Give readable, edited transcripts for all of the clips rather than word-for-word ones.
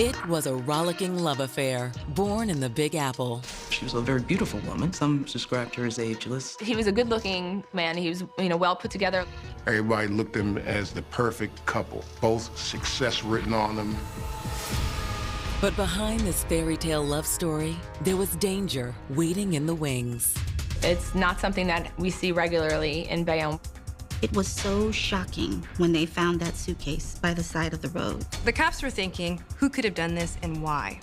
It was a rollicking love affair, born in the Big Apple. She was a very beautiful woman. Some described her as ageless. He was a good-looking man. He was, well put together. Everybody looked at him as the perfect couple, both success written on them. But behind this fairy tale love story, there was danger waiting in the wings. It's not something that we see regularly in Bayonne. It was so shocking when they found that suitcase by the side of the road. The cops were thinking, who could have done this and why?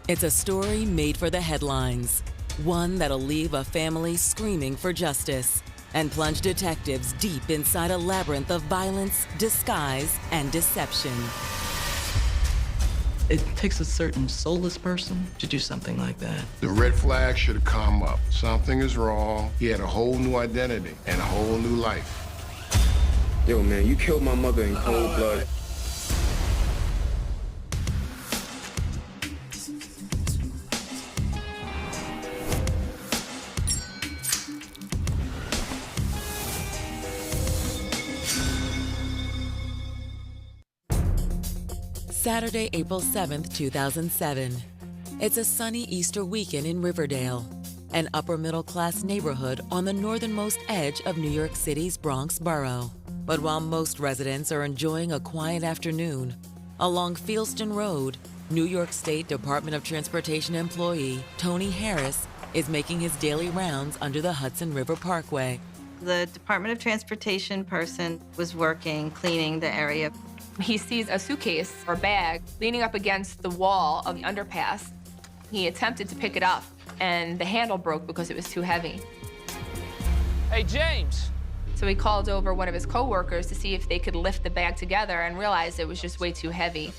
It's a story made for the headlines, one that'll leave a family screaming for justice and plunge detectives deep inside a labyrinth of violence, disguise, and deception. It takes a certain soulless person to do something like that. The red flag should have come up. Something is wrong. He had a whole new identity and a whole new life. Yo, man, you killed my mother in cold blood. Saturday, April 7th, 2007. It's a sunny Easter weekend in Riverdale, an upper-middle-class neighborhood on the northernmost edge of New York City's Bronx borough. But while most residents are enjoying a quiet afternoon, along Fieldston Road, New York State Department of Transportation employee Tony Harris is making his daily rounds under the Hudson River Parkway. The Department of Transportation person was working, cleaning the area. He sees a suitcase or bag leaning up against the wall of the underpass. He attempted to pick it up, and the handle broke because it was too heavy. Hey, James. So he called over one of his coworkers to see if they could lift the bag together and realized it was just way too heavy.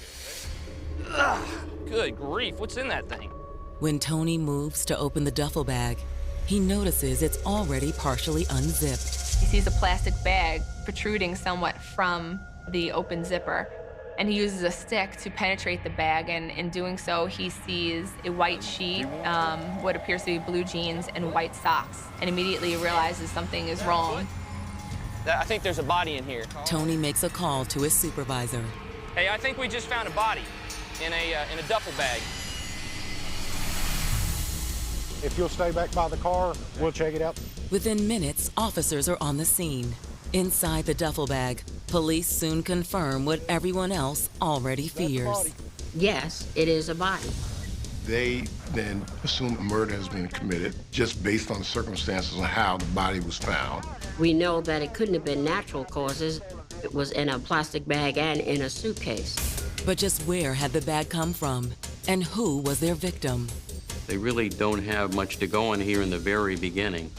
Ugh, good grief, what's in that thing? When Tony moves to open the duffel bag, he notices it's already partially unzipped. He sees a plastic bag protruding somewhat from the open zipper, and he uses a stick to penetrate the bag, and in doing so, he sees a white sheet, what appears to be blue jeans and white socks, and immediately realizes something is wrong. I think there's a body in here. Tony makes a call to his supervisor. Hey, I think we just found a body in a duffel bag. If you'll stay back by the car, we'll check it out. Within minutes, officers are on the scene. Inside the duffel bag, police soon confirm what everyone else already fears. Yes, it is a body. They then assume a murder has been committed just based on the circumstances of how the body was found. We know that it couldn't have been natural causes. It was in a plastic bag and in a suitcase. But just where had the bag come from? And who was their victim? They really don't have much to go on here in the very beginning.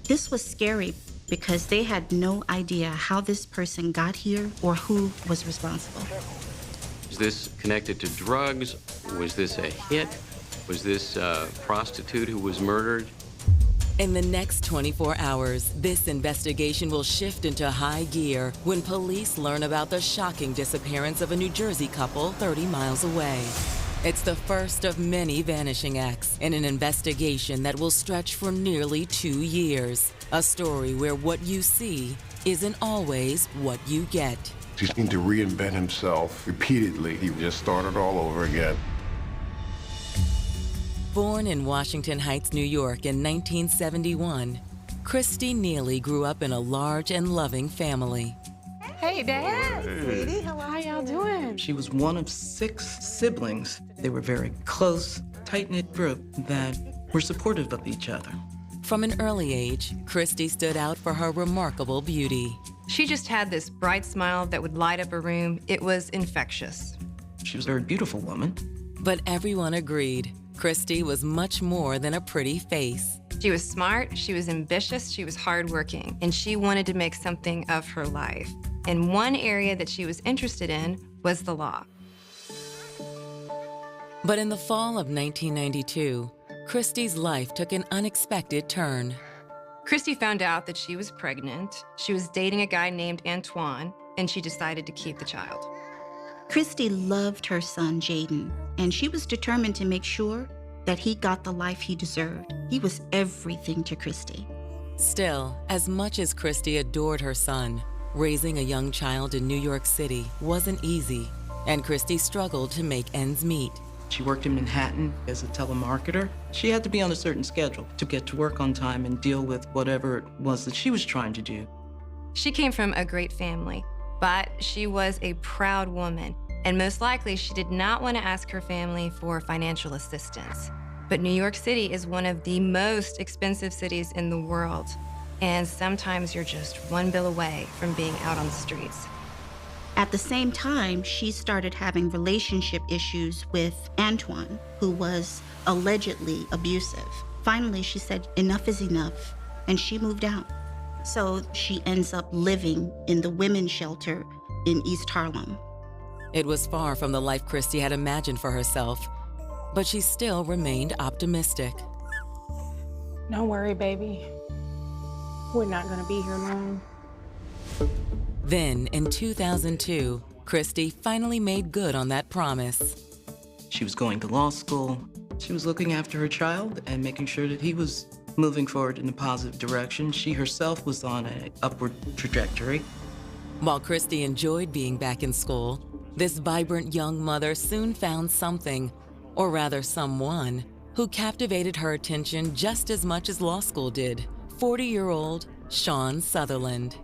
This was scary because they had no idea how this person got here or who was responsible. Is this connected to drugs? Was this a hit? Was this a prostitute who was murdered? In the next 24 hours, this investigation will shift into high gear when police learn about the shocking disappearance of a New Jersey couple 30 miles away. It's the first of many vanishing acts in an investigation that will stretch for nearly 2 years. A story where what you see isn't always what you get. He seemed to reinvent himself repeatedly. He just started all over again. Born in Washington Heights, New York in 1971, Christy Neely grew up in a large and loving family. Hey, Dad. Hey. Sweetie, how y'all doing? She was one of 6 siblings. They were very close, tight-knit group that were supportive of each other. From an early age, Christy stood out for her remarkable beauty. She just had this bright smile that would light up a room. It was infectious. She was a very beautiful woman. But everyone agreed Christy was much more than a pretty face. She was smart, she was ambitious, she was hardworking, and she wanted to make something of her life. And one area that she was interested in was the law. But in the fall of 1992, Christy's life took an unexpected turn. Christy found out that she was pregnant. She was dating a guy named Antoine, and she decided to keep the child. Christy loved her son, Jaden, and she was determined to make sure that he got the life he deserved. He was everything to Christy. Still, as much as Christy adored her son, raising a young child in New York City wasn't easy. and Christy struggled to make ends meet. She worked in Manhattan as a telemarketer. She had to be on a certain schedule to get to work on time and deal with whatever it was that she was trying to do. She came from a great family, but she was a proud woman, and most likely she did not want to ask her family for financial assistance. But New York City is one of the most expensive cities in the world, and sometimes you're just one bill away from being out on the streets. At the same time, she started having relationship issues with Antoine, who was allegedly abusive. Finally, she said, enough is enough, and she moved out. So she ends up living in the women's shelter in East Harlem. It was far from the life Christy had imagined for herself, but she still remained optimistic. Don't worry, baby. We're not gonna be here long. Then, in 2002, Christy finally made good on that promise. She was going to law school. She was looking after her child and making sure that he was moving forward in a positive direction. She herself was on an upward trajectory. While Christy enjoyed being back in school, this vibrant young mother soon found something, or rather someone, who captivated her attention just as much as law school did, 40-year-old Sean Sutherland.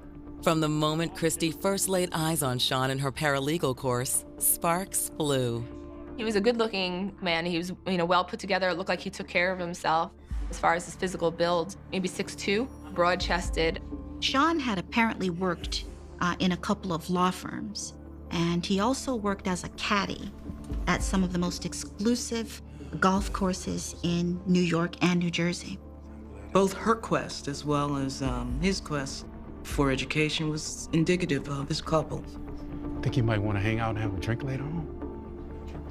From the moment Christy first laid eyes on Sean in her paralegal course, sparks flew. He was a good-looking man. He was, well put together. It looked like he took care of himself as far as his physical build. Maybe 6'2", broad-chested. Sean had apparently worked in a couple of law firms, and he also worked as a caddy at some of the most exclusive golf courses in New York and New Jersey. Both her quest as well as his quest for education was indicative of this couple. Think you might want to hang out and have a drink later on?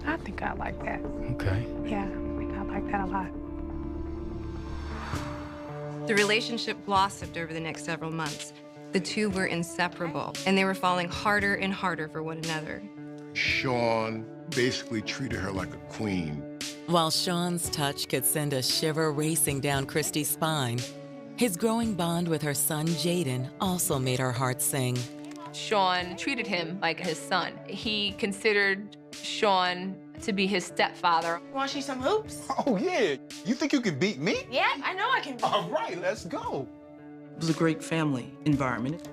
I think I like that. Okay. Yeah, I think I like that a lot. The relationship blossomed over the next several months. The two were inseparable, and they were falling harder and harder for one another. Sean basically treated her like a queen. While Sean's touch could send a shiver racing down Christy's spine, his growing bond with her son, Jaden, also made her heart sing. Sean treated him like his son. He considered Sean to be his stepfather. Want to see some hoops? Oh, yeah. You think you can beat me? Yeah, I know I can. All right, let's go. It was a great family environment.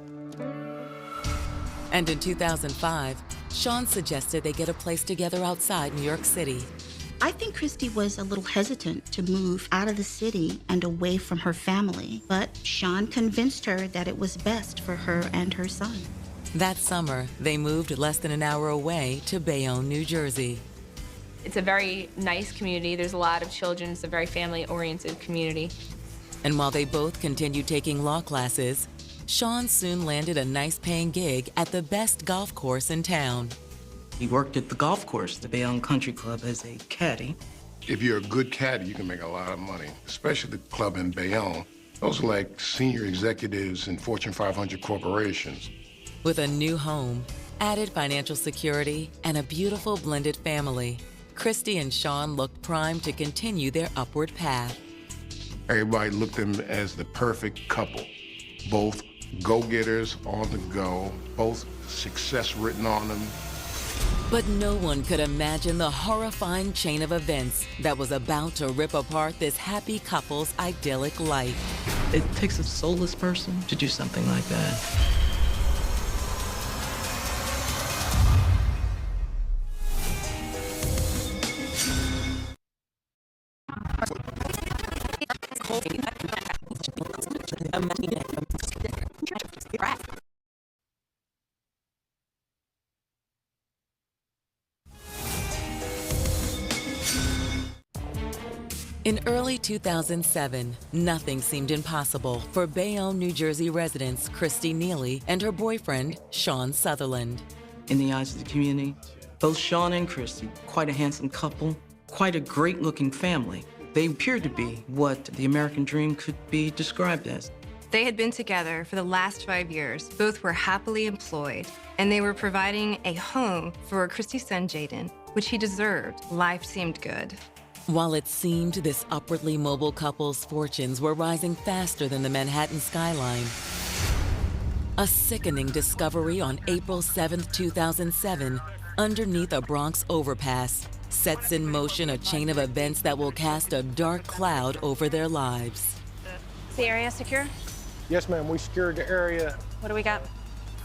And in 2005, Sean suggested they get a place together outside New York City. I think Christy was a little hesitant to move out of the city and away from her family, but Sean convinced her that it was best for her and her son. That summer, they moved less than an hour away to Bayonne, New Jersey. It's a very nice community. There's a lot of children. It's a very family-oriented community. And while they both continued taking law classes, Sean soon landed a nice-paying gig at the best golf course in town. He worked at the golf course, the Bayonne Country Club, as a caddy. If you're a good caddy, you can make a lot of money, especially the club in Bayonne. Those are like senior executives in Fortune 500 corporations. With a new home, added financial security, and a beautiful blended family, Christy and Sean looked primed to continue their upward path. Everybody looked at them as the perfect couple. Both go-getters on the go, both success written on them. But no one could imagine the horrifying chain of events that was about to rip apart this happy couple's idyllic life. It takes a soulless person to do something like that. In early 2007, nothing seemed impossible for Bayonne, New Jersey residents Christy Neely and her boyfriend, Sean Sutherland. In the eyes of the community, both Sean and Christy, quite a handsome couple, quite a great-looking family. They appeared to be what the American dream could be described as. They had been together for the last 5 years. Both were happily employed, and they were providing a home for Christy's son, Jaden, which he deserved. Life seemed good. While it seemed this upwardly mobile couple's fortunes were rising faster than the Manhattan skyline, a sickening discovery on April 7, 2007 underneath a Bronx overpass, sets in motion a chain of events that will cast a dark cloud over their lives. Is the area secure? Yes, ma'am. We secured the area. What do we got?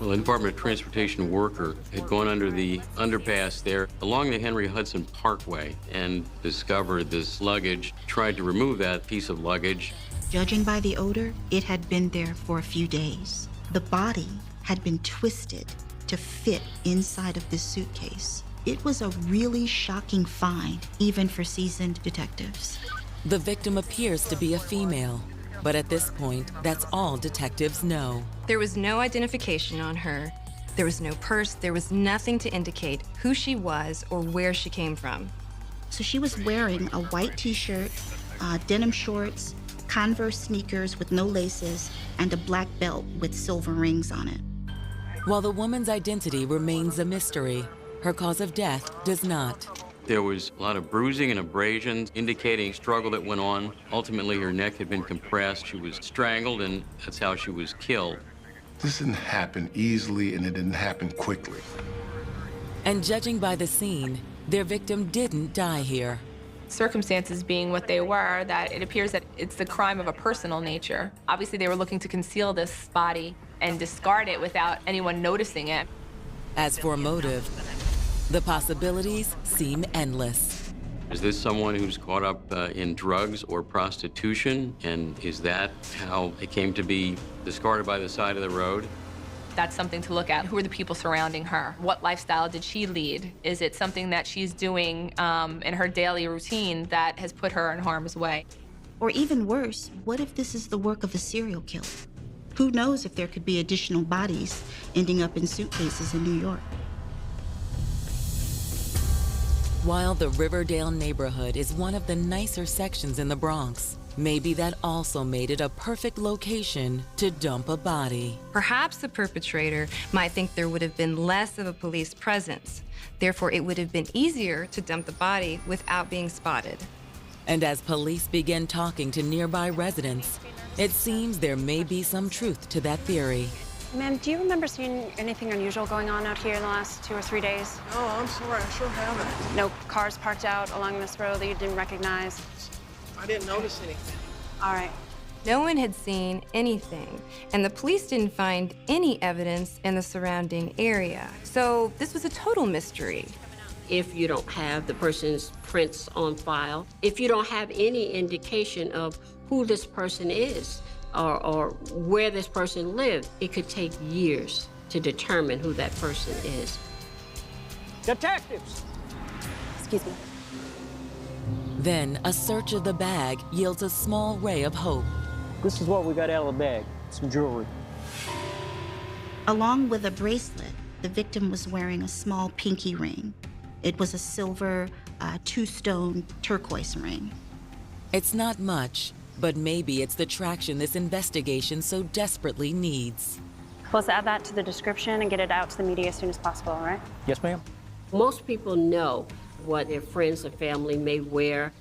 Well, a Department of Transportation worker had gone under the underpass there along the Henry Hudson Parkway and discovered this luggage, tried to remove that piece of luggage. Judging by the odor, it had been there for a few days. The body had been twisted to fit inside of this suitcase. It was a really shocking find, even for seasoned detectives. The victim appears to be a female, but at this point, that's all detectives know. There was no identification on her. There was no purse. There was nothing to indicate who she was or where she came from. So she was wearing a white t-shirt, denim shorts, Converse sneakers with no laces, and a black belt with silver rings on it. While the woman's identity remains a mystery, her cause of death does not. There was a lot of bruising and abrasions indicating struggle that went on. Ultimately, her neck had been compressed. She was strangled, and that's how she was killed. This didn't happen easily, and it didn't happen quickly. And judging by the scene, their victim didn't die here. Circumstances being what they were, that it appears that it's the crime of a personal nature. Obviously, they were looking to conceal this body and discard it without anyone noticing it. As for motive, the possibilities seem endless. Is this someone who's caught up in drugs or prostitution? And is that how it came to be discarded by the side of the road? That's something to look at. Who are the people surrounding her? What lifestyle did she lead? Is it something that she's doing in her daily routine that has put her in harm's way? Or even worse, what if this is the work of a serial killer? Who knows if there could be additional bodies ending up in suitcases in New York? While the Riverdale neighborhood is one of the nicer sections in the Bronx, maybe that also made it a perfect location to dump a body. Perhaps the perpetrator might think there would have been less of a police presence. Therefore, it would have been easier to dump the body without being spotted. And as police begin talking to nearby residents, it seems there may be some truth to that theory. Ma'am, do you remember seeing anything unusual going on out here in the last 2 or 3 days? No, I'm sorry, I sure haven't. No cars parked out along this road that you didn't recognize? I didn't notice anything. All right. No one had seen anything, and the police didn't find any evidence in the surrounding area. So this was a total mystery. If you don't have the person's prints on file, if you don't have any indication of who this person is or where this person lived, it could take years to determine who that person is. Detectives! Excuse me. Then a search of the bag yields a small ray of hope. This is what we got out of the bag, some jewelry. Along with a bracelet, the victim was wearing a small pinky ring. It was a silver, two-stone turquoise ring. It's not much, but maybe it's the traction this investigation so desperately needs. Let's add that to the description and get it out to the media as soon as possible, all right? Yes, ma'am. Most people know what their friends and family may wear,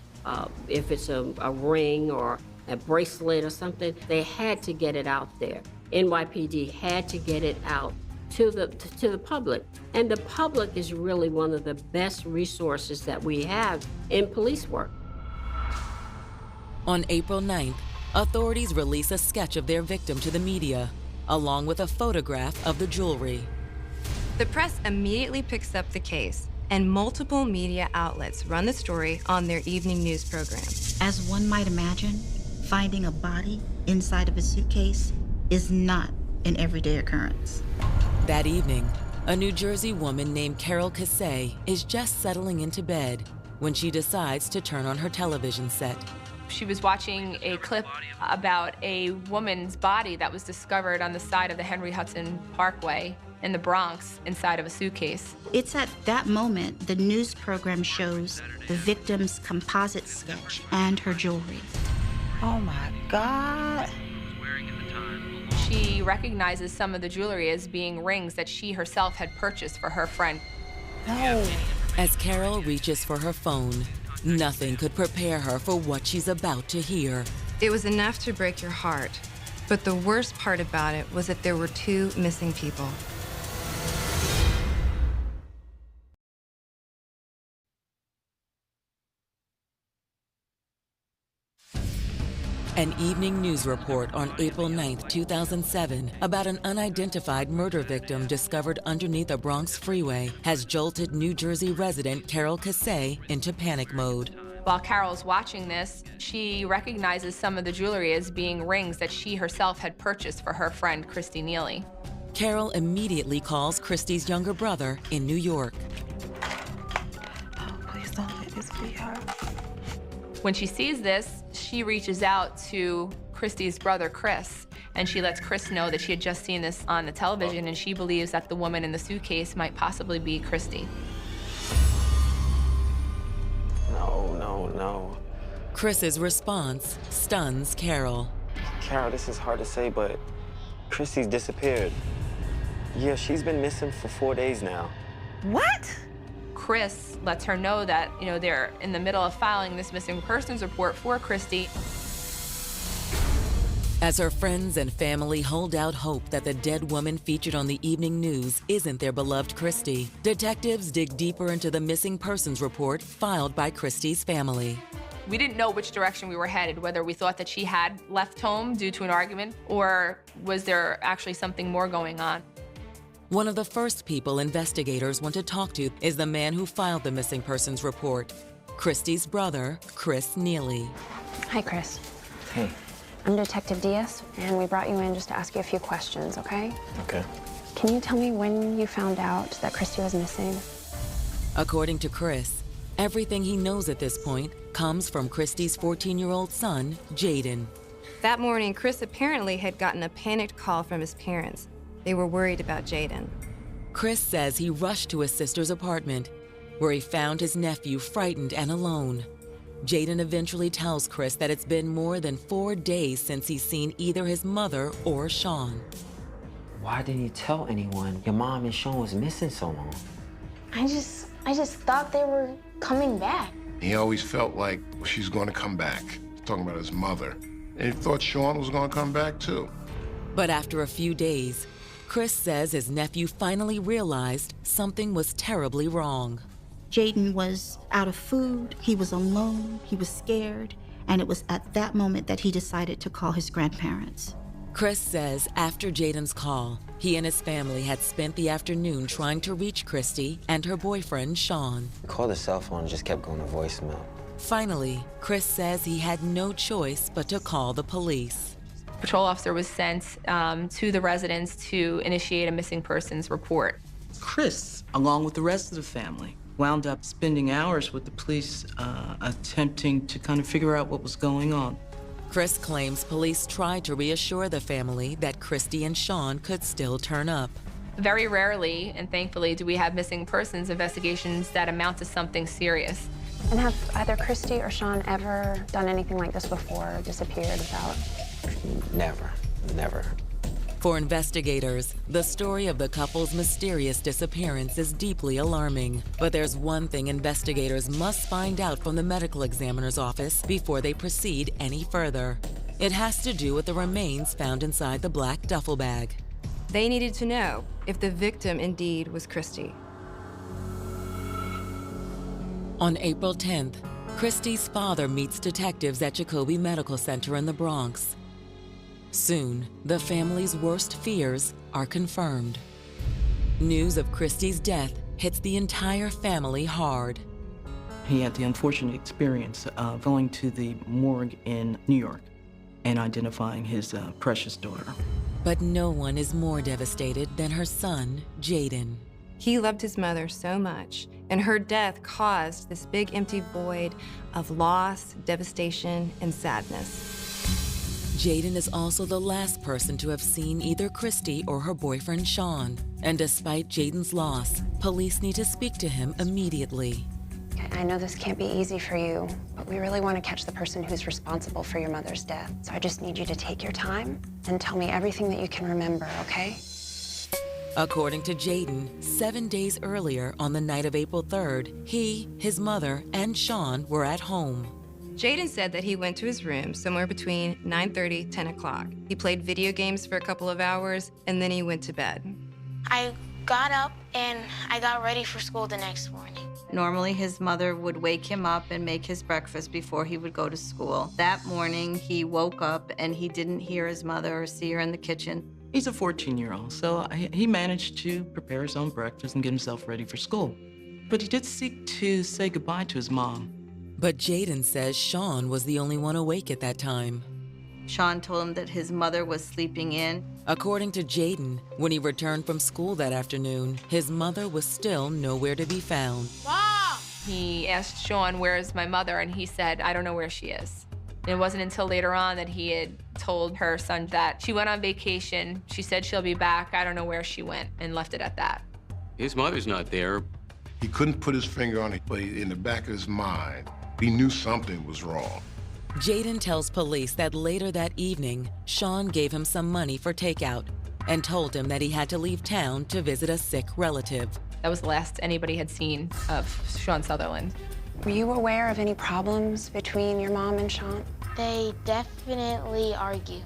if it's a ring or a bracelet or something. They had to get it out there. NYPD had to get it out to the public. And the public is really one of the best resources that we have in police work. On April 9th, authorities release a sketch of their victim to the media, along with a photograph of the jewelry. The press immediately picks up the case, and multiple media outlets run the story on their evening news program. As one might imagine, finding a body inside of a suitcase is not an everyday occurrence. That evening, a New Jersey woman named Carol Cassay is just settling into bed when she decides to turn on her television set. She was watching a clip about a woman's body that was discovered on the side of the Henry Hudson Parkway in the Bronx inside of a suitcase. It's at that moment the news program shows the victim's composite sketch and her jewelry. Oh my God. She recognizes some of the jewelry as being rings that she herself had purchased for her friend. No. As Carol reaches for her phone, nothing could prepare her for what she's about to hear. It was enough to break your heart, but the worst part about it was that there were 2 missing people. An evening news report on April 9, 2007, about an unidentified murder victim discovered underneath a Bronx freeway has jolted New Jersey resident Carol Cassay into panic mode. While Carol's watching this, she recognizes some of the jewelry as being rings that she herself had purchased for her friend Christy Neely. Carol immediately calls Christy's younger brother in New York. Oh, please don't let this be her. When she sees this, she reaches out to Christy's brother, Chris, and she lets Chris know that she had just seen this on the television, and she believes that the woman in the suitcase might possibly be Christy. No. Chris's response stuns Carol. Carol, this is hard to say, but Christy's disappeared. Yeah, she's been missing for 4 days now. What? Chris lets her know that, they're in the middle of filing this missing persons report for Christy. As her friends and family hold out hope that the dead woman featured on the evening news isn't their beloved Christy, detectives dig deeper into the missing persons report filed by Christy's family. We didn't know which direction we were headed, whether we thought that she had left home due to an argument, or was there actually something more going on. One of the first people investigators want to talk to is the man who filed the missing persons report, Christy's brother, Chris Neely. Hi, Chris. Hey. I'm Detective Diaz, and we brought you in just to ask you a few questions, okay? Okay. Can you tell me when you found out that Christy was missing? According to Chris, everything he knows at this point comes from Christy's 14-year-old son, Jaden. That morning, Chris apparently had gotten a panicked call from his parents. They were worried about Jaden. Chris says he rushed to his sister's apartment, where he found his nephew frightened and alone. Jaden eventually tells Chris that it's been more than 4 days since he's seen either his mother or Sean. Why didn't you tell anyone your mom and Sean was missing so long? I just thought they were coming back. He always felt like she's going to come back, talking about his mother. And he thought Sean was going to come back too. But after a few days, Chris says his nephew finally realized something was terribly wrong. Jaden was out of food, he was alone, he was scared, and it was at that moment that he decided to call his grandparents. Chris says after Jaden's call, he and his family had spent the afternoon trying to reach Christy and her boyfriend, Sean. I called the cell phone and just kept going to voicemail. Finally, Chris says he had no choice but to call the police. A patrol officer was sent to the residence to initiate a missing persons report. Chris, along with the rest of the family, wound up spending hours with the police attempting to kind of figure out what was going on. Chris claims police tried to reassure the family that Christy and Sean could still turn up. Very rarely, and thankfully, do we have missing persons investigations that amount to something serious. And have either Christy or Sean ever done anything like this before, disappeared without? Never. For investigators, the story of the couple's mysterious disappearance is deeply alarming. But there's one thing investigators must find out from the medical examiner's office before they proceed any further. It has to do with the remains found inside the black duffel bag. They needed to know if the victim indeed was Christy. On April 10th, Christy's father meets detectives at Jacoby Medical Center in the Bronx. Soon, the family's worst fears are confirmed. News of Christy's death hits the entire family hard. He had the unfortunate experience of going to the morgue in New York and identifying his precious daughter. But no one is more devastated than her son, Jaden. He loved his mother so much, and her death caused this big empty void of loss, devastation, and sadness. Jaden is also the last person to have seen either Christy or her boyfriend Sean. And despite Jaden's loss, police need to speak to him immediately. I know this can't be easy for you, but we really want to catch the person who's responsible for your mother's death. So I just need you to take your time and tell me everything that you can remember, okay? According to Jaden, 7 days earlier on the night of April 3rd, he, his mother, and Sean were at home. Jaden said that he went to his room somewhere between 9:30, 10 o'clock. He played video games for a couple of hours, and then he went to bed. I got up and I got ready for school the next morning. Normally, his mother would wake him up and make his breakfast before he would go to school. That morning, he woke up and he didn't hear his mother or see her in the kitchen. He's a 14-year-old, so he managed to prepare his own breakfast and get himself ready for school. But he did seek to say goodbye to his mom. But Jaden says Sean was the only one awake at that time. Sean told him that his mother was sleeping in. According to Jaden, when he returned from school that afternoon, his mother was still nowhere to be found. Mom! He asked Sean, "Where's my mother?" And he said, "I don't know where she is." And it wasn't until later on that he had told her son that she went on vacation. She said she'll be back. I don't know where she went, and left it at that. His mother's not there. He couldn't put his finger on it, but in the back of his mind, he knew something was wrong. Jaden tells police that later that evening, Sean gave him some money for takeout and told him that he had to leave town to visit a sick relative. That was the last anybody had seen of Sean Sutherland. Were you aware of any problems between your mom and Sean? They definitely argue.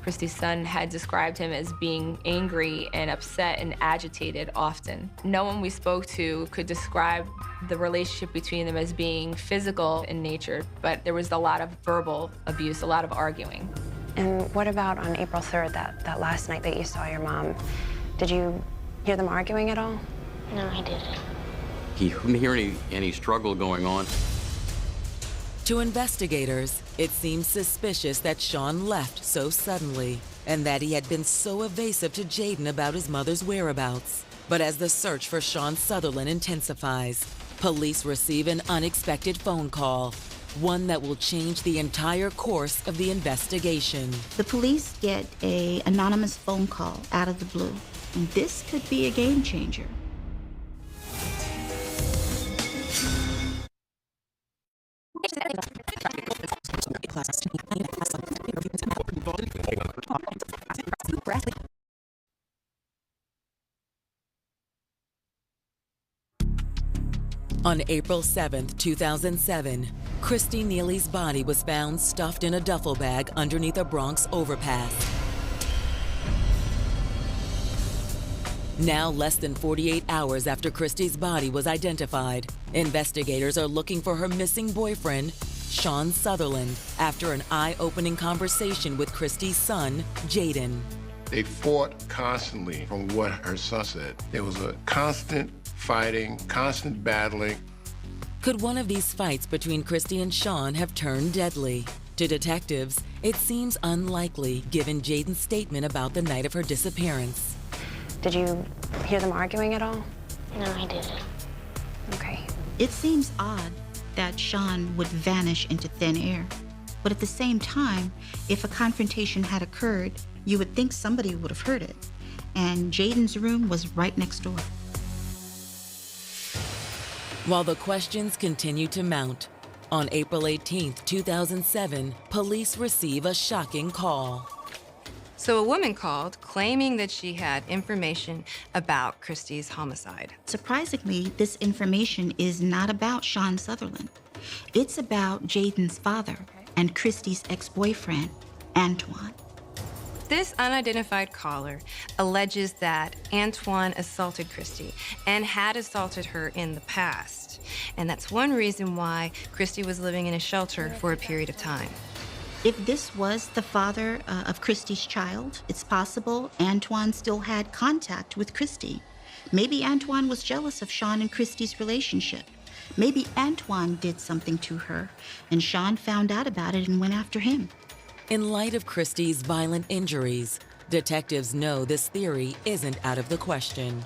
Christy's son had described him as being angry and upset and agitated often. No one we spoke to could describe the relationship between them as being physical in nature, but there was a lot of verbal abuse, a lot of arguing. And what about on April 3rd, that last night that you saw your mom? Did you hear them arguing at all? No, I didn't. He couldn't hear any struggle going on. To investigators, it seems suspicious that Sean left so suddenly and that he had been so evasive to Jaden about his mother's whereabouts. But as the search for Sean Sutherland intensifies, police receive an unexpected phone call, one that will change the entire course of the investigation. The police get an anonymous phone call out of the blue. And this could be a game changer. On April 7th, 2007, Christy Neely's body was found stuffed in a duffel bag underneath a Bronx overpass. Now, less than 48 hours after Christy's body was identified, investigators are looking for her missing boyfriend, Sean Sutherland, after an eye-opening conversation with Christy's son, Jaden. They fought constantly, from what her son said. There was a constant fighting, constant battling. Could one of these fights between Christy and Sean have turned deadly? To detectives, it seems unlikely given Jaden's statement about the night of her disappearance. Did you hear them arguing at all? No, I didn't. Okay. It seems odd that Sean would vanish into thin air. But at the same time, if a confrontation had occurred, you would think somebody would have heard it. And Jaden's room was right next door. While the questions continue to mount, on April 18, 2007, police receive a shocking call. So a woman called claiming that she had information about Christy's homicide. Surprisingly, this information is not about Sean Sutherland. It's about Jaden's father and Christy's ex-boyfriend, Antoine. This unidentified caller alleges that Antoine assaulted Christy and had assaulted her in the past. And that's one reason why Christy was living in a shelter for a period of time. If this was the father of Christy's child, it's possible Antoine still had contact with Christy. Maybe Antoine was jealous of Sean and Christy's relationship. Maybe Antoine did something to her, and Sean found out about it and went after him. In light of Christy's violent injuries, detectives know this theory isn't out of the question.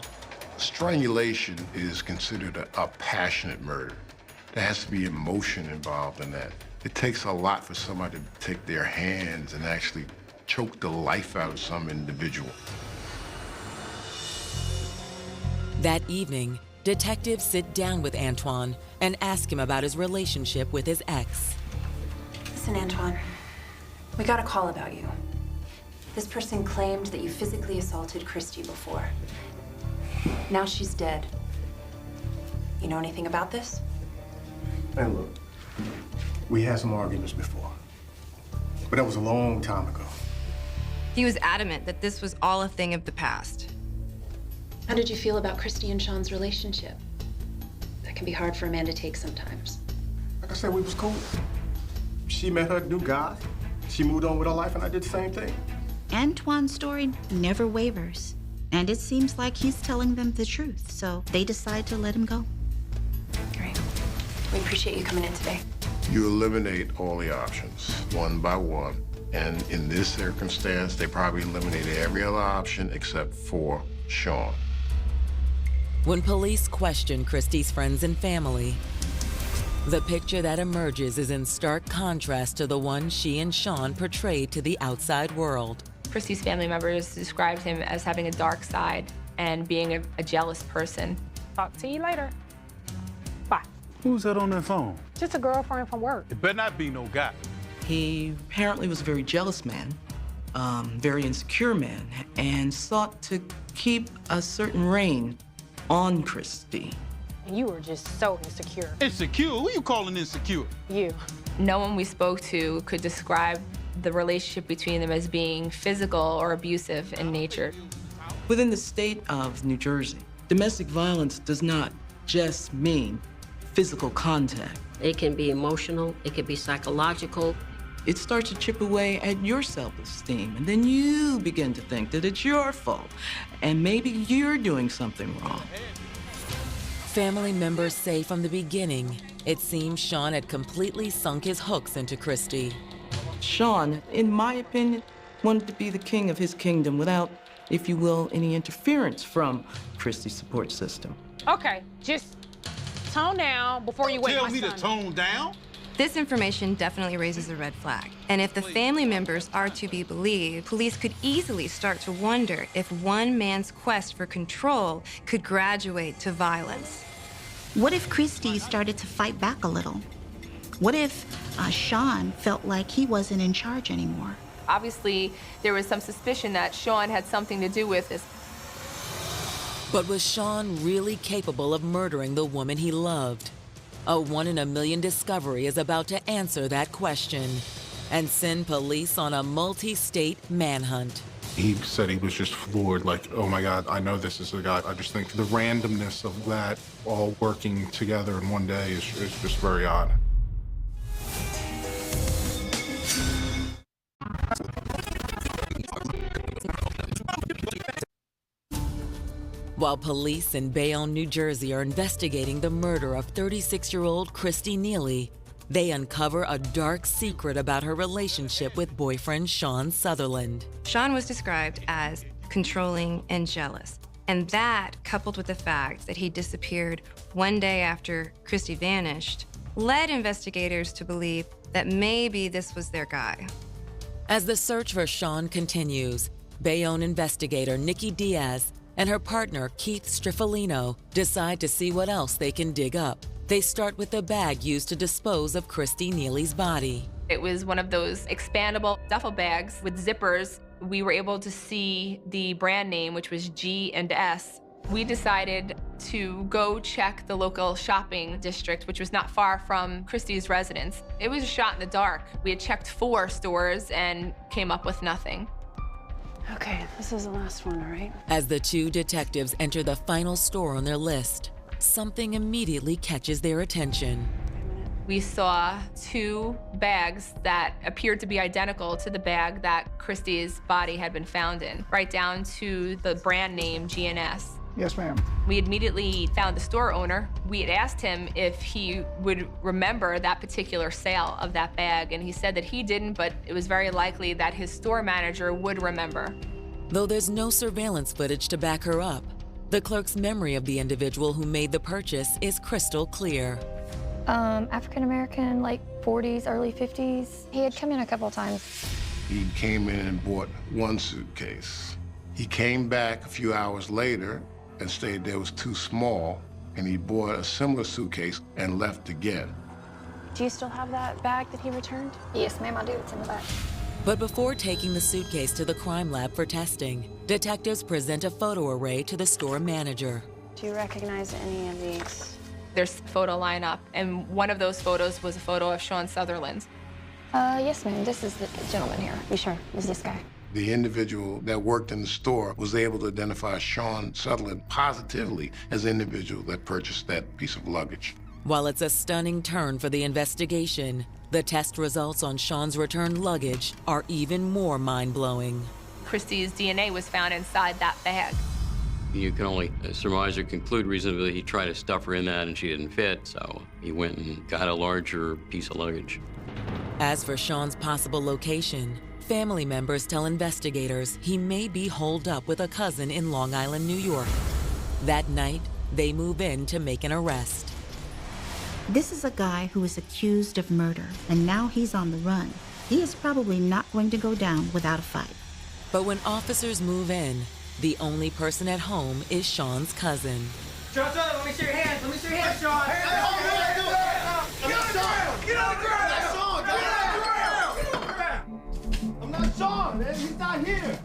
Strangulation is considered a passionate murder. There has to be emotion involved in that. It takes a lot for somebody to take their hands and actually choke the life out of some individual. That evening, detectives sit down with Antoine and ask him about his relationship with his ex. Listen, Antoine, we got a call about you. This person claimed that you physically assaulted Christy before. Now she's dead. You know anything about this? Hey, look, we had some arguments before, but that was a long time ago. He was adamant that this was all a thing of the past. How did you feel about Christy and Sean's relationship? That can be hard for a man to take sometimes. Like I said, we was cool. She met her new guy. She moved on with her life, and I did the same thing. Antoine's story never wavers, and it seems like he's telling them the truth, so they decide to let him go. Great. We appreciate you coming in today. You eliminate all the options, one by one. And in this circumstance, they probably eliminated every other option except for Sean. When police question Christy's friends and family, the picture that emerges is in stark contrast to the one she and Sean portrayed to the outside world. Christy's family members described him as having a dark side and being a jealous person. Talk to you later. Bye. Who's that on that phone? Just a girlfriend from work. It better not be no guy. He apparently was a very jealous man, very insecure man, and sought to keep a certain reign on Christy. And you were just so insecure. Insecure? Who you calling insecure? You. No one we spoke to could describe the relationship between them as being physical or abusive in nature. Within the state of New Jersey, domestic violence does not just mean physical contact. It can be emotional, it can be psychological. It starts to chip away at your self-esteem, and then you begin to think that it's your fault, and maybe you're doing something wrong. Family members say from the beginning, it seems Sean had completely sunk his hooks into Christy. Sean, in my opinion, wanted to be the king of his kingdom without, if you will, any interference from Christy's support system. Okay, just tone down before you wake my son. Tell me to tone down? This information definitely raises a red flag. And if the family members are to be believed, police could easily start to wonder if one man's quest for control could graduate to violence. What if Christy started to fight back a little? What if Sean felt like he wasn't in charge anymore? Obviously, there was some suspicion that Sean had something to do with this. But was Sean really capable of murdering the woman he loved? A 1 in a million discovery is about to answer that question and send police on a multi-state manhunt. He said he was just floored, like, oh my God, I know this is the guy. I just think the randomness of that all working together in one day is just very odd. While police in Bayonne, New Jersey are investigating the murder of 36-year-old Christy Neely, they uncover a dark secret about her relationship with boyfriend Sean Sutherland. Sean was described as controlling and jealous. And that, coupled with the fact that he disappeared one day after Christy vanished, led investigators to believe that maybe this was their guy. As the search for Sean continues, Bayonne investigator Nikki Diaz and her partner Keith Striffolino decide to see what else they can dig up. They start with the bag used to dispose of Christy Neely's body. It was one of those expandable duffel bags with zippers. We were able to see the brand name, which was G&S. We decided to go check the local shopping district, which was not far from Christy's residence. It was a shot in the dark. We had checked 4 stores and came up with nothing. Okay, this is the last one, all right? As the 2 detectives enter the final store on their list, something immediately catches their attention. We saw 2 bags that appeared to be identical to the bag that Christy's body had been found in, right down to the brand name G&S. Yes, ma'am. We immediately found the store owner. We had asked him if he would remember that particular sale of that bag, and he said that he didn't, but it was very likely that his store manager would remember. Though there's no surveillance footage to back her up, the clerk's memory of the individual who made the purchase is crystal clear. African-American, like 40s, early 50s. He had come in a couple of times. He came in and bought 1 suitcase. He came back a few hours later and stated that it was too small, and he bought a similar suitcase and left again. Do you still have that bag that he returned? Yes, ma'am, I do. It's in the back. But before taking the suitcase to the crime lab for testing, detectives present a photo array to the store manager. Do you recognize any of these? There's a photo lineup, and one of those photos was a photo of Sean Sutherland. Yes, ma'am. This is the gentleman here. You sure? Is this guy? The individual that worked in the store was able to identify Sean Sutherland positively as the individual that purchased that piece of luggage. While it's a stunning turn for the investigation, the test results on Sean's returned luggage are even more mind-blowing. Christy's DNA was found inside that bag. You can only surmise or conclude reasonably he tried to stuff her in that and she didn't fit, so he went and got a larger piece of luggage. As for Sean's possible location, family members tell investigators he may be holed up with a cousin in Long Island, New York. That night, they move in to make an arrest. This is a guy who is accused of murder, and now he's on the run. He is probably not going to go down without a fight. But when officers move in, the only person at home is Sean's cousin. Sean, let me see your hands. Let me see your hands, Sean. Get on the ground. Get on the ground. That's Sean. Get on the ground. I'm not Sean, man. He's not here.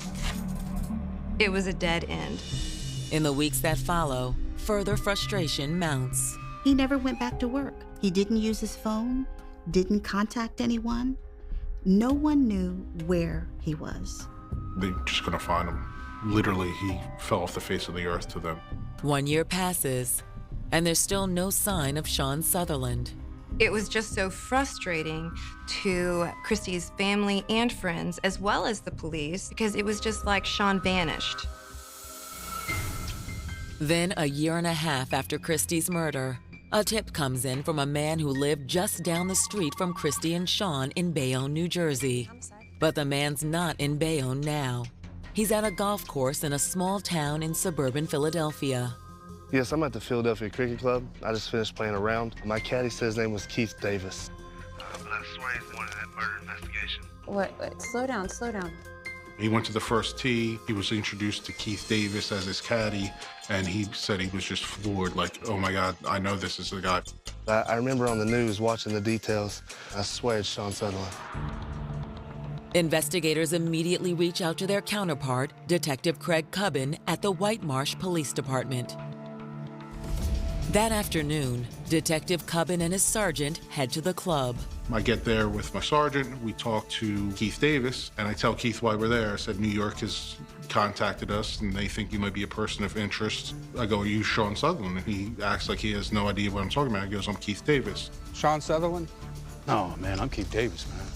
It was a dead end. In the weeks that follow, further frustration mounts. He never went back to work. He didn't use his phone, didn't contact anyone. No one knew where he was. They're just gonna find him. Literally, he fell off the face of the earth to them. 1 year passes, and there's still no sign of Sean Sutherland. It was just so frustrating to Christy's family and friends, as well as the police, because it was just like Sean vanished. Then, a year and a half after Christy's murder, a tip comes in from a man who lived just down the street from Christy and Sean in Bayonne, New Jersey. But the man's not in Bayonne now. He's at a golf course in a small town in suburban Philadelphia. Yes, I'm at the Philadelphia Cricket Club. I just finished playing a round. My caddy said his name was Keith Davis. But I swear he's the one in that murder investigation. What? Slow down, slow down. He went to the first tee. He was introduced to Keith Davis as his caddy, and he said he was just floored, like, oh my God, I know this is the guy. I remember on the news watching the details. I swear it's Sean Sutherland. Investigators immediately reach out to their counterpart, Detective Craig Cubbin, at the White Marsh Police Department. That afternoon, Detective Cubbin and his sergeant head to the club. I get there with my sergeant. We talk to Keith Davis, and I tell Keith why we're there. I said, New York has contacted us, and they think you might be a person of interest. I go, are you Sean Sutherland? And he acts like he has no idea what I'm talking about. He goes, I'm Keith Davis. Sean Sutherland? No, man, I'm Keith Davis, man.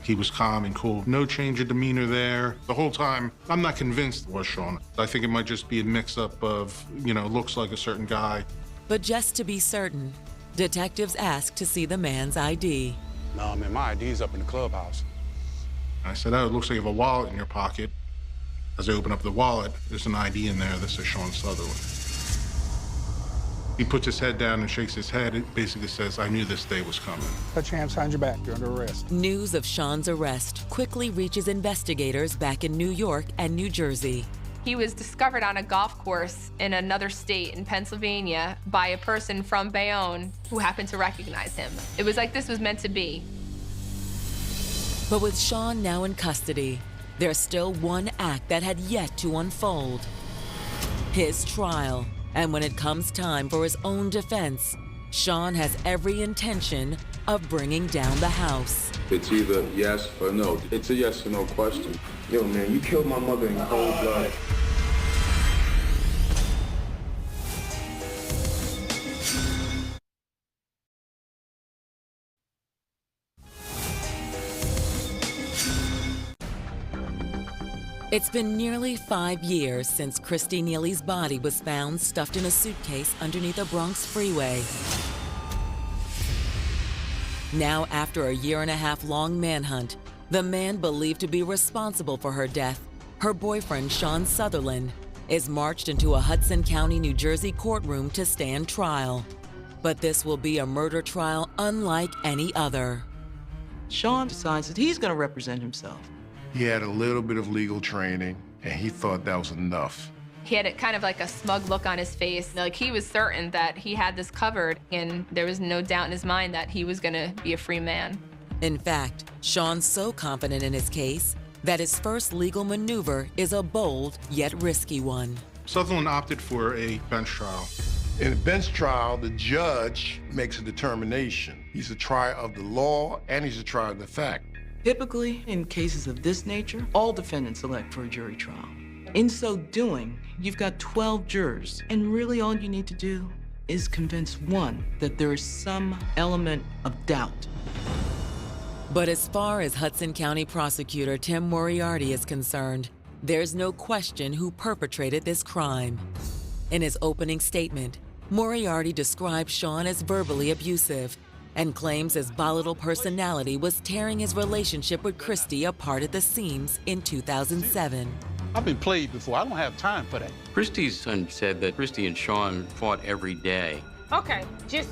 He was calm and cool. No change of demeanor there. The whole time, I'm not convinced it was Sean. I think it might just be a mix-up of, looks like a certain guy. But just to be certain, detectives ask to see the man's ID. No, man, my ID's up in the clubhouse. I said, oh, it looks like you have a wallet in your pocket. As I open up the wallet, there's an ID in there that says Sean Sutherland. He puts his head down and shakes his head. It basically says, I knew this day was coming. Put your hands behind your back. You're under arrest. News of Sean's arrest quickly reaches investigators back in New York and New Jersey. He was discovered on a golf course in another state in Pennsylvania by a person from Bayonne who happened to recognize him. It was like this was meant to be. But with Sean now in custody, there's still one act that had yet to unfold. His trial. And when it comes time for his own defense, Sean has every intention of bringing down the house. It's either yes or no. It's a yes or no question. Yo, man, you killed my mother in cold blood. It's been nearly 5 years since Christy Neely's body was found stuffed in a suitcase underneath a Bronx freeway. Now, after a 1.5-year-long manhunt, the man believed to be responsible for her death, her boyfriend Sean Sutherland, is marched into a Hudson County, New Jersey courtroom to stand trial. But this will be a murder trial unlike any other. Sean decides that he's going to represent himself. He had a little bit of legal training, and he thought that was enough. He had kind of like a smug look on his face. Like he was certain that he had this covered, and there was no doubt in his mind that he was gonna be a free man. In fact, Sean's so confident in his case that his first legal maneuver is a bold yet risky one. Sutherland opted for a bench trial. In a bench trial, the judge makes a determination. He's a trier of the law, and he's a trier of the fact. Typically, in cases of this nature, all defendants elect for a jury trial. In so doing, you've got 12 jurors, and really all you need to do is convince one that there is some element of doubt. But as far as Hudson County Prosecutor Tim Moriarty is concerned, there's no question who perpetrated this crime. In his opening statement, Moriarty describes Sean as verbally abusive and claims his volatile personality was tearing his relationship with Christy apart at the seams in 2007. I've been played before. I don't have time for that. Christy's son said that Christy and Sean fought every day. Okay, just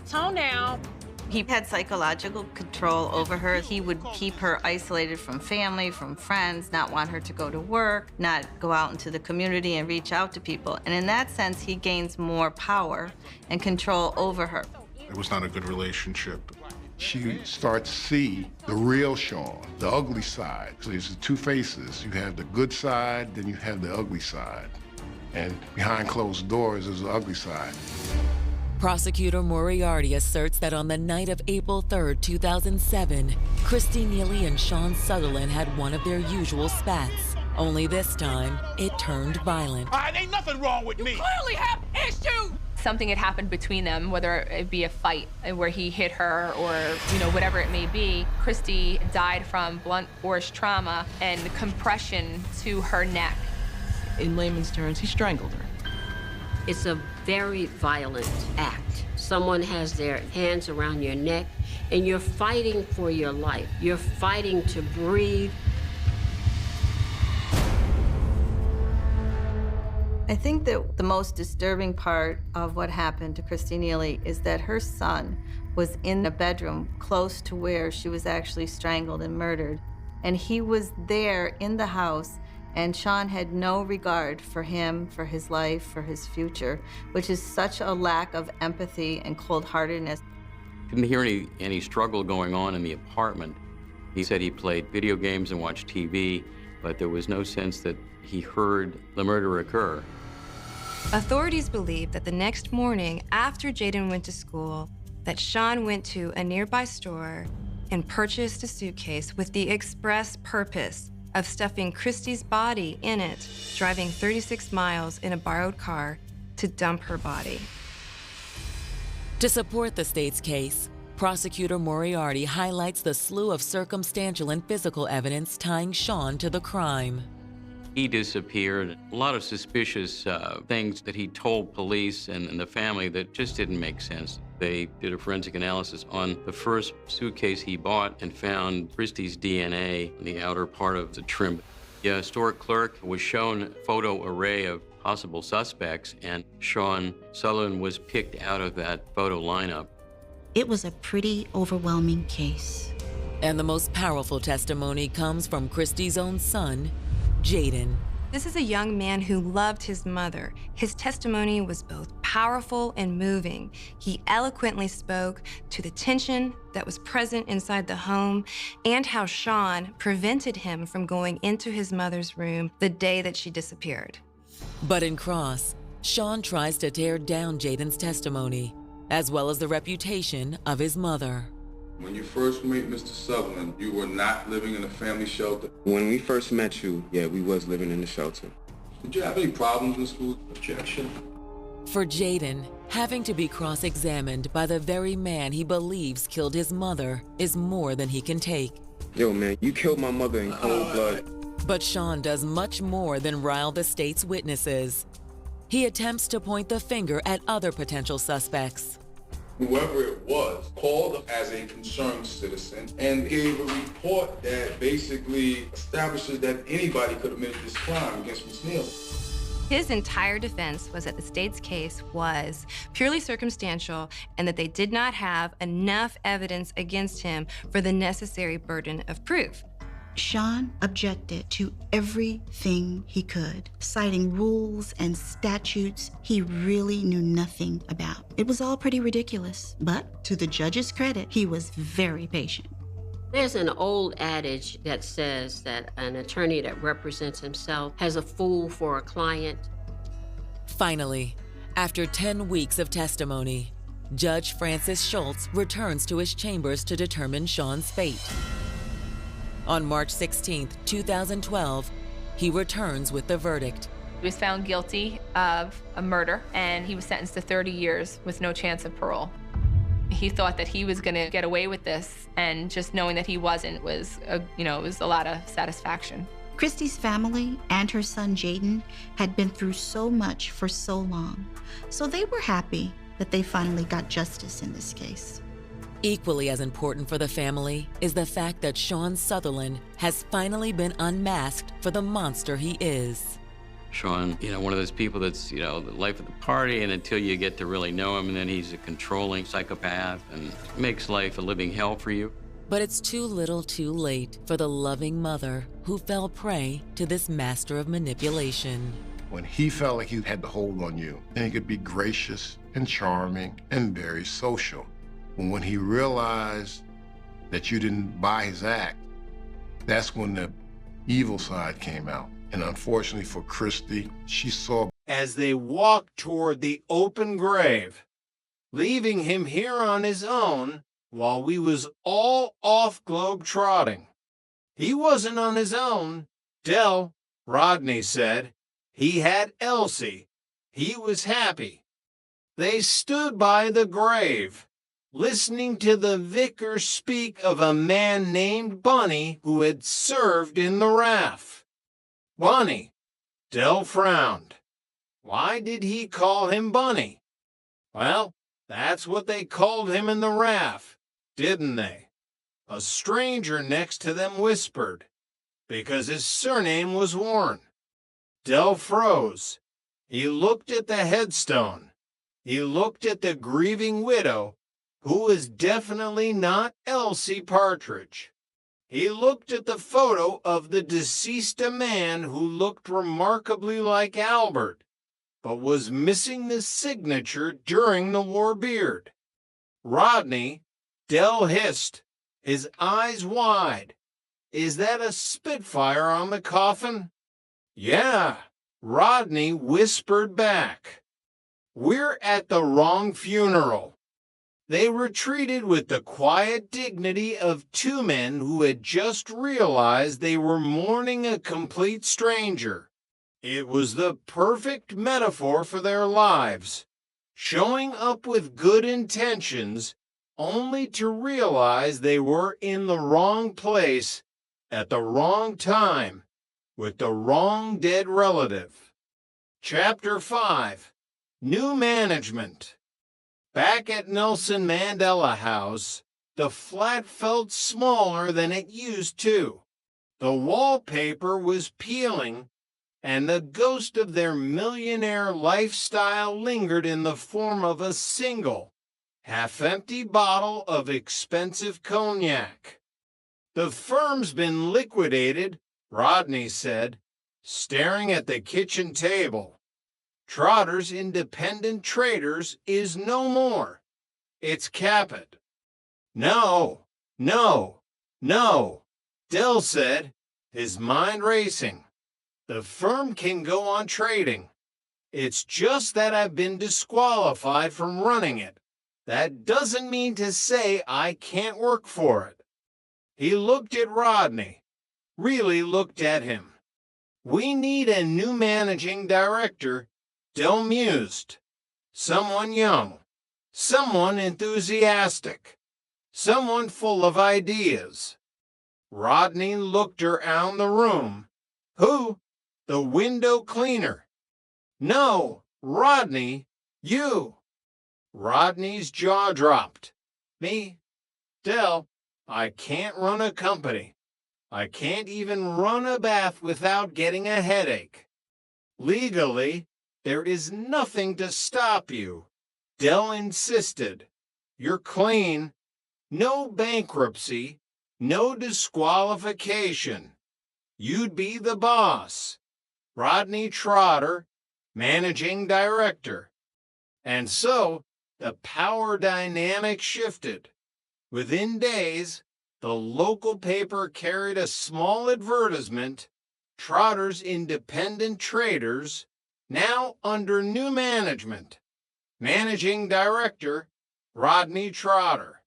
tone down. He had psychological control over her. He would keep her isolated from family, from friends, not want her to go to work, not go out into the community and reach out to people. And in that sense, he gains more power and control over her. It was not a good relationship. She starts to see the real Sean, the ugly side. So there's the two faces. You have the good side, then you have the ugly side. And behind closed doors is the ugly side. Prosecutor Moriarty asserts that on the night of April 3rd, 2007, Christy Neely and Sean Sutherland had one of their usual spats. Only this time, it turned violent. Ain't nothing wrong with me. Clearly have issues. Something had happened between them, whether it be a fight where he hit her or, whatever it may be. Christy died from blunt force trauma and compression to her neck. In layman's terms, he strangled her. It's a very violent act. Someone has their hands around your neck, and you're fighting for your life. You're fighting to breathe. I think that the most disturbing part of what happened to Christy Neely is that her son was in a bedroom close to where she was actually strangled and murdered. And he was there in the house, and Sean had no regard for him, for his life, for his future, which is such a lack of empathy and cold-heartedness. Didn't hear any struggle going on in the apartment. He said he played video games and watched TV, but there was no sense that he heard the murder occur. Authorities believe that the next morning after Jaden went to school, that Sean went to a nearby store and purchased a suitcase with the express purpose of stuffing Christy's body in it, driving 36 miles in a borrowed car to dump her body. To support the state's case, Prosecutor Moriarty highlights the slew of circumstantial and physical evidence tying Sean to the crime. He disappeared. A lot of suspicious things that he told police and the family that just didn't make sense. They did a forensic analysis on the first suitcase he bought and found Christy's DNA in the outer part of the trim. The store clerk was shown a photo array of possible suspects, and Sean Sutherland was picked out of that photo lineup. It was a pretty overwhelming case. And the most powerful testimony comes from Christy's own son, Jaden. This is a young man who loved his mother. His testimony was both powerful and moving. He eloquently spoke to the tension that was present inside the home and how Sean prevented him from going into his mother's room the day that she disappeared. But in cross, Sean tries to tear down Jaden's testimony, as well as the reputation of his mother. When you first met Mr. Sutherland, you were not living in a family shelter. When we first met you, yeah, we was living in the shelter. Did you have any problems in school? Objection? For Jaden, having to be cross-examined by the very man he believes killed his mother is more than he can take. Yo, man, you killed my mother in cold blood. But Sean does much more than rile the state's witnesses. He attempts to point the finger at other potential suspects. Whoever it was called as a concerned citizen and gave a report that basically establishes that anybody could have committed this crime against Ms. Neely. His entire defense was that the state's case was purely circumstantial and that they did not have enough evidence against him for the necessary burden of proof. Sean objected to everything he could, citing rules and statutes he really knew nothing about. It was all pretty ridiculous, but to the judge's credit, he was very patient. There's an old adage that says that an attorney that represents himself has a fool for a client. Finally, after 10 weeks of testimony, Judge Francis Schultz returns to his chambers to determine Sean's fate. On March 16, 2012, he returns with the verdict. He was found guilty of a murder, and he was sentenced to 30 years with no chance of parole. He thought that he was going to get away with this, and just knowing that he wasn't was, it was a lot of satisfaction. Christy's family and her son Jaden had been through so much for so long, so they were happy that they finally got justice in this case. Equally as important for the family is the fact that Sean Sutherland has finally been unmasked for the monster he is. Sean, one of those people that's, the life of the party, and until you get to really know him, and then he's a controlling psychopath and makes life a living hell for you. But it's too little too late for the loving mother who fell prey to this master of manipulation. When he felt like he had the hold on you, and he could be gracious and charming and very social. And when he realized that you didn't buy his act, that's when the evil side came out. And unfortunately for Christy, she saw. As they walked toward the open grave, leaving him here on his own while we was all off globe-trotting. He wasn't on his own. Rodney said. He had Elsie. He was happy. They stood by the grave, listening to the vicar speak of a man named Bunny who had served in the RAF. Bunny. Dell frowned. Why did he call him Bunny? Well, that's what they called him in the RAF, didn't they? A stranger next to them whispered, because his surname was Warren. Dell froze. He looked at the headstone. He looked at the grieving widow, who was definitely not Elsie Partridge. He looked at the photo of the deceased man who looked remarkably like Albert, but was missing the signature during the war beard. Rodney, Dell hissed, his eyes wide. Is that a Spitfire on the coffin? Yeah, Rodney whispered back. We're at the wrong funeral. They retreated with the quiet dignity of two men who had just realized they were mourning a complete stranger. It was the perfect metaphor for their lives, showing up with good intentions only to realize they were in the wrong place at the wrong time with the wrong dead relative. Chapter 5. New Management. Back at Nelson Mandela House, the flat felt smaller than it used to. The wallpaper was peeling, and the ghost of their millionaire lifestyle lingered in the form of a single, half-empty bottle of expensive cognac. The firm's been liquidated, Rodney said, staring at the kitchen table. Trotter's Independent Traders is no more. It's Capit. No, no, no, Dell said, his mind racing. The firm can go on trading. It's just that I've been disqualified from running it. That doesn't mean to say I can't work for it. He looked at Rodney, really looked at him. We need a new managing director, Dell mused. Someone young, someone enthusiastic, someone full of ideas. Rodney looked around the room. Who? The window cleaner. No, Rodney, you. Rodney's jaw dropped. Me? Dell, I can't run a company. I can't even run a bath without getting a headache. Legally, there is nothing to stop you, Dell insisted. You're clean. No bankruptcy, no disqualification. You'd be the boss. Rodney Trotter, managing director. And so, the power dynamic shifted. Within days, the local paper carried a small advertisement, Trotter's Independent Traders, now under new management. Managing director, Rodney Trotter.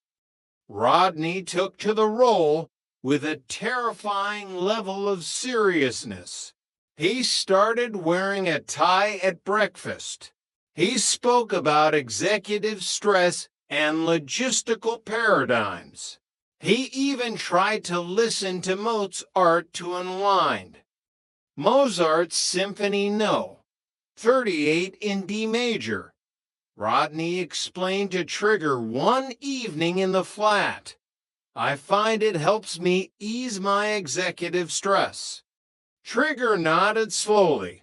Rodney took to the role with a terrifying level of seriousness. He started wearing a tie at breakfast. He spoke about executive stress and logistical paradigms. He even tried to listen to Mozart to unwind. Mozart's Symphony No. 38 in D major. Rodney explained to Trigger one evening in the flat. I find it helps me ease my executive stress. Trigger nodded slowly.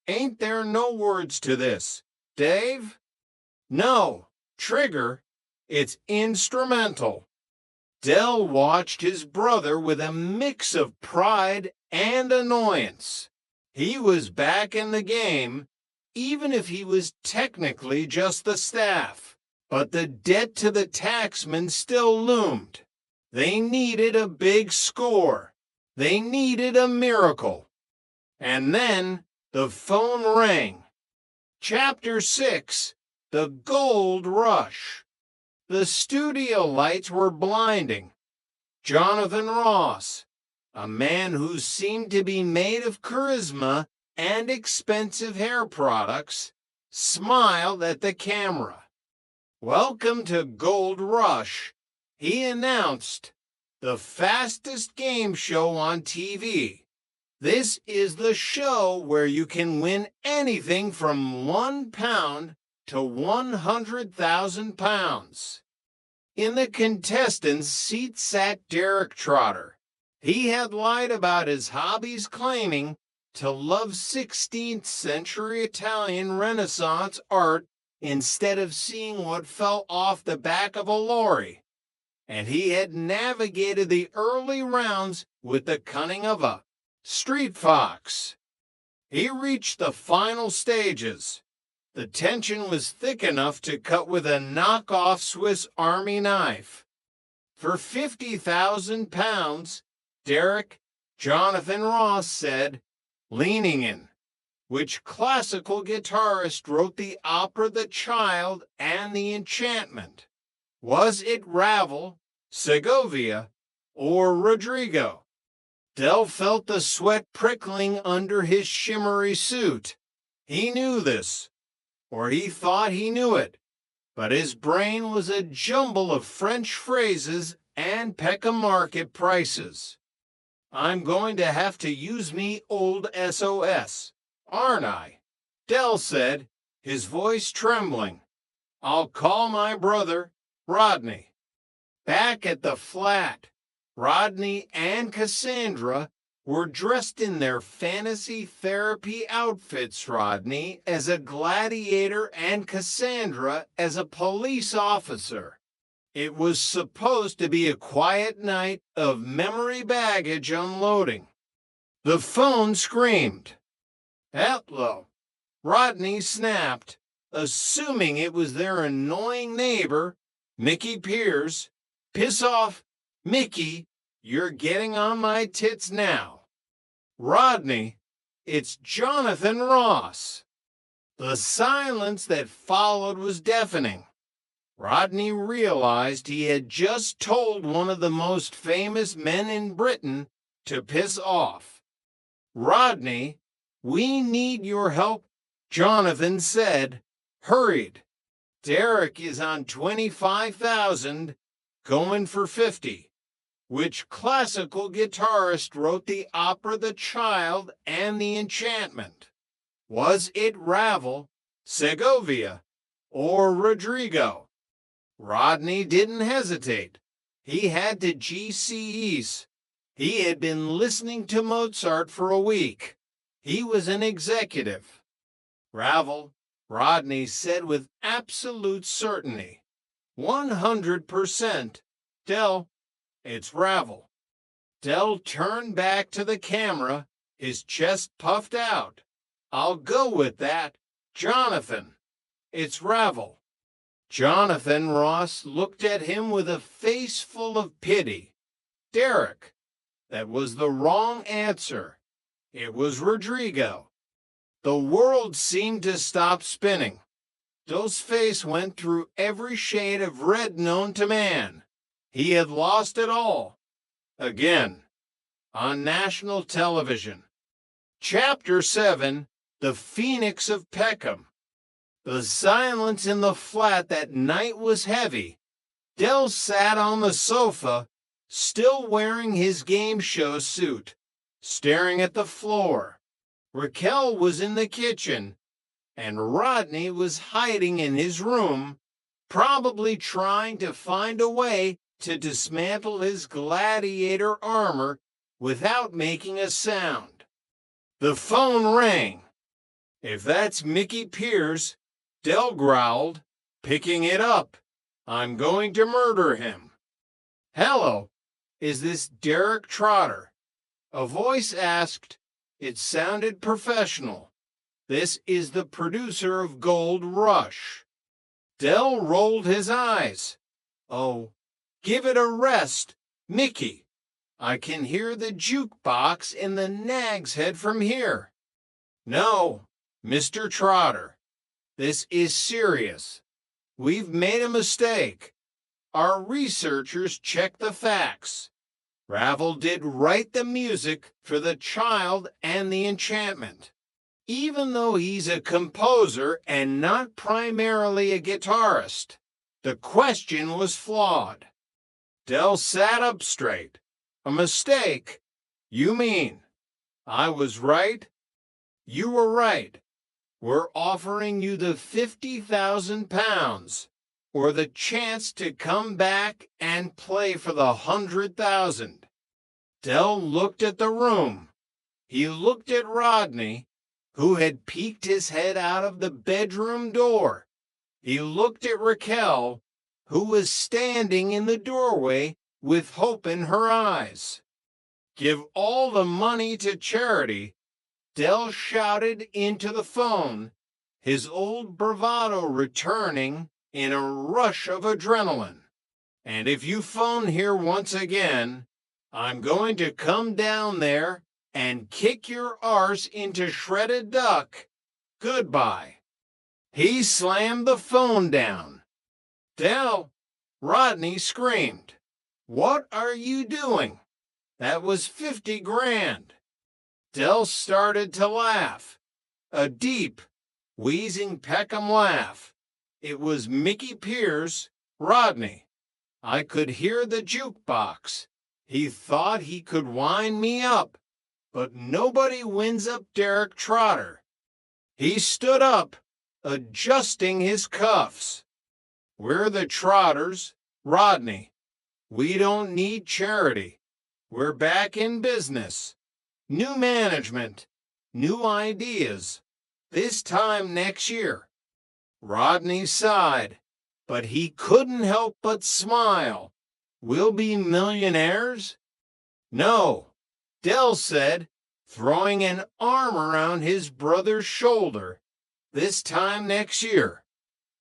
Ain't there no words to this, Dave? No, Trigger, it's instrumental. Del watched his brother with a mix of pride and annoyance. He was back in the game, even if he was technically just the staff. But the debt to the taxman still loomed. They needed a big score. They needed a miracle. And then the phone rang. Chapter 6, The Gold Rush. The studio lights were blinding. Jonathan Ross, a man who seemed to be made of charisma and expensive hair products, smiled at the camera. Welcome to Gold Rush, he announced, the fastest game show on TV. This is the show where you can win anything from £1 to 100,000 pounds. In the contestants' seat sat Derek Trotter. He had lied about his hobbies, claiming to love 16th century Italian Renaissance art instead of seeing what fell off the back of a lorry. And he had navigated the early rounds with the cunning of a street fox. He reached the final stages. The tension was thick enough to cut with a knockoff Swiss Army knife. For 50,000 pounds, Derek, Jonathan Ross said, leaning in. Which classical guitarist wrote the opera The Child and The Enchantment? Was it Ravel, Segovia, or Rodrigo? Del felt the sweat prickling under his shimmery suit. He knew this, or he thought he knew it, but his brain was a jumble of French phrases and Peckham Market prices. I'm going to have to use me old SOS, aren't I? Del said, his voice trembling. I'll call my brother, Rodney. Back at the flat, Rodney and Cassandra were dressed in their fantasy therapy outfits, Rodney as a gladiator and Cassandra as a police officer. It was supposed to be a quiet night of memory baggage unloading. The phone screamed. Hello, Rodney snapped, assuming it was their annoying neighbor, Mickey Pierce. Piss off, Mickey, you're getting on my tits now. Rodney, it's Jonathan Ross. The silence that followed was deafening. Rodney realized he had just told one of the most famous men in Britain to piss off. Rodney, we need your help, Jonathan said, hurried. Derek is on 25,000, going for 50. Which classical guitarist wrote the opera The Child and The Enchantment? Was it Ravel, Segovia, or Rodrigo? Rodney didn't hesitate. He had to GCEs. He had been listening to Mozart for a week. He was an executive. Ravel, Rodney said with absolute certainty. 100%. Del, it's Ravel. Del turned back to the camera, his chest puffed out. I'll go with that. Jonathan, it's Ravel. Jonathan Ross looked at him with a face full of pity. Derek, that was the wrong answer. It was Rodrigo. The world seemed to stop spinning. Del's face went through every shade of red known to man. He had lost it all. again, on national television. Chapter 7, The Phoenix of Peckham. The silence in the flat that night was heavy. Del sat on the sofa, still wearing his game show suit, staring at the floor. Raquel was in the kitchen, and Rodney was hiding in his room, probably trying to find a way to dismantle his gladiator armor without making a sound. The phone rang. If that's Mickey Pierce, Del growled, picking it up. I'm going to murder him. Hello, is this Derek Trotter? A voice asked. It sounded professional. This is the producer of Gold Rush. Del rolled his eyes. Oh, give it a rest, Mickey. I can hear the jukebox in the Nag's Head from here. No, Mr. Trotter, this is serious. We've made a mistake. Our researchers checked the facts. Ravel did write the music for The Child and The Enchantment. Even though he's a composer and not primarily a guitarist, the question was flawed. Del sat up straight. A mistake? You mean? I was right? You were right. We're offering you the 50,000 pounds, or the chance to come back and play for the 100,000. Del looked at the room. He looked at Rodney, who had peeked his head out of the bedroom door. He looked at Raquel, who was standing in the doorway with hope in her eyes. Give all the money to charity, Del shouted into the phone, his old bravado returning in a rush of adrenaline. And if you phone here once again, I'm going to come down there and kick your arse into shredded duck. Goodbye. He slammed the phone down. Del, Rodney screamed. What are you doing? That was 50 grand. Del started to laugh. A deep, wheezing Peckham laugh. It was Mickey Pierce, Rodney. I could hear the jukebox. He thought he could wind me up, but nobody winds up Derek Trotter. He stood up, adjusting his cuffs. We're the Trotters, Rodney. We don't need charity. We're back in business. New management, new ideas. This time next year. Rodney sighed, but he couldn't help but smile. We'll be millionaires? No, Del said, throwing an arm around his brother's shoulder. This time next year.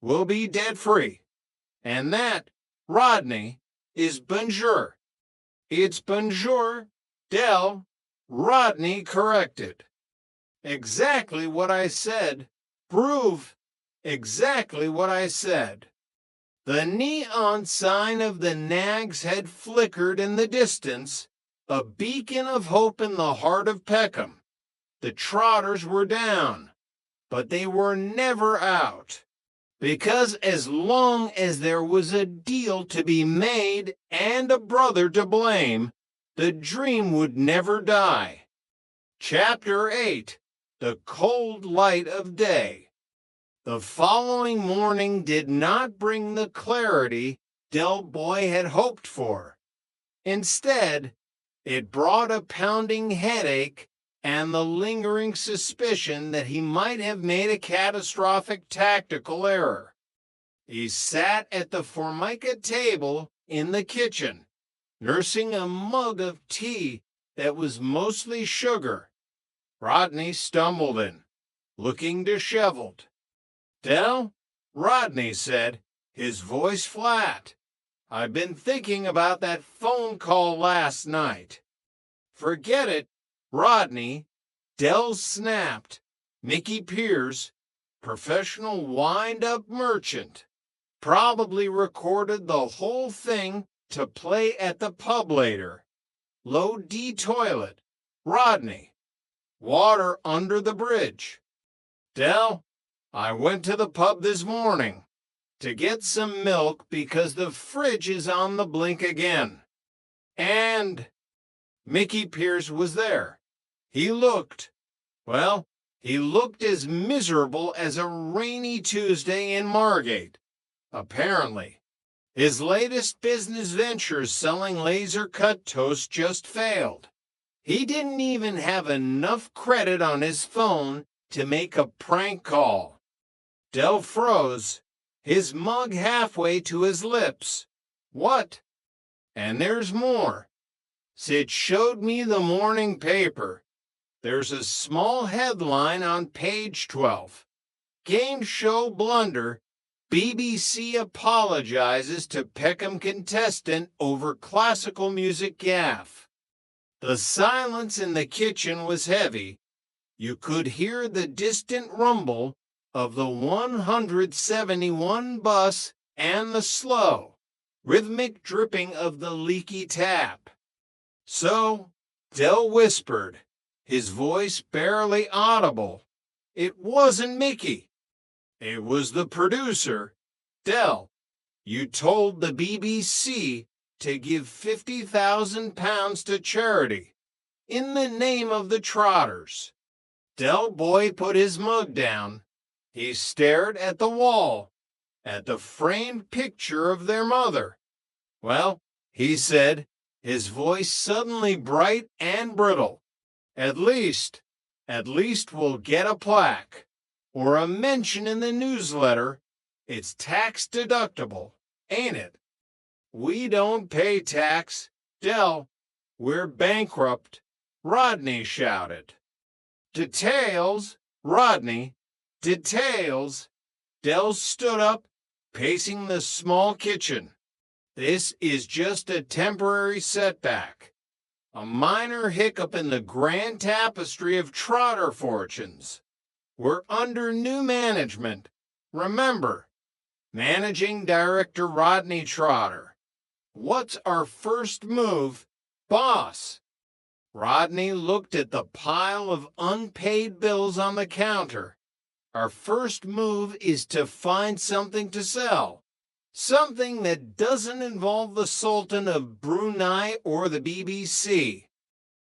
We'll be debt-free. And that, Rodney, is bonjour. It's bonjour, Del, Rodney corrected. Exactly what I said. Prove exactly what I said. The neon sign of the Nag's Head flickered in the distance, a beacon of hope in the heart of Peckham. The Trotters were down, but they were never out. Because as long as there was a deal to be made and a brother to blame, the dream would never die. Chapter 8, The Cold Light of Day. The following morning did not bring the clarity Del Boy had hoped for. Instead, it brought a pounding headache and the lingering suspicion that he might have made a catastrophic tactical error. He sat at the formica table in the kitchen, nursing a mug of tea that was mostly sugar. Rodney stumbled in, looking disheveled. Del, Rodney said, his voice flat. I've been thinking about that phone call last night. Forget it, Rodney. Del snapped. Mickey Pierce, professional wind-up merchant, probably recorded the whole thing to play at the pub later. Low D toilet. Rodney. Water under the bridge. Del, I went to the pub this morning to get some milk because the fridge is on the blink again. And Mickey Pierce was there. He looked as miserable as a rainy Tuesday in Margate. Apparently, his latest business ventures selling laser-cut toast just failed. He didn't even have enough credit on his phone to make a prank call. Del froze, his mug halfway to his lips. What? And there's more. Sid showed me the morning paper. There's a small headline on page 12. Game show blunder. BBC apologizes to Peckham contestant over classical music gaffe. The silence in the kitchen was heavy. You could hear the distant rumble of the 171 bus and the slow, rhythmic dripping of the leaky tap. So, Del whispered, his voice barely audible. It wasn't Mickey. It was the producer. Del, you told the BBC to give £50,000 to charity in the name of the Trotters. Del Boy put his mug down. He stared at the wall, at the framed picture of their mother. Well, he said, his voice suddenly bright and brittle. At least we'll get a plaque or a mention in the newsletter. It's tax deductible, ain't it? We don't pay tax. Del, we're bankrupt. Rodney shouted. Details, Rodney, details. Del stood up, pacing the small kitchen. This is just a temporary setback. A minor hiccup in the grand tapestry of Trotter fortunes. We're under new management. Remember, Managing Director Rodney Trotter. What's our first move, boss? Rodney looked at the pile of unpaid bills on the counter. Our first move is to find something to sell. Something that doesn't involve the Sultan of Brunei or the BBC.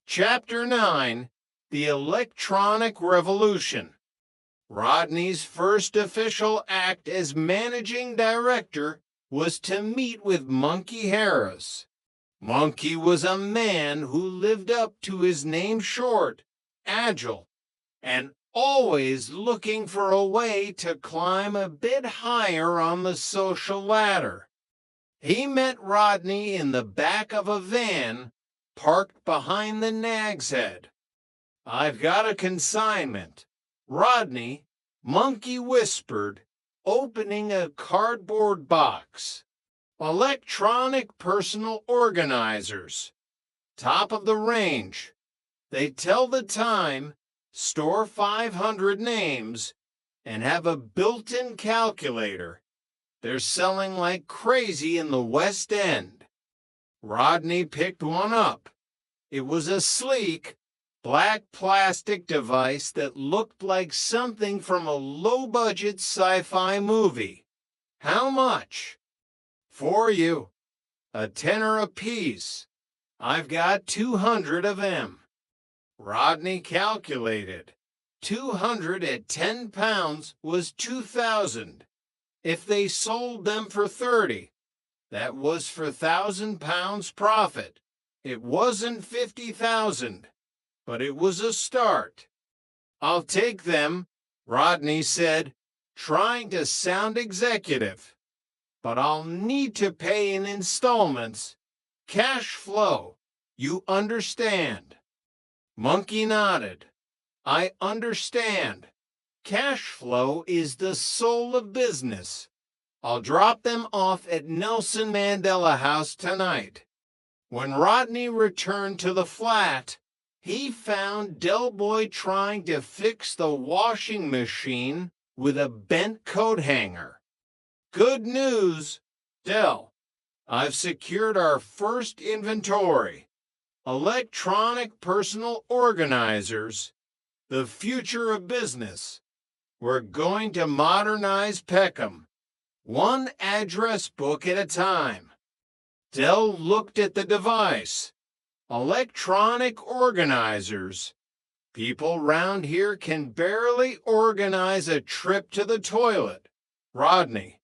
Chapter 9, The Electronic Revolution. Rodney's first official act as managing director was to meet with Monkey Harris. Monkey was a man who lived up to his name short, agile, and always looking for a way to climb a bit higher on the social ladder. He met Rodney in the back of a van parked behind the Nag's Head. I've got a consignment. Rodney, Monkey whispered, opening a cardboard box. Electronic personal organizers. Top of the range. They tell the time, store 500 names, and have a built-in calculator. They're selling like crazy in the West End. Rodney picked one up. It was a sleek, black plastic device that looked like something from a low-budget sci-fi movie. How much? For you. A tenner apiece. I've got 200 of them. Rodney calculated. 200 at 10 pounds was 2,000. If they sold them for 30, that was for £1,000 profit. It wasn't 50,000, but it was a start. I'll take them, Rodney said, trying to sound executive. But I'll need to pay in installments. Cash flow. You understand? Monkey nodded. I understand. Cash flow is the soul of business. I'll drop them off at Nelson Mandela House tonight. When Rodney returned to the flat, he found Del Boy trying to fix the washing machine with a bent coat hanger. Good news, Del. I've secured our first inventory. electronic personal organizers, the future of business. We're going to modernize Peckham, one address book at a time. Dell looked at the device. Electronic organizers. People round here can barely organize a trip to the toilet. Rodney,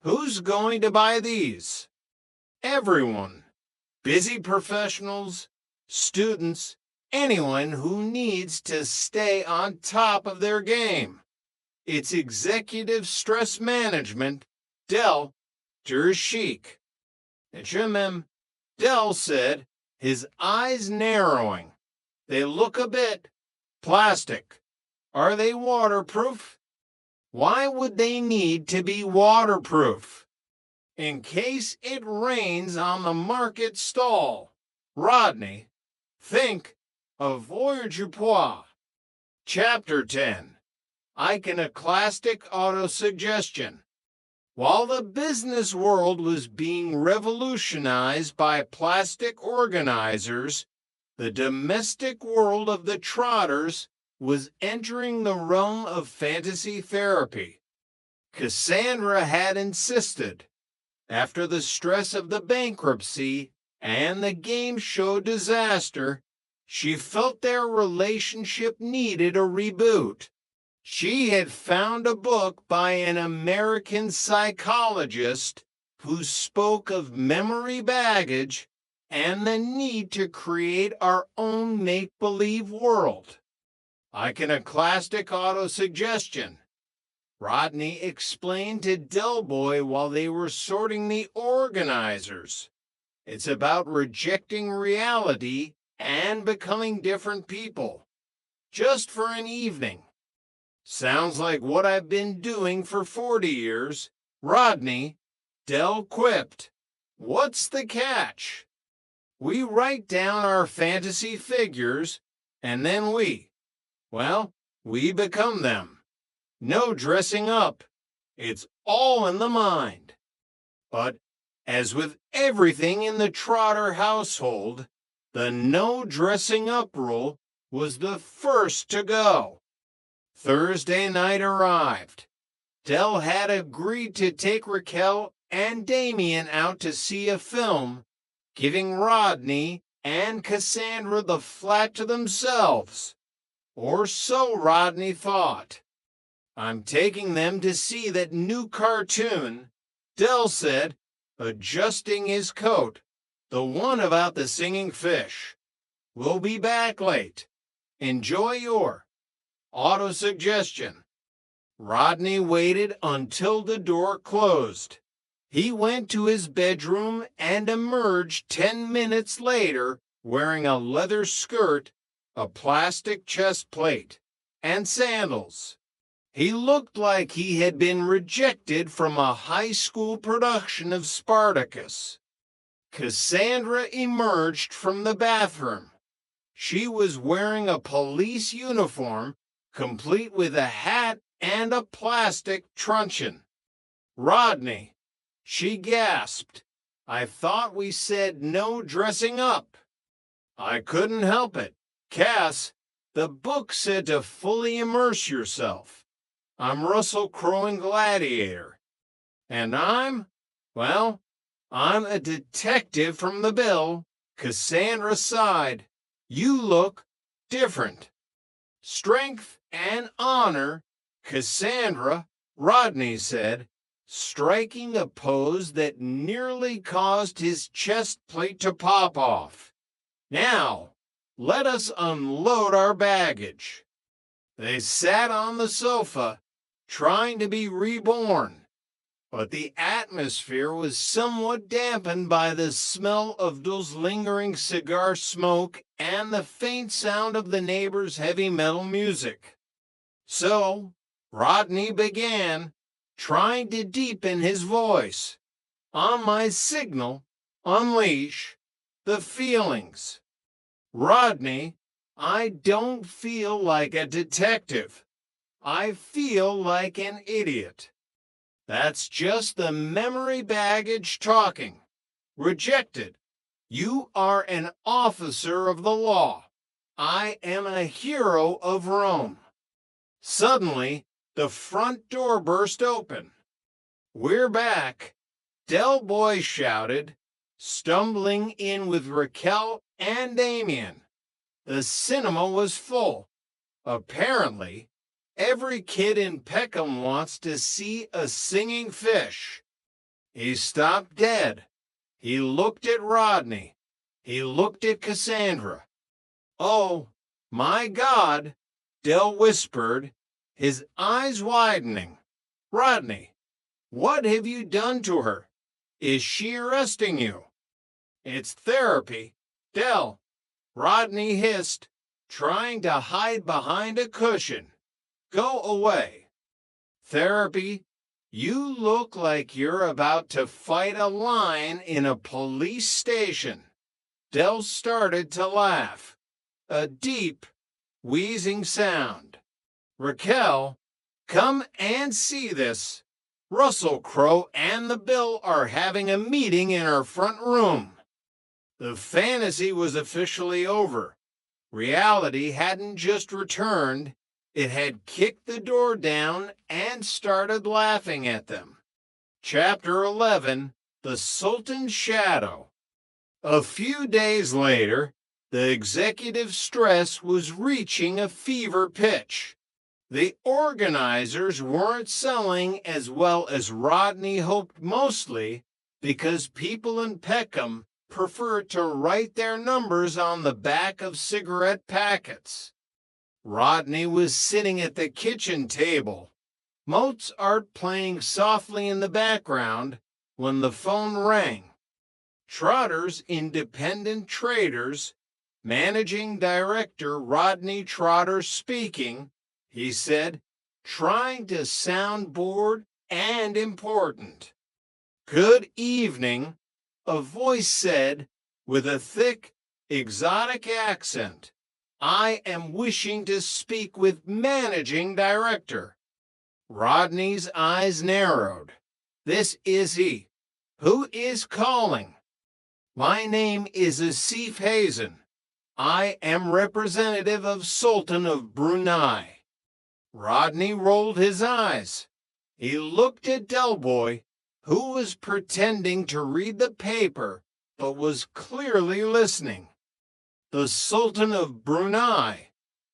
who's going to buy these? Everyone. Busy professionals, students, anyone who needs to stay on top of their game. It's executive stress management, Dell, dur chic. HMM, Dell said, his eyes narrowing. They look a bit plastic. Are they waterproof? Why would they need to be waterproof? In case it rains on the market stall. Rodney, think avoirdupois. Chapter 10. Iconoclastic autosuggestion. While the business world was being revolutionized by plastic organizers, the domestic world of the Trotters was entering the realm of fantasy therapy. Cassandra had insisted, after the stress of the bankruptcy and the game show disaster, she felt their relationship needed a reboot. She had found a book by an American psychologist who spoke of memory baggage and the need to create our own make-believe world. Iconoclastic autosuggestion. Rodney explained to Delboy while they were sorting the organizers. It's about rejecting reality and becoming different people. Just for an evening. Sounds like what I've been doing for 40 years. Rodney, Dell quipped. What's the catch? We write down our fantasy figures, and then we become them. No dressing up. It's all in the mind. But as with everything in the Trotter household, the no dressing up rule was the first to go. Thursday night arrived. Dell had agreed to take Raquel and Damien out to see a film, giving Rodney and Cassandra the flat to themselves. Or so Rodney thought. I'm taking them to see that new cartoon, Dell said, adjusting his coat, the one about the singing fish. We'll be back late. Enjoy your autosuggestion. Rodney waited until the door closed. He went to his bedroom and emerged 10 minutes later wearing a leather skirt, a plastic chest plate, and sandals. He looked like he had been rejected from a high school production of Spartacus. Cassandra emerged from the bathroom. She was wearing a police uniform, complete with a hat and a plastic truncheon. Rodney, she gasped. I thought we said no dressing up. I couldn't help it. Cass, the book said to fully immerse yourself. I'm Russell Crowe in Gladiator. And I'm a detective from the Bill. Cassandra sighed. You look different. Strength and honor, Cassandra, Rodney said, striking a pose that nearly caused his chest plate to pop off. Now, let us unload our baggage. They sat on the sofa, trying to be reborn. But the atmosphere was somewhat dampened by the smell of those lingering cigar smoke and the faint sound of the neighbors' heavy metal music. So, Rodney began, trying to deepen his voice. On my signal, unleash the feelings. Rodney, I don't feel like a detective. I feel like an idiot. That's just the memory baggage talking. Rejected. You are an officer of the law. I am a hero of Rome. Suddenly, the front door burst open. We're back, Del Boy shouted, stumbling in with Raquel and Damien. The cinema was full. Apparently, every kid in Peckham wants to see a singing fish. He stopped dead. He looked at Rodney. He looked at Cassandra. "Oh, my God," Del whispered, his eyes widening. "Rodney, what have you done to her? Is she arresting you?" "It's therapy, Del," Rodney hissed, trying to hide behind a cushion. "Go away." "Therapy? You look like you're about to fight a lion in a police station." Del started to laugh. A deep, wheezing sound. "Raquel, come and see this. Russell Crowe and the Bill are having a meeting in our front room." The fantasy was officially over. Reality hadn't just returned, it had kicked the door down and started laughing at them. Chapter 11, The Sultan's Shadow. A few days later, the executive stress was reaching a fever pitch. The organizers weren't selling as well as Rodney hoped, mostly because people in Peckham prefer to write their numbers on the back of cigarette packets. Rodney was sitting at the kitchen table, Mozart playing softly in the background, when the phone rang. Trotter's Independent Traders, Managing Director Rodney Trotter speaking, he said, trying to sound bored and important. "Good evening," a voice said, with a thick, exotic accent. "I am wishing to speak with Managing Director." Rodney's eyes narrowed. "This is he. Who is calling?" "My name is Asif Hazen. I am representative of Sultan of Brunei." Rodney rolled his eyes. He looked at Del Boy, who was pretending to read the paper but was clearly listening. "The Sultan of Brunei,"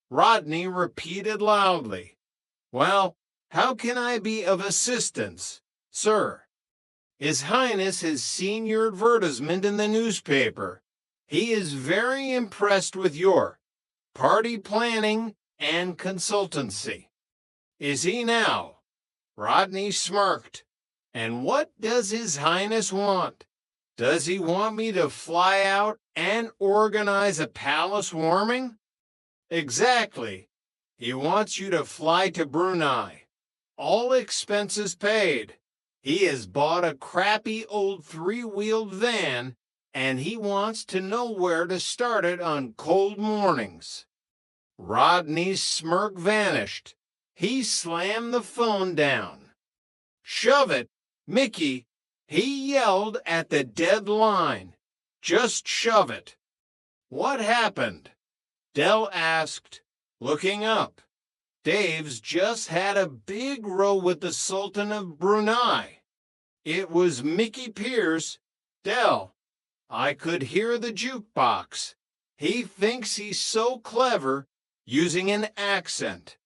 Rodney repeated loudly. "Well, how can I be of assistance, sir?" "His Highness has seen your advertisement in the newspaper. He is very impressed with your party planning and consultancy." "Is he now?" Rodney smirked. "And what does His Highness want? Does he want me to fly out and organize a palace warming?" "Exactly. He wants you to fly to Brunei. All expenses paid. He has bought a crappy old three-wheeled van, and he wants to know where to start it on cold mornings." Rodney's smirk vanished. He slammed the phone down. "Shove it, Mickey," he yelled at the dead line. "Just shove it." "What happened?" Del asked, looking up. "Dave's just had a big row with the Sultan of Brunei. It was Mickey Pierce. Del, I could hear the jukebox. He thinks he's so clever, using an accent."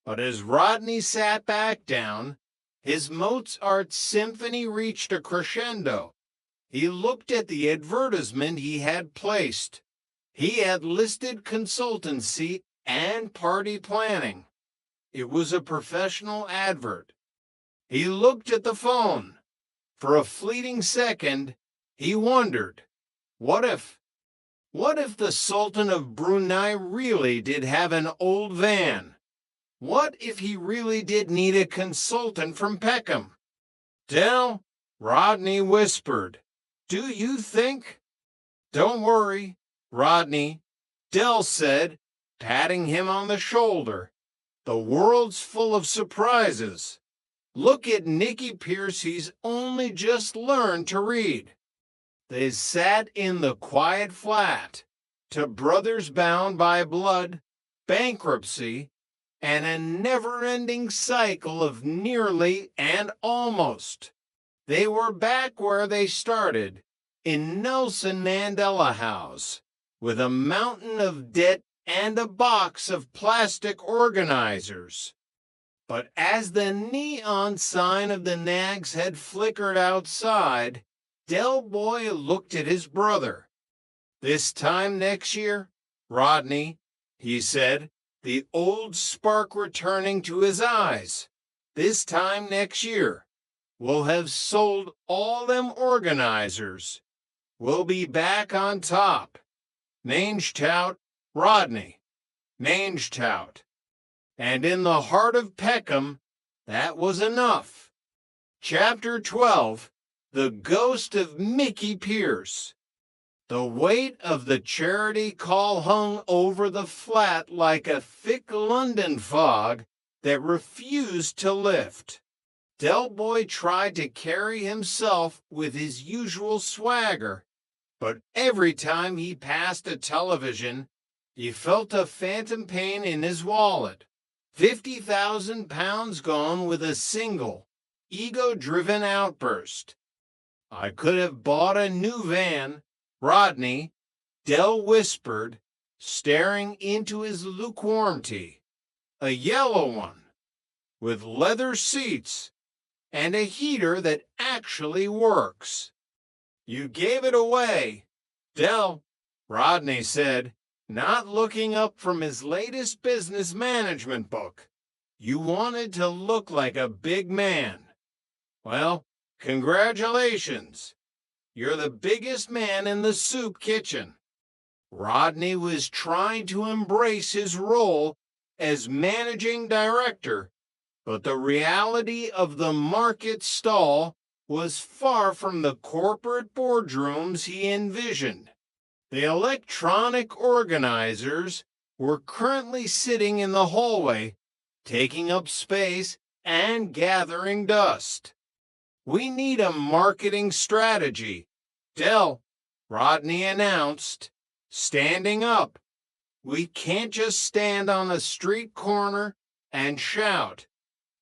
But as Rodney sat back down, his Mozart symphony reached a crescendo. He looked at the advertisement he had placed. He had listed consultancy and party planning. It was a professional advert. He looked at the phone. For a fleeting second, he wondered, what if the Sultan of Brunei really did have an old van? What if he really did need a consultant from Peckham? "Del," Rodney whispered, "do you think—" "Don't worry, Rodney," Del said, patting him on the shoulder. "The world's full of surprises. Look at Nicky Pierce, he's only just learned to read." They sat in the quiet flat to brothers bound by blood, bankruptcy, and a never-ending cycle of nearly and almost. They were back where they started, in Nelson Mandela House, with a mountain of debt and a box of plastic organizers. But as the neon sign of the Nags had flickered outside, Del Boy looked at his brother. "This time next year, Rodney," he said, the old spark returning to his eyes, "this time next year, we'll have sold all them organizers. We'll be back on top. Mange tout, Rodney. Mange tout." And in the heart of Peckham, that was enough. Chapter 12, The Ghost of Mickey Pierce. The weight of the charity call hung over the flat like a thick London fog that refused to lift. Del Boy tried to carry himself with his usual swagger, but every time he passed a television, he felt a phantom pain in his wallet. 50,000 pounds gone with a single, ego-driven outburst. "I could have bought a new van, Rodney," Del whispered, staring into his lukewarmty. "A yellow one, with leather seats, and a heater that actually works." "You gave it away, Del," Rodney said, not looking up from his latest business management book. "You wanted to look like a big man. Well, congratulations. You're the biggest man in the soup kitchen." Rodney was trying to embrace his role as managing director, but the reality of the market stall was far from the corporate boardrooms he envisioned. The electronic organizers were currently sitting in the hallway, taking up space and gathering dust. "We need a marketing strategy, Del," Rodney announced, standing up. "We can't just stand on a street corner and shout.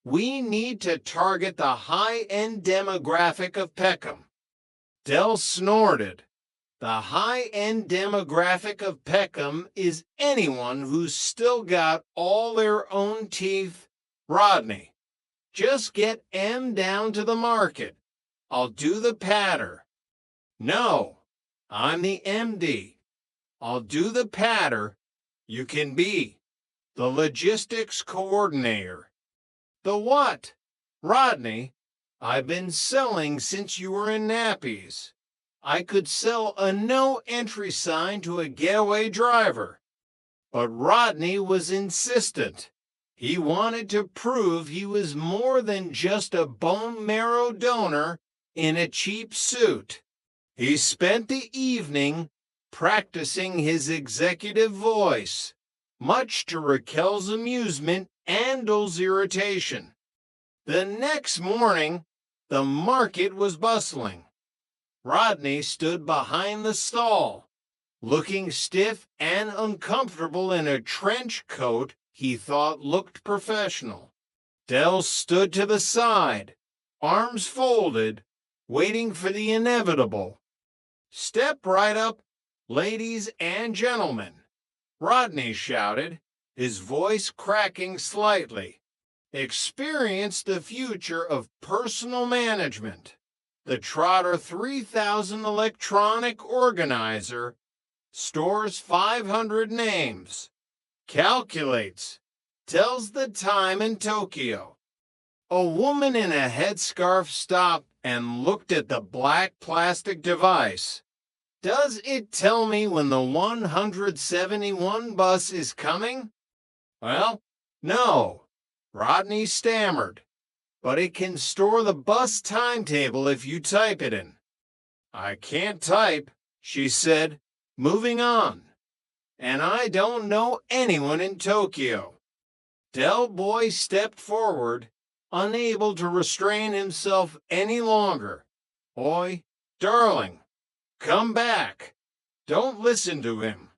We need to target the high-end demographic of Peckham." Del snorted. "The high-end demographic of Peckham is anyone who's still got all their own teeth, Rodney. Just get M down to the market. I'll do the patter." "No, I'm the MD. I'll do the patter. You can be the logistics coordinator." "The what?" "Rodney, I've been selling since you were in nappies. I could sell a no-entry sign to a getaway driver." But Rodney was insistent. He wanted to prove he was more than just a bone marrow donor in a cheap suit. He spent the evening practicing his executive voice, much to Raquel's amusement and Dol's irritation. The next morning, the market was bustling. Rodney stood behind the stall, looking stiff and uncomfortable in a trench coat he thought looked professional. Del stood to the side, arms folded, waiting for the inevitable. "Step right up, ladies and gentlemen," Rodney shouted, his voice cracking slightly. "Experience the future of personal management. The Trotter 3000 electronic organizer stores 500 names, calculates, tells the time in Tokyo." A woman in a headscarf stopped and looked at the black plastic device. "Does it tell me when the 171 bus is coming?" "Well, no," Rodney stammered. "But it can store the bus timetable if you type it in." "I can't type," she said, moving on. "And I don't know anyone in Tokyo." Del Boy stepped forward, unable to restrain himself any longer. "Oi, darling, Come back. Don't listen to him.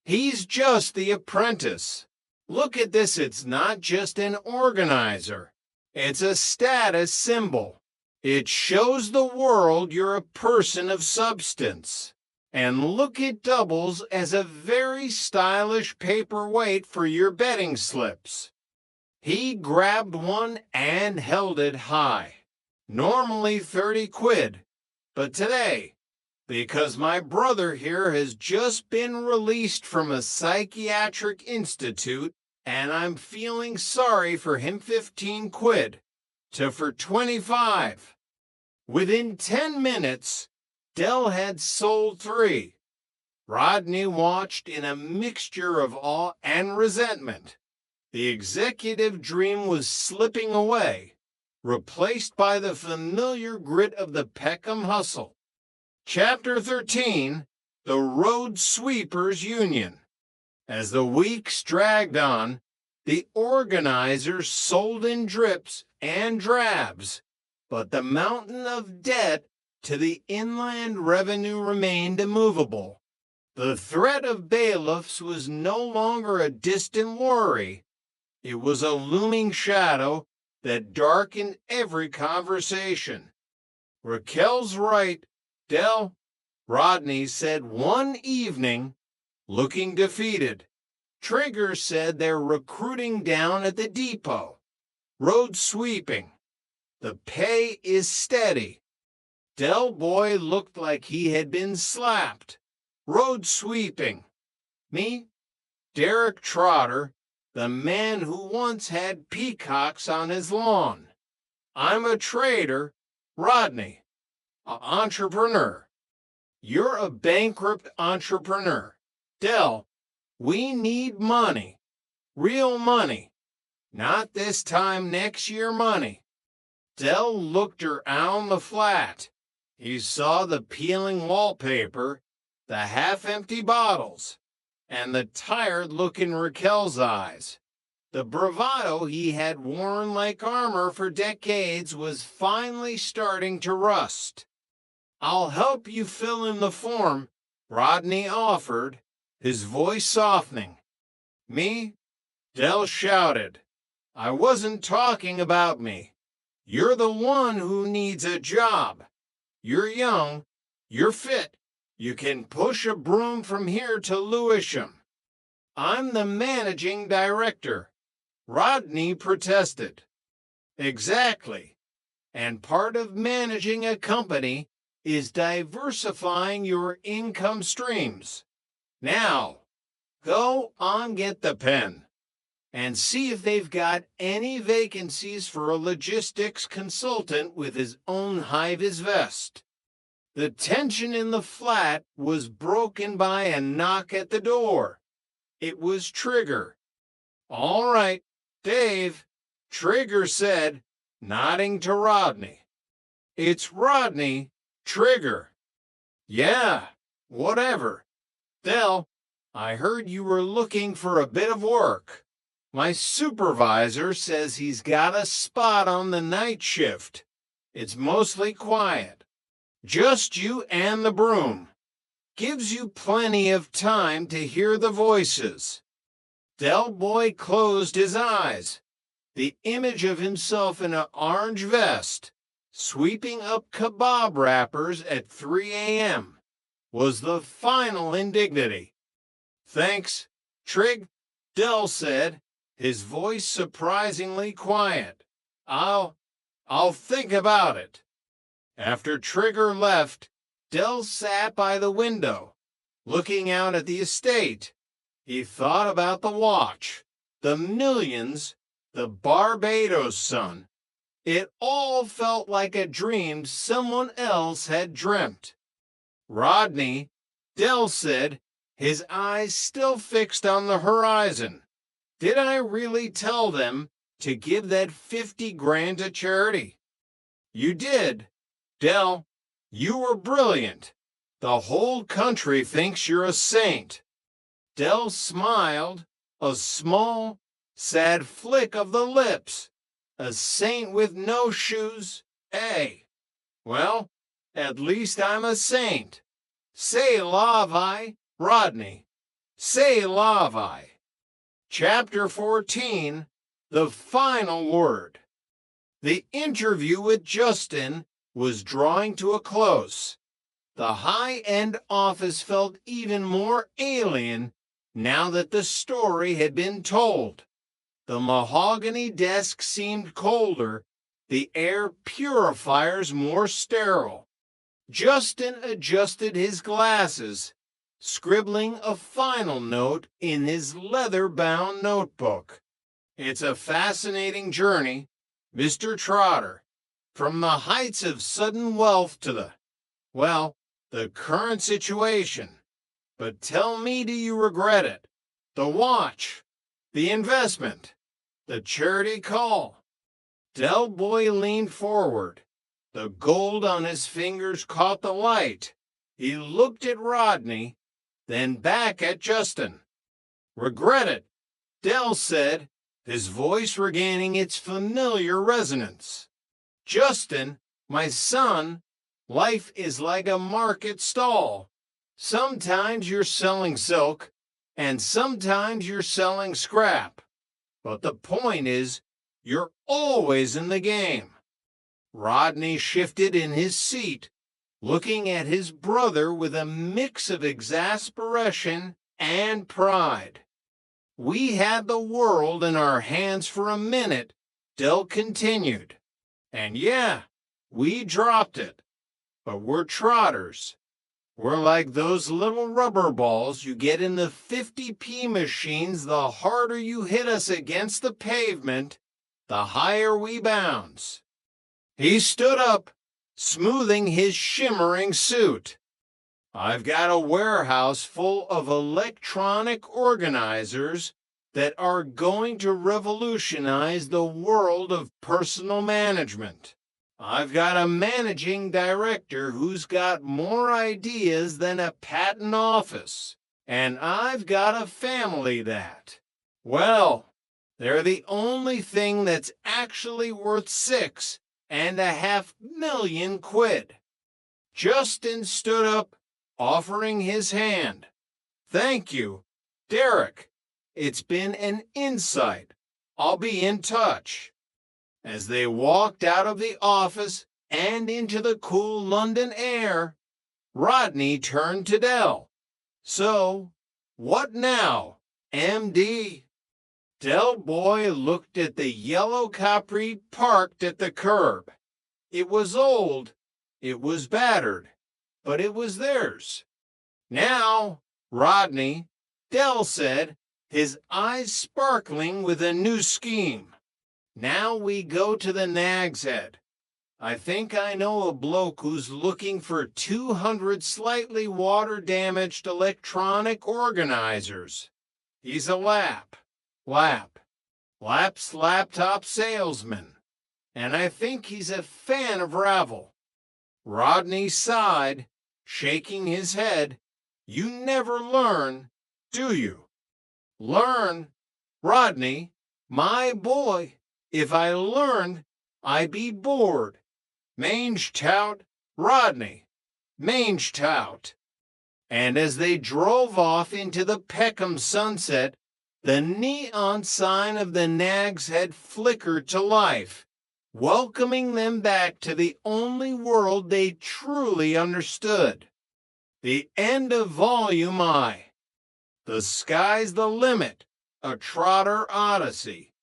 He's just the apprentice. Look at this, it's not just an organizer. It's a status symbol. It shows the world you're a person of substance. And look, it doubles as a very stylish paperweight for your betting slips. He grabbed one and held it high. Normally 30 quid, but today, because my brother here has just been released from a psychiatric institute and I'm feeling sorry for him, 15 quid for 25. Within 10 minutes, Dell had sold 3. Rodney watched in a mixture of awe and resentment. The executive dream was slipping away, replaced by the familiar grit of the Peckham hustle. Chapter 13, The Road Sweepers Union. As the weeks dragged on, the organizers sold in drips and drabs, but the mountain of debt to the inland revenue remained immovable. The threat of bailiffs was no longer a distant worry. It was a looming shadow that darkened every conversation. Raquel's right, Dell, Rodney said one evening, looking defeated. Trigger said they're recruiting down at the depot. Road sweeping. The pay is steady. Del Boy looked like he had been slapped. Road sweeping. Me, Derek Trotter, the man who once had peacocks on his lawn. I'm a trader, Rodney, an entrepreneur. You're a bankrupt entrepreneur. Del, we need money, real money, not this time next year money. Del looked around the flat. He saw the peeling wallpaper, the half-empty bottles, and the tired-looking Raquel's eyes. The bravado he had worn like armor for decades was finally starting to rust. I'll help you fill in the form, Rodney offered, his voice softening. Me? Del shouted. I wasn't talking about me. You're the one who needs a job. You're young. You're fit. You can push a broom from here to Lewisham. I'm the managing director. Rodney protested. Exactly. And part of managing a company is diversifying your income streams. Now, go on, get the pen and see if they've got any vacancies for a logistics consultant with his own high-vis vest. The tension in the flat was broken by a knock at the door. It was Trigger. All right, Dave, Trigger said, nodding to Rodney. It's Rodney, Trigger. Yeah, whatever. Del, I heard you were looking for a bit of work. My supervisor says he's got a spot on the night shift. It's mostly quiet. Just you and the broom. Gives you plenty of time to hear the voices. Del Boy closed his eyes. The image of himself in an orange vest, sweeping up kebab wrappers at 3 a.m. was the final indignity. Thanks, Trig, Del said, his voice surprisingly quiet. I'll think about it. After Trigger left, Del sat by the window, looking out at the estate. He thought about the watch, the millions, the Barbados sun. It all felt like a dream someone else had dreamt. Rodney, Del said, his eyes still fixed on the horizon. Did I really tell them to give that 50 grand to charity? You did. Del, you were brilliant. The whole country thinks you're a saint. Del smiled, a small, sad flick of the lips. A saint with no shoes, eh? Well, at least I'm a saint. Say lavi, Rodney. Say lavi. Chapter 14, The Final Word. The interview with Justin was drawing to a close. The high-end office felt even more alien now that the story had been told. The mahogany desk seemed colder, the air purifiers more sterile. Justin adjusted his glasses, scribbling a final note in his leather-bound notebook. It's a fascinating journey, Mr. Trotter, from the heights of sudden wealth to the current situation. But tell me, do you regret it? The watch, the investment, the charity call. Del Boy leaned forward. The gold on his fingers caught the light. He looked at Rodney, then back at Justin. Regret it, Del said, his voice regaining its familiar resonance. Justin, my son, life is like a market stall. Sometimes you're selling silk, and sometimes you're selling scrap. But the point is, you're always in the game. Rodney shifted in his seat, looking at his brother with a mix of exasperation and pride. We had the world in our hands for a minute, Del continued. And yeah, we dropped it. But we're trotters. We're like those little rubber balls you get in the 50p machines. The harder you hit us against the pavement, the higher we bounce. He stood up, smoothing his shimmering suit. I've got a warehouse full of electronic organizers that are going to revolutionize the world of personal management. I've got a managing director who's got more ideas than a patent office. And I've got a family that, well, they're the only thing that's actually worth $6.5 million. Justin stood up, offering his hand. Thank you, Derek. It's been an insight. I'll be in touch. As they walked out of the office and into the cool London air, Rodney turned to Del. So, what now, MD? Del Boy looked at the yellow Capri parked at the curb. It was old, it was battered, but it was theirs. Now, Rodney, Del said, his eyes sparkling with a new scheme. Now we go to the Nag's Head. I think I know a bloke who's looking for 200 slightly water-damaged electronic organizers. He's a Lap's laptop salesman, and I think he's a fan of Ravel. Rodney sighed, shaking his head. You never learn, do you? Learn? Rodney, my boy, if I learned, I'd be bored. Mange tout, Rodney, mange tout. And as they drove off into the Peckham sunset, the neon sign of the Nag's Head flickered to life, welcoming them back to the only world they truly understood. The end of Volume I. The Sky's the Limit, a Trotter Odyssey.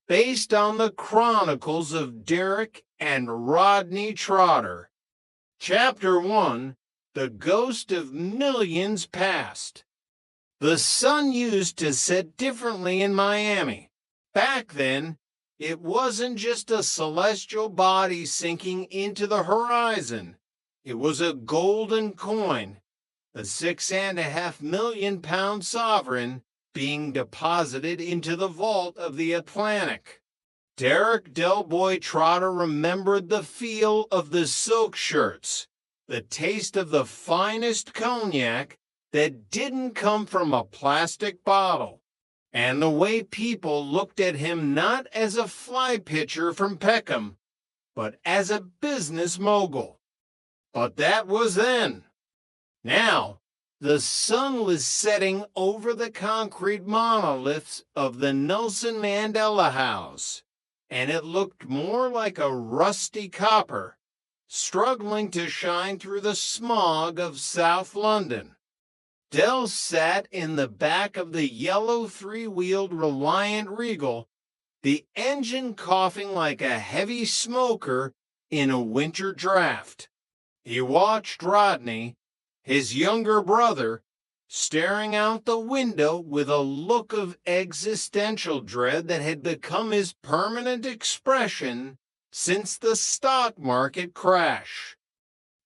Based on the chronicles of Derek and Rodney Trotter. Chapter 1, The Ghost of Millions Past. The sun used to set differently in Miami. Back then, it wasn't just a celestial body sinking into the horizon. It was a golden coin, a $6.5 million sovereign being deposited into the vault of the Atlantic. Derek Del Boy Trotter remembered the feel of the silk shirts, the taste of the finest cognac that didn't come from a plastic bottle, and the way people looked at him not as a fly pitcher from Peckham, but as a business mogul. But that was then. Now, the sun was setting over the concrete monoliths of the Nelson Mandela House, and it looked more like a rusty copper, struggling to shine through the smog of South London. Dell sat in the back of the yellow three-wheeled Reliant Regal, the engine coughing like a heavy smoker in a winter draft. He watched Rodney, his younger brother, staring out the window with a look of existential dread that had become his permanent expression since the stock market crash.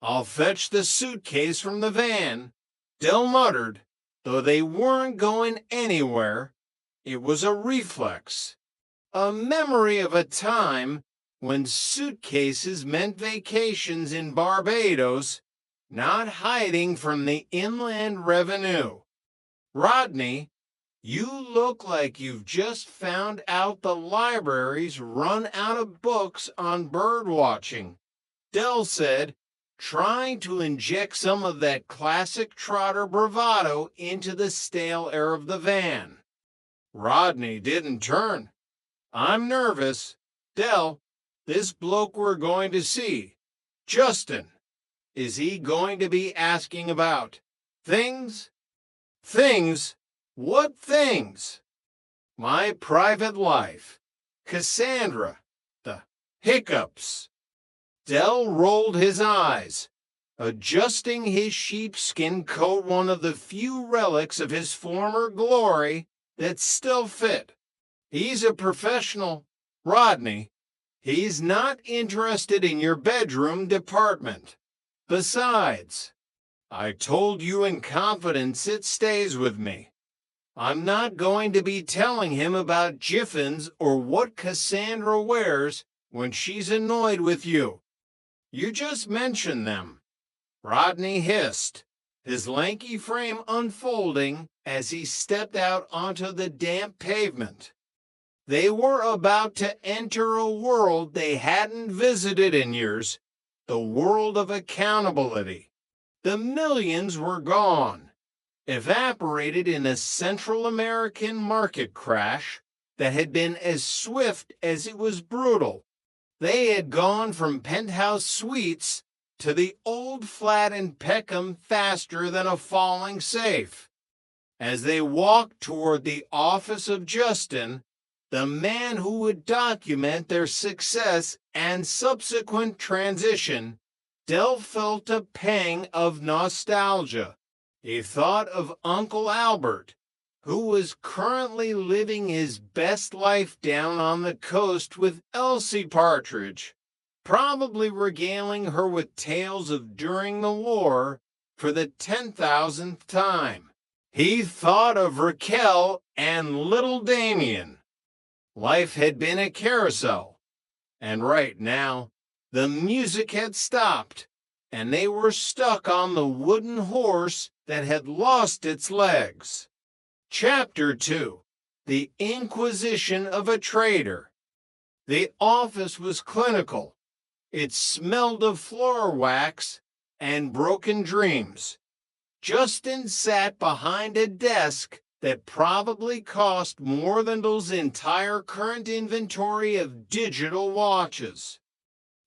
"I'll fetch the suitcase from the van," Dell muttered, though they weren't going anywhere. It was a reflex, a memory of a time when suitcases meant vacations in Barbados, not hiding from the inland revenue. "Rodney, you look like you've just found out the library's run out of books on bird watching," Dell said, trying to inject some of that classic trotter bravado into the stale air of the van. Rodney didn't turn. "I'm nervous. Dell, this bloke we're going to see, Justin, is he going to be asking about things?" "Things? What things?" "My private life, Cassandra, the hiccups." Dell rolled his eyes, adjusting his sheepskin coat, one of the few relics of his former glory that still fit. "He's a professional, Rodney. He's not interested in your bedroom department. Besides, I told you in confidence it stays with me. I'm not going to be telling him about jiffins or what Cassandra wears when she's annoyed with you. You just mentioned them," Rodney hissed, his lanky frame unfolding as he stepped out onto the damp pavement. They were about to enter a world they hadn't visited in years, the world of accountability. The millions were gone, evaporated in a Central American market crash that had been as swift as it was brutal. They had gone from penthouse suites to the old flat in Peckham faster than a falling safe. As they walked toward the office of Justin, the man who would document their success and subsequent transition, Dell felt a pang of nostalgia. He thought of Uncle Albert, who was currently living his best life down on the coast with Elsie Partridge, probably regaling her with tales of during the war for the 10,000th time. He thought of Raquel and little Damien. Life had been a carousel, and right now, the music had stopped, and they were stuck on the wooden horse that had lost its legs. Chapter 2: The Inquisition of a Traitor. The office was clinical. It smelled of floor wax and broken dreams. Justin sat behind a desk that probably cost more than Dell's entire current inventory of digital watches.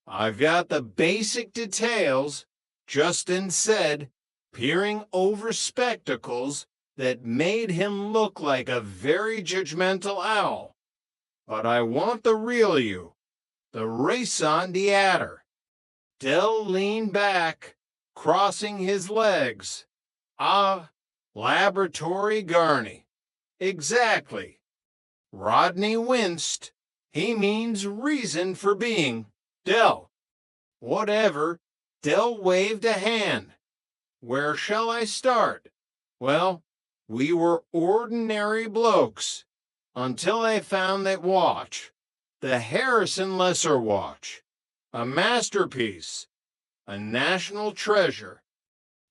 "I've got the basic details," Justin said, peering over spectacles that made him look like a very judgmental owl. "But I want the real you, the raison d'etre." Dell leaned back, crossing his legs. "Ah, laboratory Garney. Exactly." Rodney winced. "He means reason for being, Dell." "Whatever." Dell waved a hand. "Where shall I start? Well, we were ordinary blokes until I found that watch, the Harrison Lesser watch, a masterpiece, a national treasure,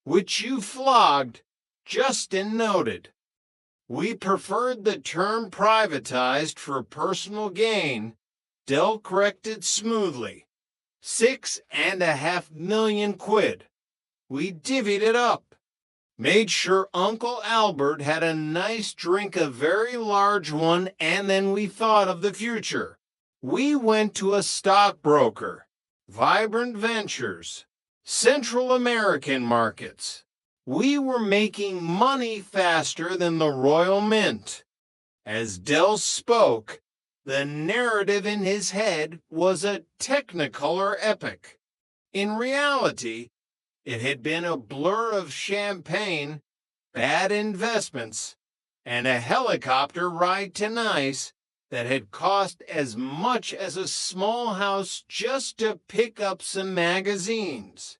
which you flogged," Justin noted. "We preferred the term privatized for personal gain," Dell corrected smoothly. "6.5 million quid. We divvied it up. Made sure Uncle Albert had a nice drink, a very large one, and then we thought of the future. We went to a stockbroker, Vibrant Ventures, Central American markets. We were making money faster than the Royal Mint. As Dell spoke, the narrative in his head was a Technicolor epic. In reality, it had been a blur of champagne, bad investments, and a helicopter ride to Nice that had cost as much as a small house just to pick up some magazines.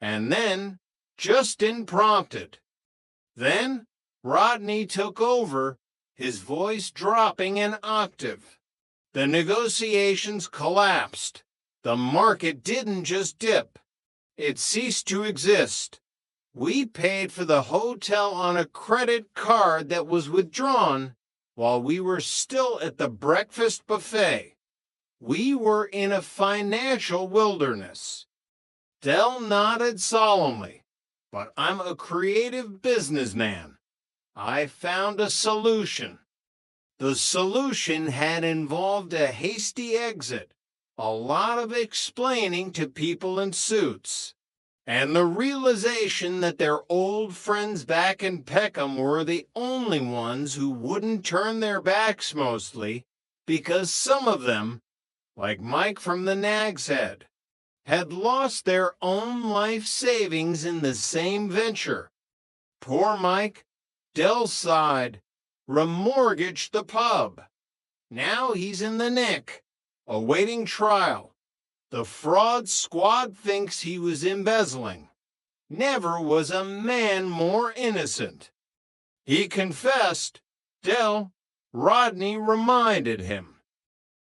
And then Justin prompted. Then Rodney took over, his voice dropping an octave. The negotiations collapsed. The market didn't just dip. It ceased to exist. We paid for the hotel on a credit card that was withdrawn while we were still at the breakfast buffet. We were in a financial wilderness. Dell nodded solemnly, but I'm a creative businessman. I found a solution. The solution had involved a hasty exit, a lot of explaining to people in suits, and the realization that their old friends back in Peckham were the only ones who wouldn't turn their backs mostly because some of them, like Mike from the Nag's Head, had lost their own life savings in the same venture. Poor Mike, Dell sighed, remortgaged the pub. Now he's in the nick, awaiting trial. The fraud squad thinks he was embezzling. Never was a man more innocent. He confessed. Dell, Rodney reminded him.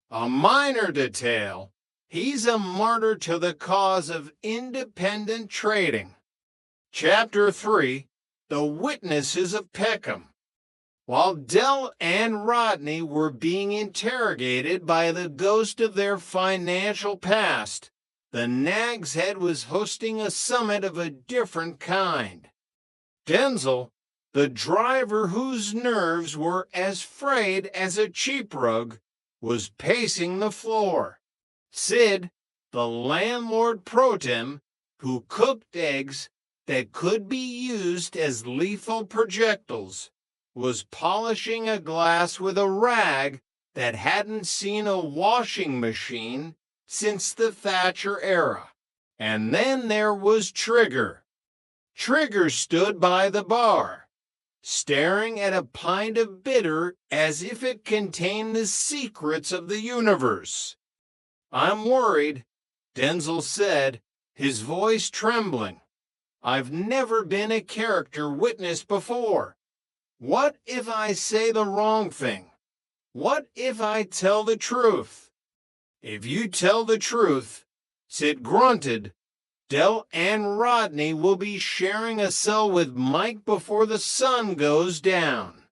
A minor detail, he's a martyr to the cause of independent trading. Chapter 3, The Witnesses of Peckham. While Dell and Rodney were being interrogated by the ghost of their financial past, the Nag's Head was hosting a summit of a different kind. Denzel, the driver whose nerves were as frayed as a cheap rug, was pacing the floor. Sid, the landlord pro tem, who cooked eggs that could be used as lethal projectiles, was polishing a glass with a rag that hadn't seen a washing machine since the Thatcher era. And then there was Trigger. Trigger stood by the bar, staring at a pint of bitter as if it contained the secrets of the universe. I'm worried, Denzel said, his voice trembling. I've never been a character witness before. What if I say the wrong thing? What if I tell the truth? If you tell the truth, Sid grunted, Dell and Rodney will be sharing a cell with Mike before the sun goes down.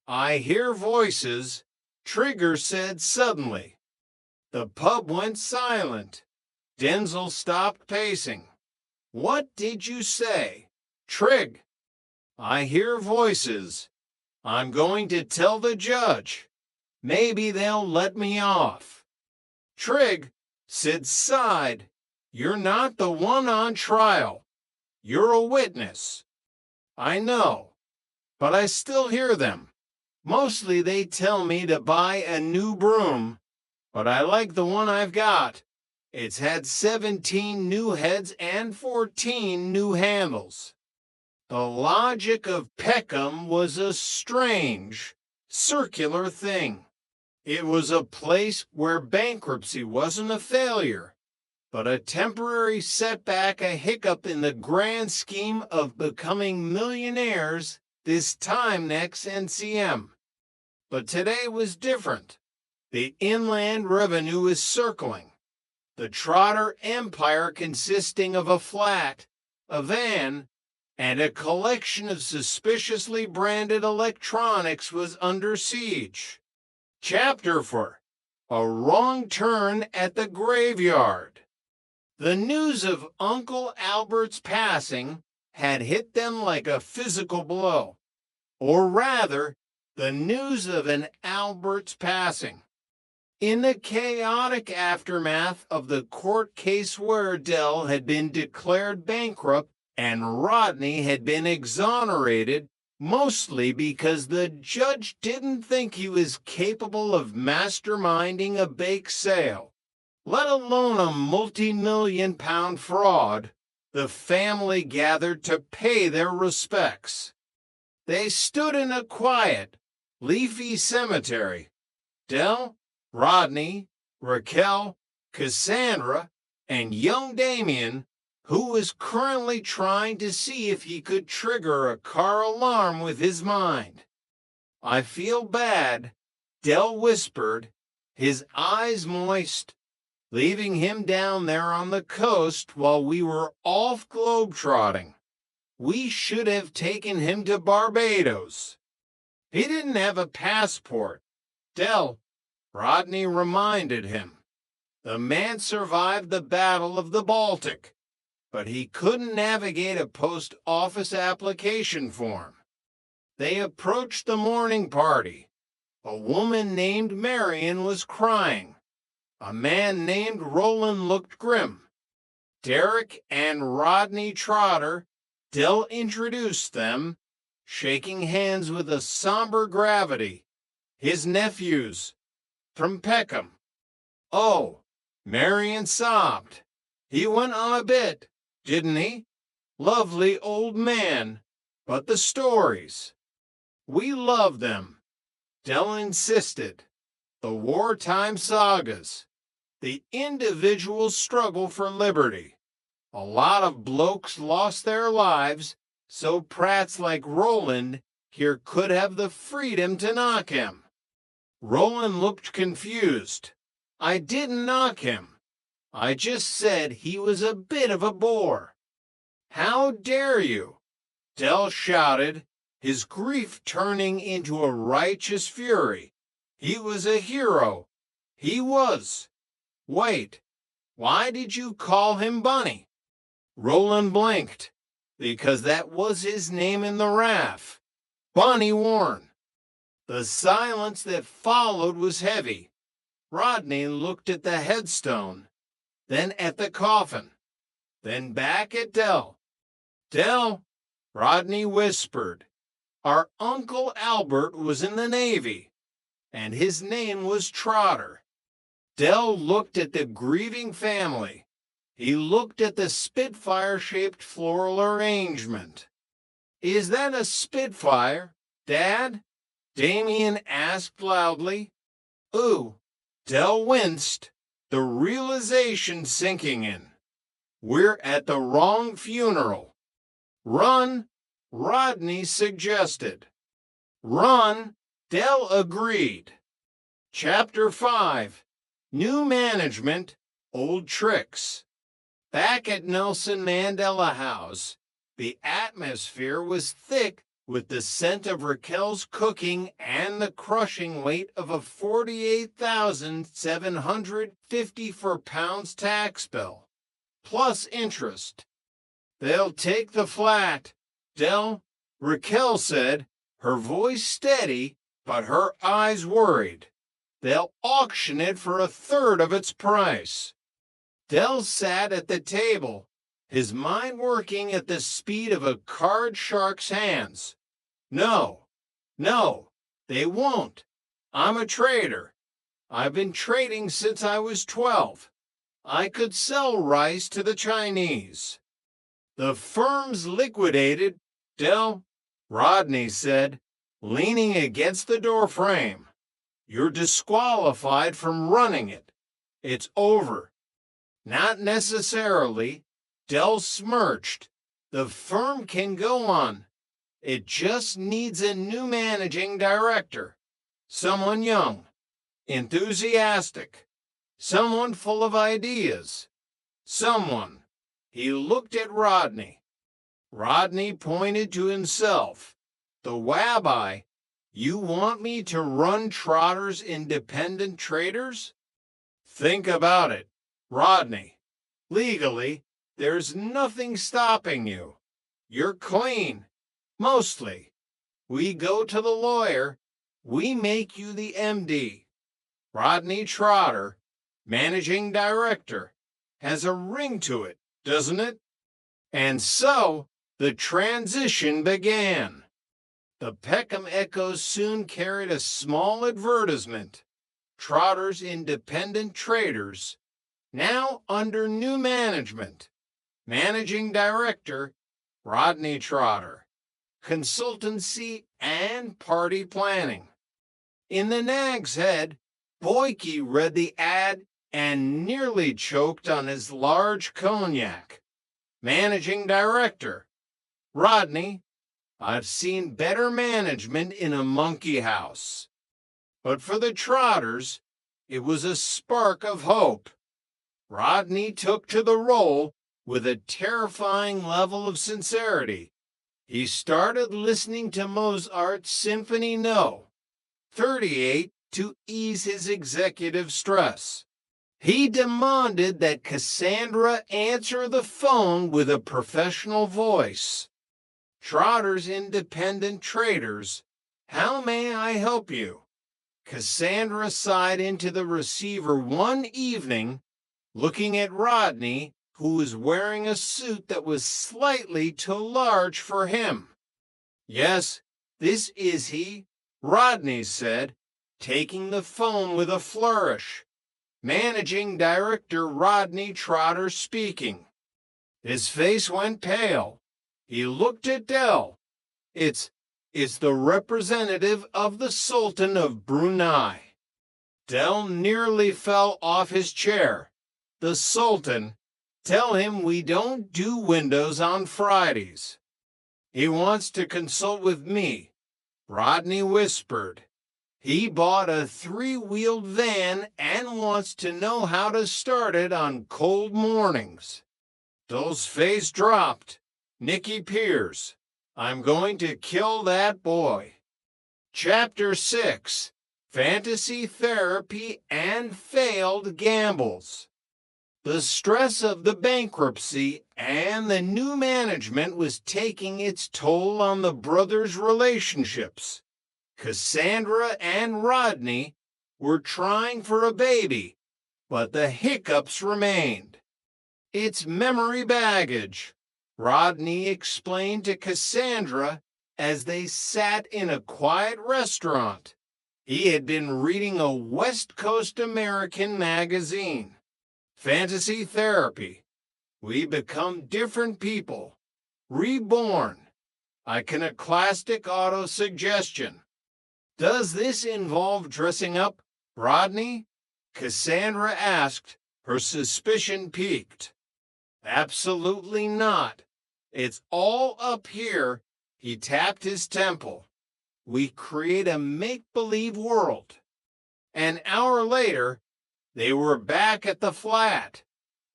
I hear voices, Trigger said suddenly. The pub went silent. Denzel stopped pacing. What did you say? Trig. I hear voices. I'm going to tell the judge. Maybe they'll let me off. Trig, Sid sighed. You're not the one on trial. You're a witness. I know, but I still hear them. Mostly they tell me to buy a new broom, but I like the one I've got. It's had 17 new heads and 14 new handles. The logic of Peckham was a strange, circular thing. It was a place where bankruptcy wasn't a failure, but a temporary setback, a hiccup in the grand scheme of becoming millionaires, this time next NCM. But today was different. The inland revenue is circling. The Trotter empire consisting of a flat, a van, and a collection of suspiciously branded electronics was under siege. Chapter 4, A Wrong Turn at the Graveyard. The news of Uncle Albert's passing had hit them like a physical blow, or rather, the news of an Albert's passing. In the chaotic aftermath of the court case where Dell had been declared bankrupt and Rodney had been exonerated, mostly because the judge didn't think he was capable of masterminding a bake sale, let alone a multi-million-pound fraud, the family gathered to pay their respects. They stood in a quiet, leafy cemetery. Dell, Rodney, Raquel, Cassandra, and young Damien, who was currently trying to see if he could trigger a car alarm with his mind. "I feel bad," Dell whispered, his eyes moist, leaving him down there on the coast while we were off globetrotting. We should have taken him to Barbados. He didn't have a passport. Dell, Rodney reminded him. The man survived the Battle of the Baltic, but he couldn't navigate a post office application form. They approached the morning party. A woman named Marion was crying. A man named Roland looked grim. Derek and Rodney Trotter, Dell introduced them, shaking hands with a somber gravity. His nephews, from Peckham. "Oh," Marion sobbed. "He went on a bit, didn't he? Lovely old man, but the stories. We love them," Dell insisted. "The wartime sagas, the individual struggle for liberty. A lot of blokes lost their lives, so prats like Roland here could have the freedom to knock him." Roland looked confused. "I didn't knock him. I just said he was a bit of a bore." "How dare you?" Dell shouted, his grief turning into a righteous fury. "He was a hero. He was. Wait, why did you call him Bunny?" Roland blinked. "Because that was his name in the RAF. Bunny Warren." The silence that followed was heavy. Rodney looked at the headstone, then at the coffin, then back at Dell. "Dell," Rodney whispered, "our Uncle Albert was in the Navy, and his name was Trotter." Dell looked at the grieving family. He looked at the Spitfire-shaped floral arrangement. "Is that a Spitfire, Dad?" Damien asked loudly. "Ooh," Dell winced, the realization sinking in. "We're at the wrong funeral." "Run," Rodney suggested. "Run," Dell agreed. Chapter 5. New Management, Old Tricks. Back at Nelson Mandela House, the atmosphere was thick with the scent of Raquel's cooking and the crushing weight of a £48,754 tax bill, plus interest. "They'll take the flat," Dell, Raquel said, her voice steady, but her eyes worried. "They'll auction it for a third of its price." Dell sat at the table, his mind working at the speed of a card shark's hands. No, they won't. I'm a trader. I've been trading since I was 12. I could sell rice to the Chinese." "The firm's liquidated, Dell," Rodney said, leaning against the doorframe. "You're disqualified from running it. It's over." "Not necessarily," Dell smirched. "The firm can go on. It just needs a new managing director. Someone young, enthusiastic, someone full of ideas. Someone." He looked at Rodney. Rodney pointed to himself. "The Wabbi, you want me to run Trotter's Independent Traders?" "Think about it, Rodney. Legally, there's nothing stopping you. you're clean. Mostly. We go to the lawyer. We make you the MD. Rodney Trotter, managing director, has a ring to it, doesn't it? And so the transition began. The Peckham Echo soon carried a small advertisement. Trotter's Independent Traders, now under new management. Managing director, Rodney Trotter. Consultancy and party planning. In the Nag's Head, Boyke read the ad and nearly choked on his large cognac. Managing director, Rodney, I've seen better management in a monkey house. But for the Trotters, it was a spark of hope. Rodney took to the role with a terrifying level of sincerity. He started listening to Mozart's Symphony No. 38 to ease his executive stress. He demanded that Cassandra answer the phone with a professional voice. Trotter's Independent Traders, how may I help you? Cassandra sighed into the receiver one evening, looking at Rodney, who was wearing a suit that was slightly too large for him. Yes, this is he, Rodney said, taking the phone with a flourish. Managing Director Rodney Trotter speaking. His face went pale. He looked at Dell. It's the representative of the Sultan of Brunei. Dell nearly fell off his chair. The Sultan, tell him we don't do windows on Fridays. He wants to consult with me, Rodney whispered. He bought a 3-wheeled van and wants to know how to start it on cold mornings. Dell's face dropped. Nicky Pierce, I'm going to kill that boy. Chapter 6, Fantasy Therapy and Failed Gambles. The stress of the bankruptcy and the new management was taking its toll on the brothers' relationships. Cassandra and Rodney were trying for a baby, but the hiccups remained. It's memory baggage, Rodney explained to Cassandra as they sat in a quiet restaurant. He had been reading a West Coast American magazine. Fantasy Therapy. We become different people. Reborn. Iconoclastic auto-suggestion. Does this involve dressing up, Rodney? Cassandra asked, her suspicion piqued. Absolutely not. It's all up here. He tapped his temple. We create a make-believe world. An hour later, they were back at the flat.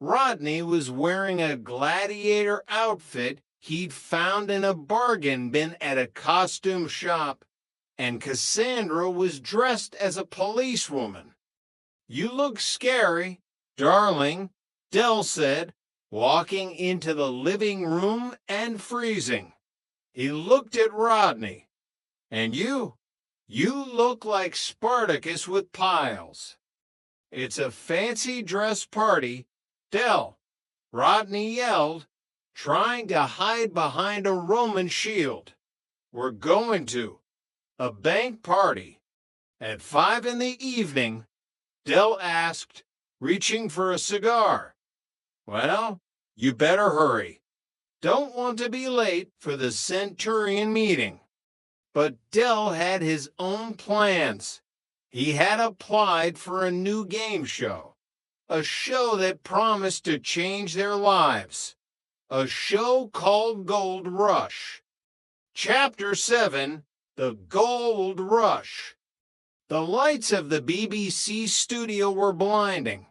Rodney was wearing a gladiator outfit he'd found in a bargain bin at a costume shop, and Cassandra was dressed as a policewoman. You look scary, darling, Dell said, walking into the living room and freezing. He looked at Rodney. And you look like Spartacus with piles. It's a fancy dress party, Dell, Rodney yelled, trying to hide behind a Roman shield. We're going to. A bank party. At 5 in the evening, Dell asked, reaching for a cigar. Well, you better hurry. Don't want to be late for the Centurion meeting. But Dell had his own plans. He had applied for a new game show. A show that promised to change their lives. A show called Gold Rush. Chapter 7, The Gold Rush. The lights of the BBC studio were blinding.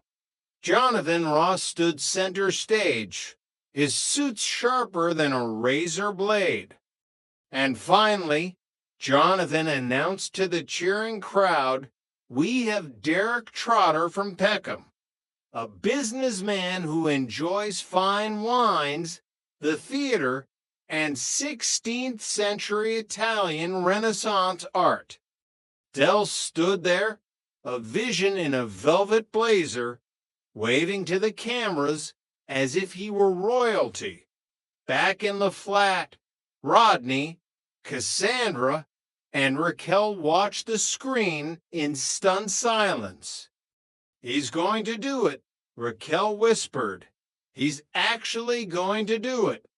Jonathan Ross stood center stage, his suit sharper than a razor blade. And finally, Jonathan announced to the cheering crowd, we have Derek Trotter from Peckham, a businessman who enjoys fine wines, the theater, and 16th century Italian Renaissance art. Dell stood there, a vision in a velvet blazer, waving to the cameras as if he were royalty. Back in the flat, Rodney, Cassandra, and Raquel watched the screen in stunned silence. "He's going to do it," Raquel whispered. "He's actually going to do it."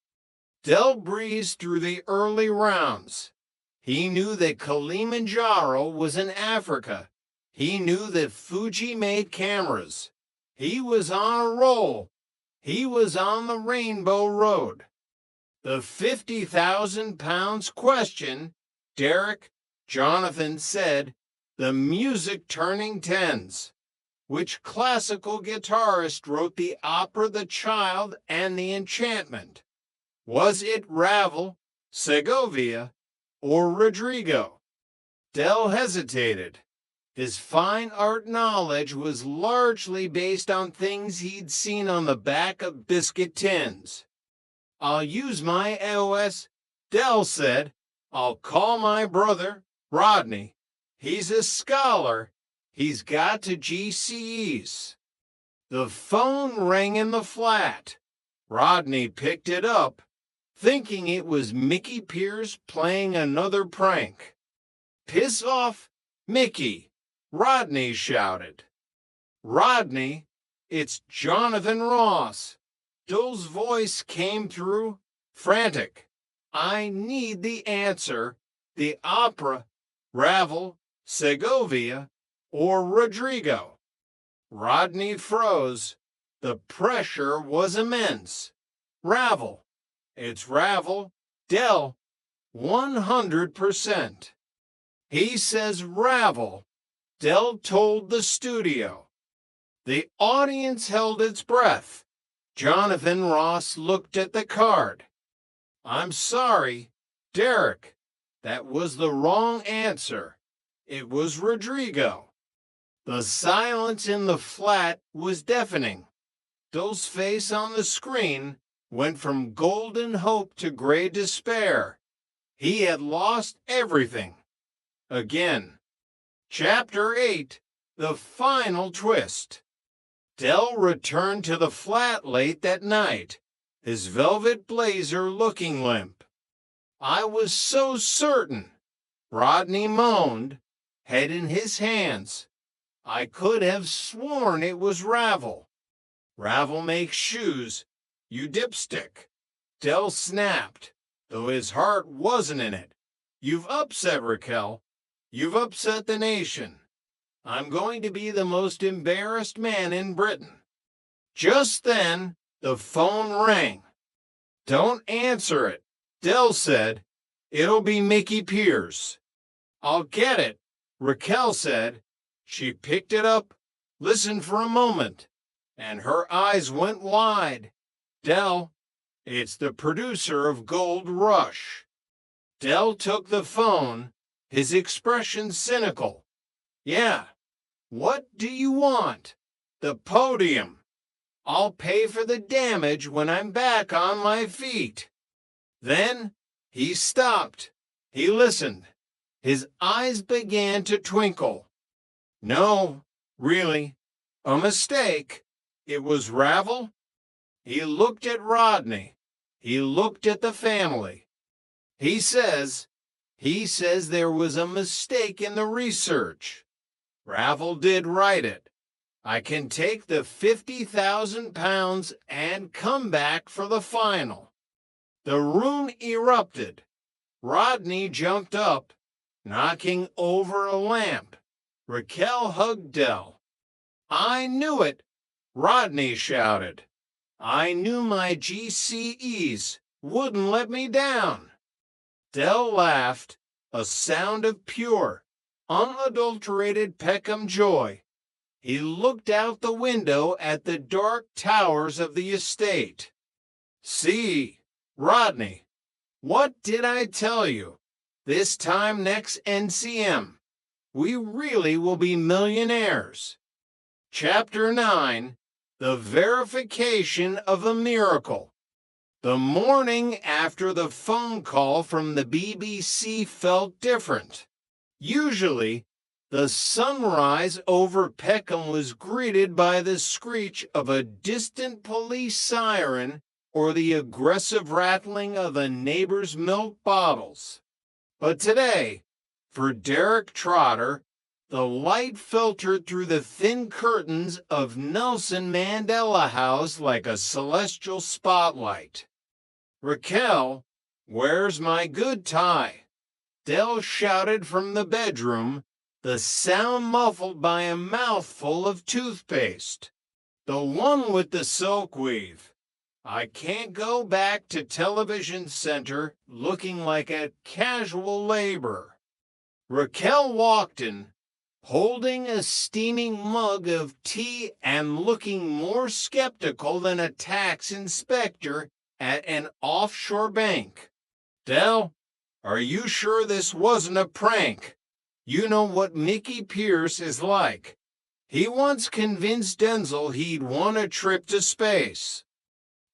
Dell breezed through the early rounds. He knew that Kilimanjaro was in Africa. He knew that Fuji made cameras. He was on a roll. He was on the Rainbow Road. The 50,000 pounds question, Derek, Jonathan said, the music turning tens. Which classical guitarist wrote the opera The Child and the Enchantment? Was it Ravel, Segovia, or Rodrigo? Dell hesitated. His fine art knowledge was largely based on things he'd seen on the back of biscuit tins. "I'll use my AOS," Dell said. "I'll call my brother, Rodney. He's a scholar. He's got to GCEs." The phone rang in the flat. Rodney picked it up, thinking it was Mickey Pierce playing another prank. "Piss off, Mickey," Rodney shouted. "Rodney, it's Jonathan Ross." Dell's voice came through, frantic. "I need the answer. The opera, Ravel, Segovia, or Rodrigo." Rodney froze. The pressure was immense. "Ravel. It's Ravel. Dell. 100%. He says Ravel." Dell told the studio. The audience held its breath. Jonathan Ross looked at the card. "I'm sorry, Derek. That was the wrong answer. It was Rodrigo." The silence in the flat was deafening. Dell's face on the screen went from golden hope to gray despair. He had lost everything. Again. Chapter 8, The Final Twist. Dell returned to the flat late that night, his velvet blazer looking limp. "I was so certain," Rodney moaned, head in his hands. "I could have sworn it was Ravel. Ravel makes shoes, you dipstick." Dell snapped, though his heart wasn't in it. "You've upset Raquel. You've upset the nation. I'm going to be the most embarrassed man in Britain." Just then, the phone rang. "Don't answer it," Dell said. "It'll be Mickey Pierce." "I'll get it," Raquel said. She picked it up, listened for a moment, and her eyes went wide. "Dell, it's the producer of Gold Rush." Dell took the phone, his expression cynical. "Yeah. What do you want?" "The podium. I'll pay for the damage when I'm back on my feet." Then he stopped. He listened. His eyes began to twinkle. "No, really. A mistake. It was Ravel." He looked at Rodney. He looked at the family. He says there was a mistake in the research. Ravel did write it. I can take the 50,000 pounds and come back for the final." The room erupted. Rodney jumped up, knocking over a lamp. Raquel hugged Dell. "I knew it," Rodney shouted. "I knew my GCEs wouldn't let me down." Dell laughed, a sound of pure, unadulterated Peckham joy. He looked out the window at the dark towers of the estate. "See, Rodney, what did I tell you? This time next NCM, we really will be millionaires." Chapter 9, The Verification of a Miracle. The morning after the phone call from the BBC felt different. Usually, the sunrise over Peckham was greeted by the screech of a distant police siren or the aggressive rattling of a neighbor's milk bottles. But today, for Derek Trotter, the light filtered through the thin curtains of Nelson Mandela House like a celestial spotlight. "Raquel, where's my good tie?" Dell shouted from the bedroom, the sound muffled by a mouthful of toothpaste. "The one with the silk weave. I can't go back to television center looking like a casual laborer." Raquel walked in, holding a steaming mug of tea and looking more skeptical than a tax inspector at an offshore bank. "Dell, are you sure this wasn't a prank? You know what Mickey Pierce is like. He once convinced Denzel he'd won a trip to space."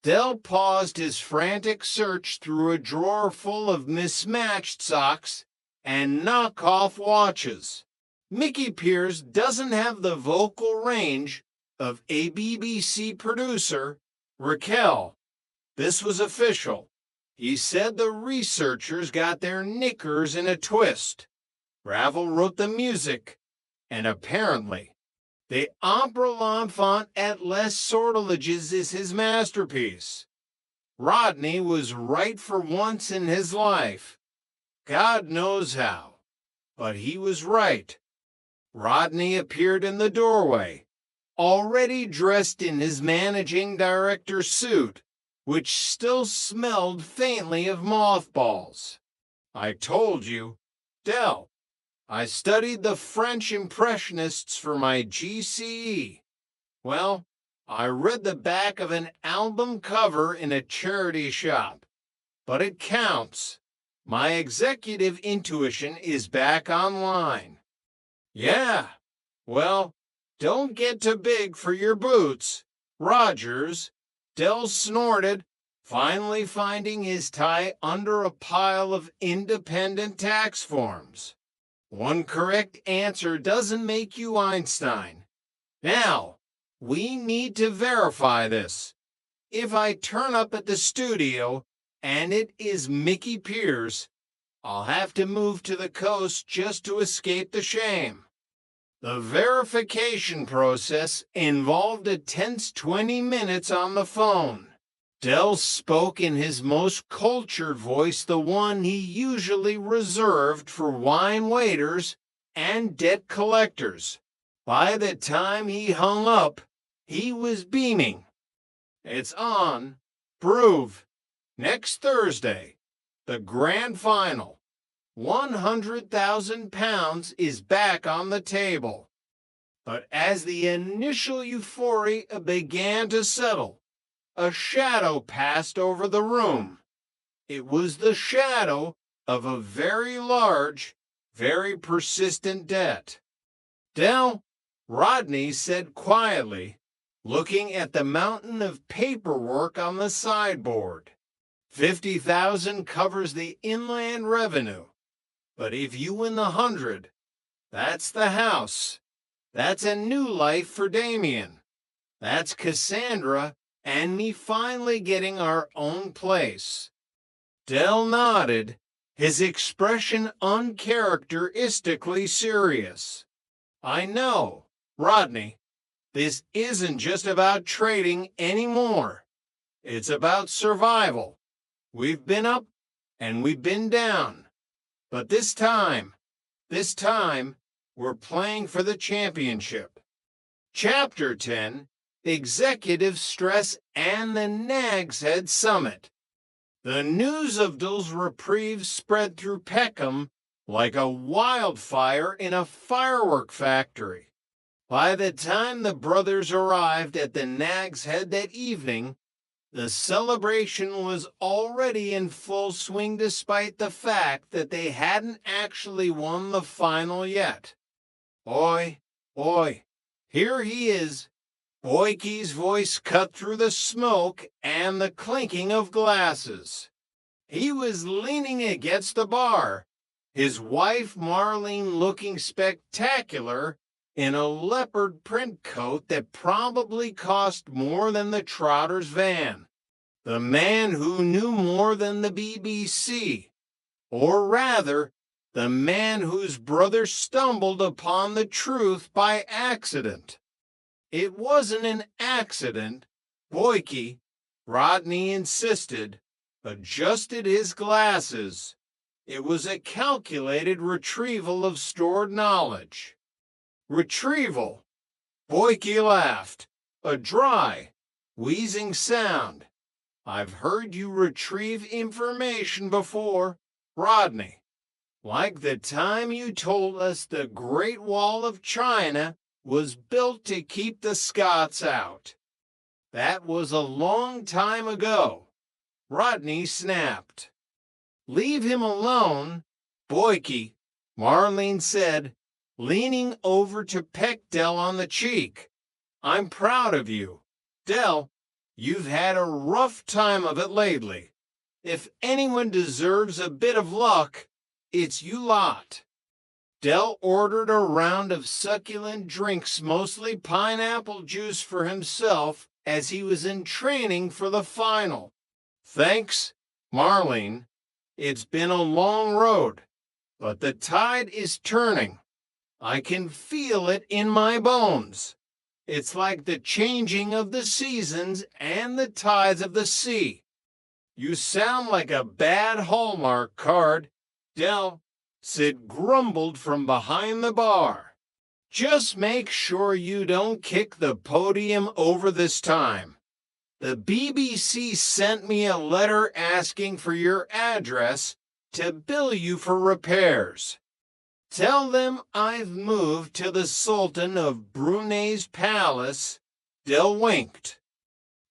Dell paused his frantic search through a drawer full of mismatched socks and knockoff watches. Mickey Pierce doesn't have the vocal range of a BBC producer. "Raquel, this was official. He said the researchers got their knickers in a twist. Ravel wrote the music, and apparently, the opera l'enfant at Les Sortilèges is his masterpiece. Rodney was right for once in his life. God knows how, but he was right." Rodney appeared in the doorway, already dressed in his managing director suit, which still smelled faintly of mothballs. "I told you, Dell, I studied the French Impressionists for my GCE. Well, I read the back of an album cover in a charity shop. But it counts. My executive intuition is back online." "Yeah, well, don't get too big for your boots, Rogers," Dell snorted, finally finding his tie under a pile of independent tax forms. "One correct answer doesn't make you Einstein. Now, we need to verify this. If I turn up at the studio and it is Mickey Pierce, I'll have to move to the coast just to escape the shame." The verification process involved a tense 20 minutes on the phone. Dell spoke in his most cultured voice, the one he usually reserved for wine waiters and debt collectors. By the time he hung up, he was beaming. "It's on. Prove. Next Thursday, the grand final. £100,000 is back on the table." But as the initial euphoria began to settle, a shadow passed over the room. It was the shadow of a very large, very persistent debt. "Dell," Rodney said quietly, looking at the mountain of paperwork on the sideboard. "50,000 covers the inland revenue. But if you win the 100, that's the house. That's a new life for Damien. That's Cassandra and me finally getting our own place." Dell nodded, his expression uncharacteristically serious. "I know, Rodney, this isn't just about trading anymore. It's about survival. We've been up and we've been down. But this time, we're playing for the championship." Chapter 10, Executive Stress and the Nag's Head Summit. The news of Dill's reprieve spread through Peckham like a wildfire in a firework factory. By the time the brothers arrived at the Nag's Head that evening, the celebration was already in full swing despite the fact that they hadn't actually won the final yet. Oi, here he is, Boyke's voice cut through the smoke and the clinking of glasses. He was leaning against the bar, his wife Marlene looking spectacular in a leopard print coat that probably cost more than the Trotter's van. The man who knew more than the BBC, or rather, the man whose brother stumbled upon the truth by accident. It wasn't an accident. Boyke, Rodney insisted, adjusted his glasses. It was a calculated retrieval of stored knowledge. Retrieval. Boyke laughed. A dry, wheezing sound. I've heard you retrieve information before, Rodney. Like the time you told us the Great Wall of China was built to keep the Scots out. That was a long time ago. Rodney snapped. Leave him alone, Boyke, Marlene said, leaning over to peck Dell on the cheek. I'm proud of you. Dell, you've had a rough time of it lately. If anyone deserves a bit of luck, it's you lot. Dell ordered a round of succulent drinks, mostly pineapple juice, for himself as he was in training for the final. Thanks, Marlene. It's been a long road, but the tide is turning. I can feel it in my bones. It's like the changing of the seasons and the tides of the sea. You sound like a bad Hallmark card, Dell. Sid grumbled from behind the bar. Just make sure you don't kick the podium over this time. The BBC sent me a letter asking for your address to bill you for repairs. Tell them I've moved to the Sultan of Brunei's palace. Dell winked.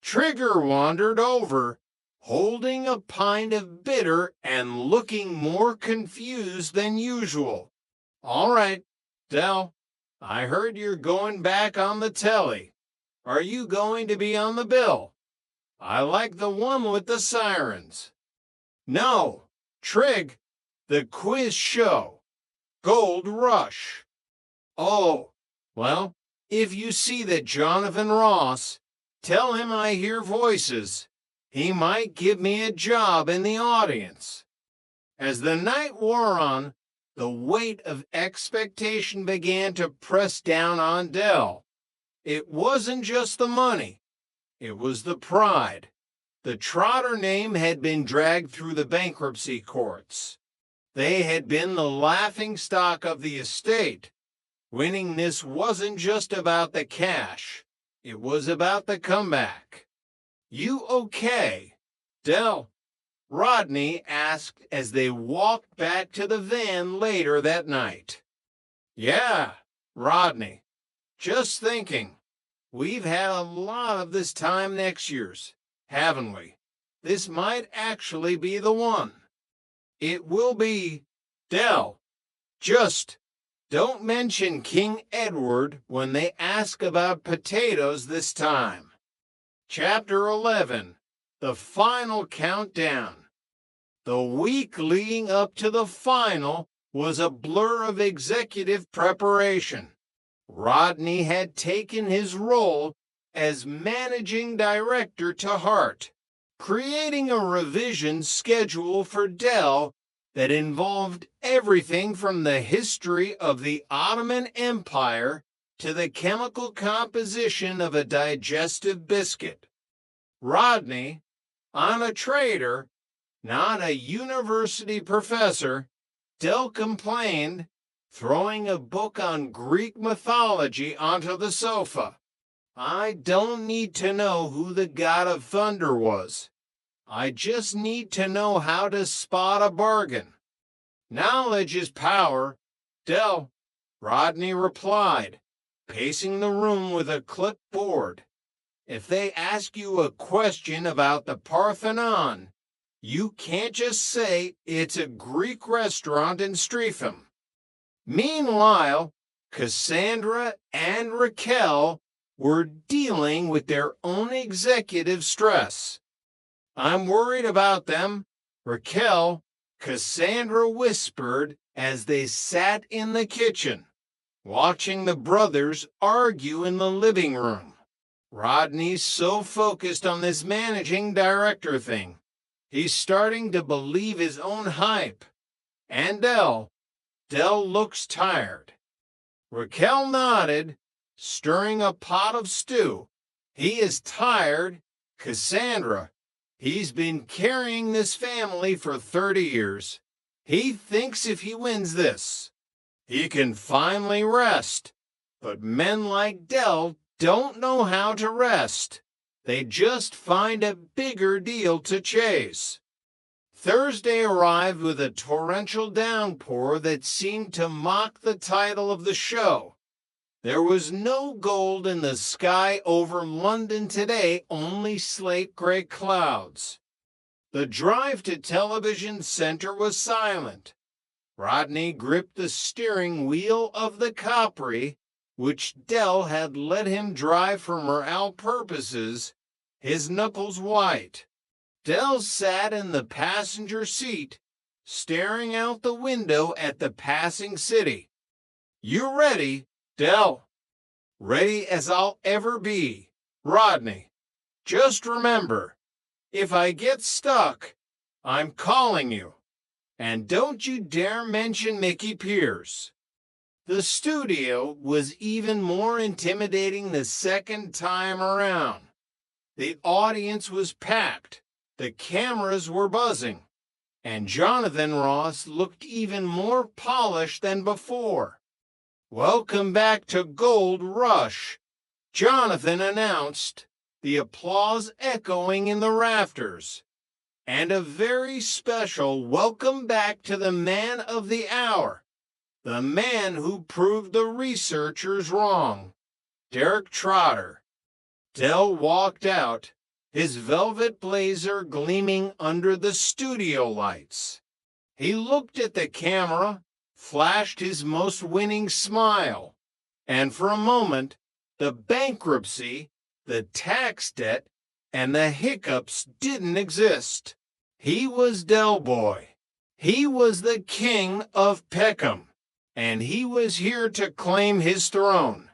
Trigger wandered over, holding a pint of bitter and looking more confused than usual. All right, Dell, I heard you're going back on the telly. Are you going to be on the bill? I like the one with the sirens. No, Trig, the quiz show. Gold Rush. Oh, well, if you see that Jonathan Ross, tell him I hear voices. He might give me a job in the audience. As the night wore on, the weight of expectation began to press down on Dell. It wasn't just the money. It was the pride. The Trotter name had been dragged through the bankruptcy courts. They had been the laughingstock of the estate. Winning this wasn't just about the cash. It was about the comeback. You okay, Dell? Rodney asked as they walked back to the van later that night. Yeah, Rodney. Just thinking. We've had a lot of this time next year's, haven't we? This might actually be the one. It will be, Dell. Just don't mention King Edward when they ask about potatoes this time. Chapter 11. The Final Countdown. The week leading up to the final was a blur of executive preparation. Rodney had taken his role as managing director to heart, creating a revision schedule for Dell that involved everything from the history of the Ottoman Empire to the chemical composition of a digestive biscuit. Rodney, I'm a trader, not a university professor, Dell complained, throwing a book on Greek mythology onto the sofa. I don't need to know who the god of thunder was. I just need to know how to spot a bargain. Knowledge is power, Dell, Rodney replied, pacing the room with a clipboard. If they ask you a question about the Parthenon, you can't just say it's a Greek restaurant in Streatham. Meanwhile, Cassandra and Raquel were dealing with their own executive stress. "I'm worried about them," Raquel, Cassandra whispered as they sat in the kitchen, watching the brothers argue in the living room. Rodney's so focused on this managing director thing, he's starting to believe his own hype. And Del looks tired. Raquel nodded, stirring a pot of stew. He is tired. Cassandra, he's been carrying this family for 30 years. He thinks if he wins this, he can finally rest. But men like Del don't know how to rest. They just find a bigger deal to chase. Thursday arrived with a torrential downpour that seemed to mock the title of the show. There was no gold in the sky over London today, only slate gray clouds. The drive to Television Center was silent. Rodney gripped the steering wheel of the Capri, which Del had let him drive for morale purposes, his knuckles white. Del sat in the passenger seat, staring out the window at the passing city. "You ready, Del?" "Ready as I'll ever be, Rodney. Just remember, if I get stuck, I'm calling you. And don't you dare mention Mickey Pierce." The studio was even more intimidating the second time around. The audience was packed. The cameras were buzzing, and Jonathan Ross looked even more polished than before. "Welcome back to Gold Rush," Jonathan announced, the applause echoing in the rafters. "And a very special welcome back to the man of the hour, the man who proved the researchers wrong, Derek Trotter." Del walked out, his velvet blazer gleaming under the studio lights. He looked at the camera, flashed his most winning smile, and for a moment, the bankruptcy, the tax debt, and the hiccups didn't exist. He was Del Boy. He was the king of Peckham, and he was here to claim his throne.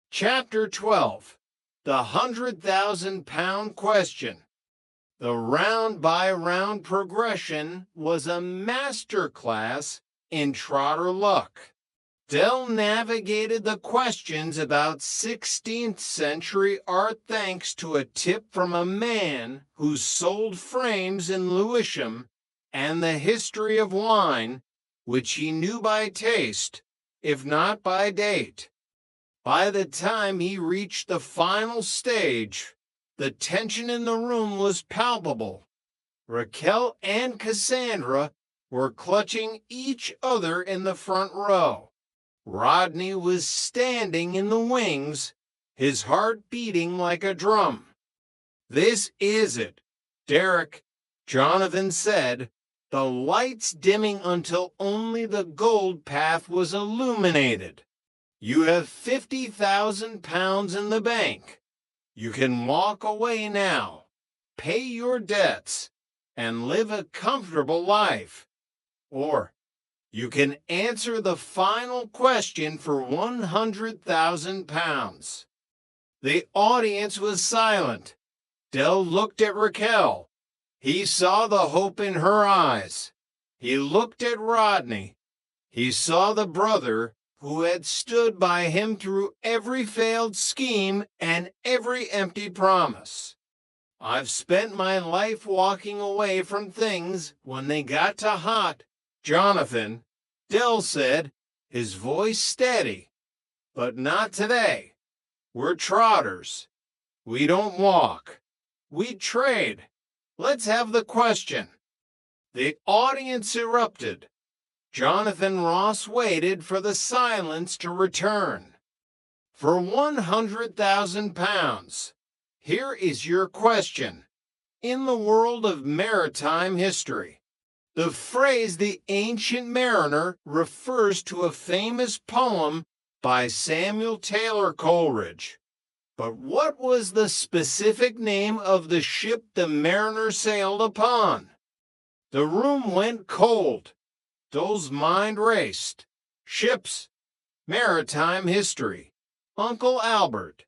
Chapter 12. The 100,000-pound question. The round-by-round progression was a masterclass in Trotter luck. Del navigated the questions about 16th century art thanks to a tip from a man who sold frames in Lewisham and the history of wine, which he knew by taste, if not by date. By the time he reached the final stage, the tension in the room was palpable. Raquel and Cassandra were clutching each other in the front row. Rodney was standing in the wings, his heart beating like a drum. "This is it, Derek," Jonathan said, the lights dimming until only the gold path was illuminated. "You have 50,000 pounds in the bank. You can walk away now, pay your debts, and live a comfortable life. Or you can answer the final question for 100,000 pounds. The audience was silent. Del looked at Raquel. He saw the hope in her eyes. He looked at Rodney. He saw the brother who had stood by him through every failed scheme and every empty promise. "I've spent my life walking away from things when they got too hot, Jonathan," Del said, his voice steady. "But not today. We're trotters. We don't walk. We trade. Let's have the question." The audience erupted. Jonathan Ross waited for the silence to return. "For 100,000 pounds, here is your question. In the world of maritime history, the phrase the ancient mariner refers to a famous poem by Samuel Taylor Coleridge. But what was the specific name of the ship the mariner sailed upon? The room went cold. Dole's mind raced. Ships, maritime history, Uncle Albert.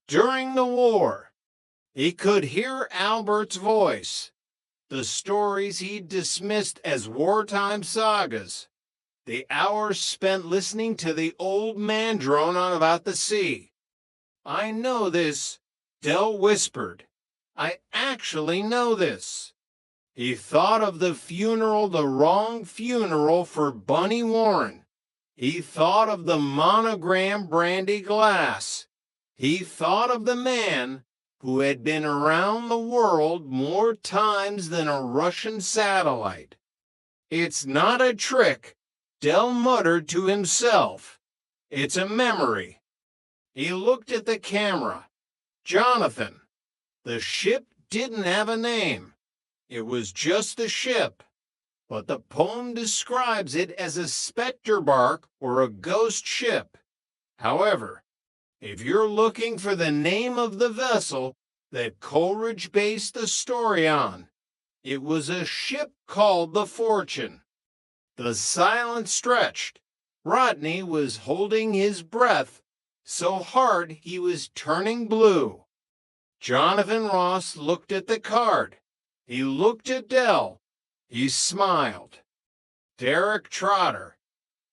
During the war, he could hear Albert's voice. The stories he'd dismissed as wartime sagas. The hours spent listening to the old man drone on about the sea. I know this, Del whispered. I actually know this. He thought of the wrong funeral for Bunny Warren. He thought of the monogram brandy glass. He thought of the man who had been around the world more times than a Russian satellite. It's not a trick, Del muttered to himself. It's a memory. He looked at the camera. Jonathan. The ship didn't have a name. It was just the ship. But the poem describes it as a specter bark or a ghost ship. However, if you're looking for the name of the vessel that Coleridge based the story on, it was a ship called the Fortune. The silence stretched. Rodney was holding his breath so hard he was turning blue. Jonathan Ross looked at the card. He looked at Del. He smiled. Derek Trotter,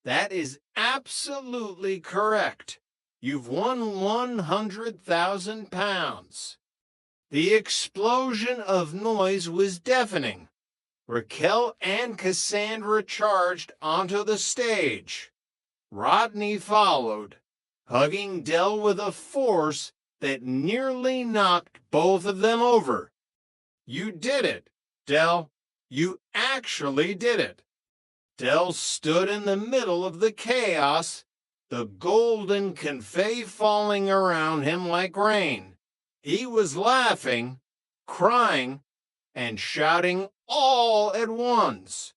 that is absolutely correct. You've won 100,000 pounds. The explosion of noise was deafening. Raquel and Cassandra charged onto the stage. Rodney followed, hugging Del with a force that nearly knocked both of them over. You did it, Del. You actually did it. Del stood in the middle of the chaos, the golden confetti falling around him like rain. He was laughing, crying, and shouting all at once.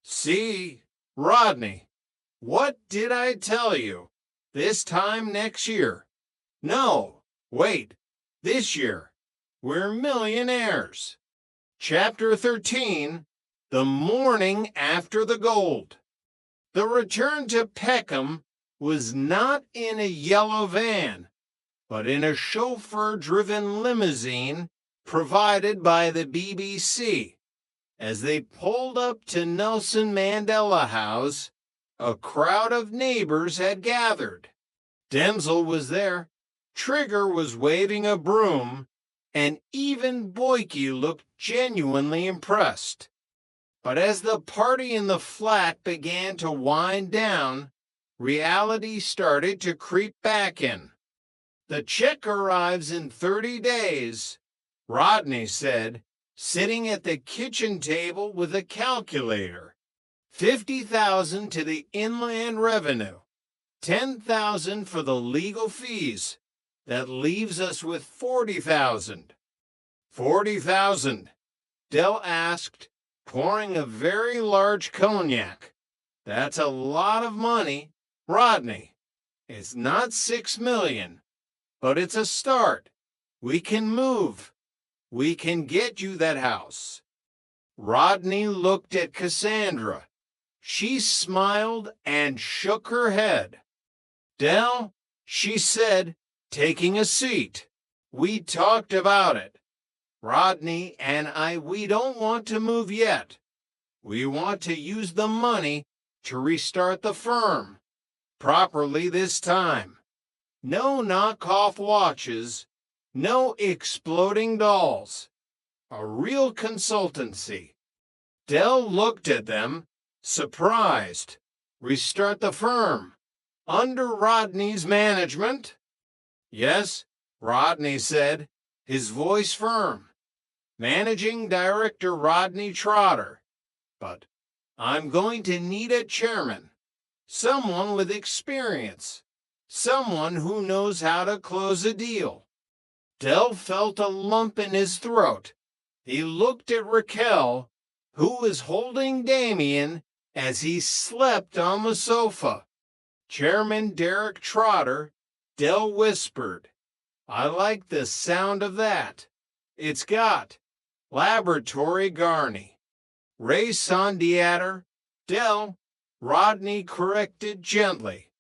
See, Rodney, what did I tell you? This time next year. No, wait, this year. We're millionaires. Chapter 13, The Morning After the Gold. The return to Peckham was not in a yellow van, but in a chauffeur-driven limousine provided by the BBC. As they pulled up to Nelson Mandela House, a crowd of neighbors had gathered. Denzel was there, Trigger was waving a broom, and even Boyke looked genuinely impressed. But as the party in the flat began to wind down, reality started to creep back in. The check arrives in 30 days, Rodney said, sitting at the kitchen table with a calculator. 50,000 to the Inland Revenue, 10,000 for the legal fees. That leaves us with 40,000. 40,000, Del asked, pouring a very large cognac. That's a lot of money, Rodney. It's not 6 million, but it's a start. We can move. We can get you that house. Rodney looked at Cassandra. She smiled and shook her head. Del, she said, taking a seat. We talked about it. Rodney and we don't want to move yet. We want to use the money to restart the firm. Properly this time. No knockoff watches, no exploding dolls. A real consultancy. Del looked at them, surprised. Restart the firm. Under Rodney's management? Yes, Rodney said, his voice firm. Managing Director Rodney Trotter. But I'm going to need a chairman. Someone with experience. Someone who knows how to close a deal. Del felt a lump in his throat. He looked at Raquel, who was holding Damien as he slept on the sofa. Chairman Derek Trotter, Del whispered, I like the sound of that. It's got Laboratory Garney, Ray Sondiater, Dell, Rodney corrected gently.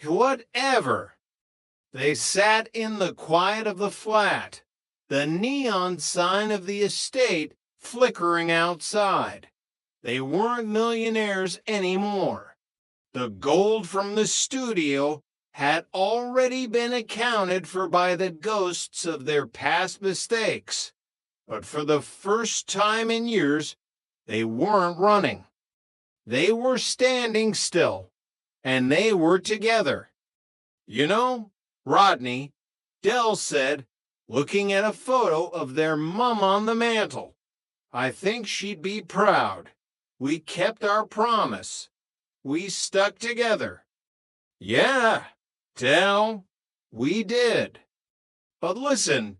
Whatever. They sat in the quiet of the flat, the neon sign of the estate flickering outside. They weren't millionaires anymore. The gold from the studio had already been accounted for by the ghosts of their past mistakes. But for the first time in years, they weren't running. They were standing still, and they were together. You know, Rodney, Dell said, looking at a photo of their mum on the mantel, I think she'd be proud. We kept our promise. We stuck together. Yeah, Dell, we did. But listen,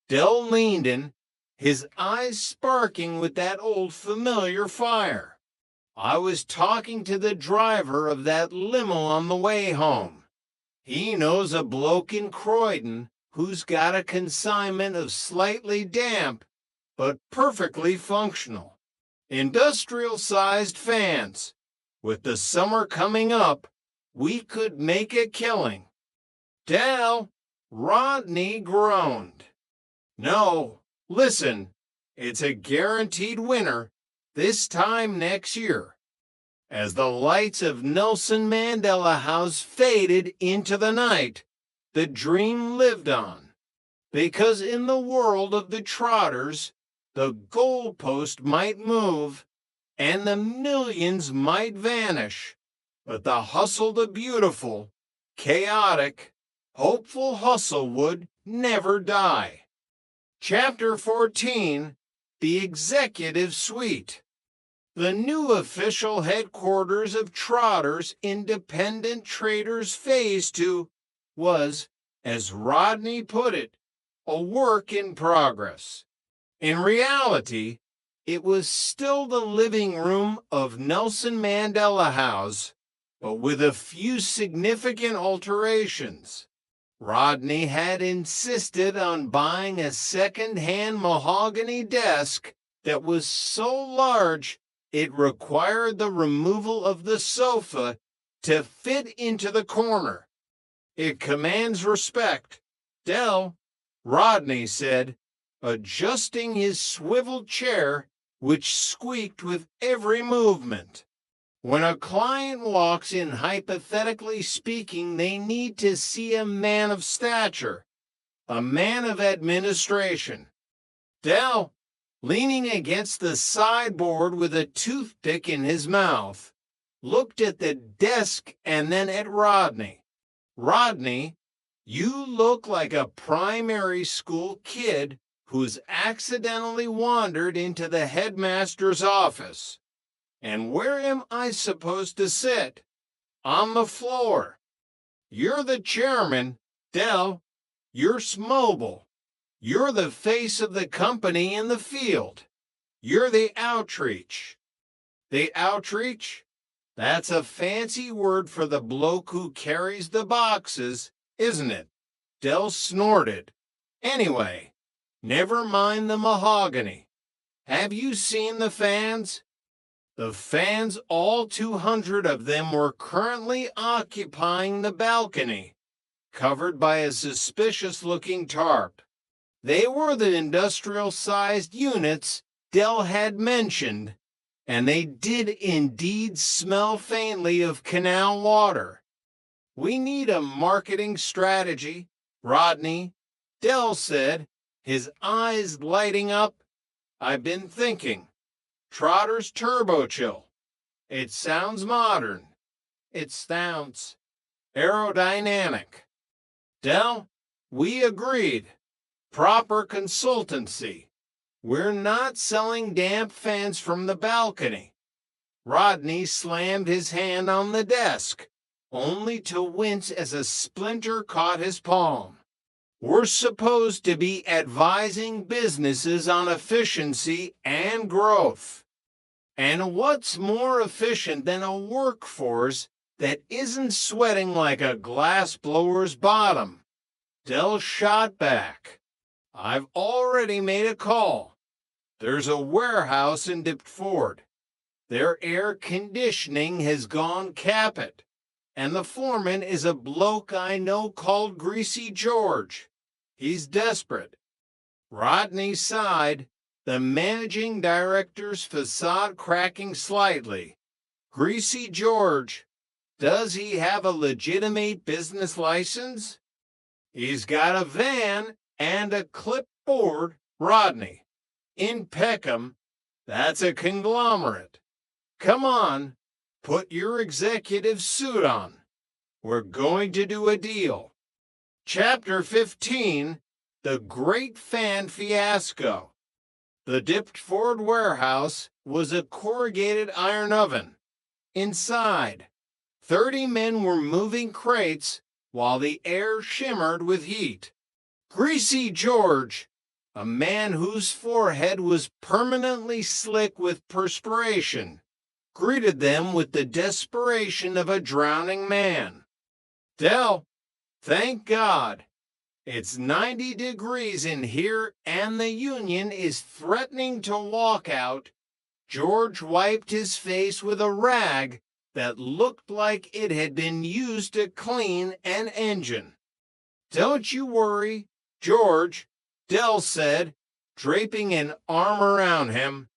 Dell leaned in, his eyes sparking with that old familiar fire. I was talking to the driver of that limo on the way home. He knows a bloke in Croydon who's got a consignment of slightly damp, but perfectly functional, industrial-sized fans. With the summer coming up, we could make a killing. Dell, Rodney groaned. No, listen, it's a guaranteed winner this time next year. As the lights of Nelson Mandela House faded into the night, the dream lived on. Because in the world of the Trotters, the goalpost might move, and the millions might vanish, but the hustle the beautiful, chaotic, hopeful hustle would never die. Chapter 14, The Executive Suite. The new official headquarters of Trotters Independent Traders Phase 2 was, as Rodney put it, a work in progress. In reality, it was still the living room of Nelson Mandela House, but with a few significant alterations. Rodney had insisted on buying a second-hand mahogany desk that was so large it required the removal of the sofa to fit into the corner. It commands respect, Dell, Rodney said, adjusting his swivel chair, which squeaked with every movement. When a client walks in, hypothetically speaking, they need to see a man of stature, a man of administration. Dell, leaning against the sideboard with a toothpick in his mouth, looked at the desk and then at Rodney. Rodney, you look like a primary school kid who's accidentally wandered into the headmaster's office. And where am I supposed to sit? On the floor. You're the chairman, Dell. You're mobile. You're the face of the company in the field. You're the outreach. The outreach? That's a fancy word for the bloke who carries the boxes, isn't it? Dell snorted. Anyway, never mind the mahogany. Have you seen the fans? The fans, all 200 of them, were currently occupying the balcony, covered by a suspicious-looking tarp. They were the industrial-sized units Dell had mentioned, and they did indeed smell faintly of canal water. We need a marketing strategy, Rodney, Dell said, his eyes lighting up. I've been thinking. Trotter's Turbo Chill. It sounds modern. It sounds aerodynamic. Dell, we agreed. Proper consultancy. We're not selling damp fans from the balcony. Rodney slammed his hand on the desk, only to wince as a splinter caught his palm. We're supposed to be advising businesses on efficiency and growth. And what's more efficient than a workforce that isn't sweating like a glassblower's bottom? Del shot back. I've already made a call. There's a warehouse in Deptford. Their air conditioning has gone caput, and the foreman is a bloke I know called Greasy George. He's desperate. Rodney sighed, the managing director's facade cracking slightly. Greasy George, does he have a legitimate business license? He's got a van and a clipboard, Rodney. In Peckham, that's a conglomerate. Come on, put your executive suit on. We're going to do a deal. Chapter 15, The Great Fan Fiasco. The Deptford warehouse was a corrugated iron oven. Inside, 30 men were moving crates while the air shimmered with heat. Greasy George, a man whose forehead was permanently slick with perspiration, greeted them with the desperation of a drowning man. Del, thank God. It's 90 degrees in here and the union is threatening to walk out. George wiped his face with a rag that looked like it had been used to clean an engine. Don't you worry, George, Del said, draping an arm around him.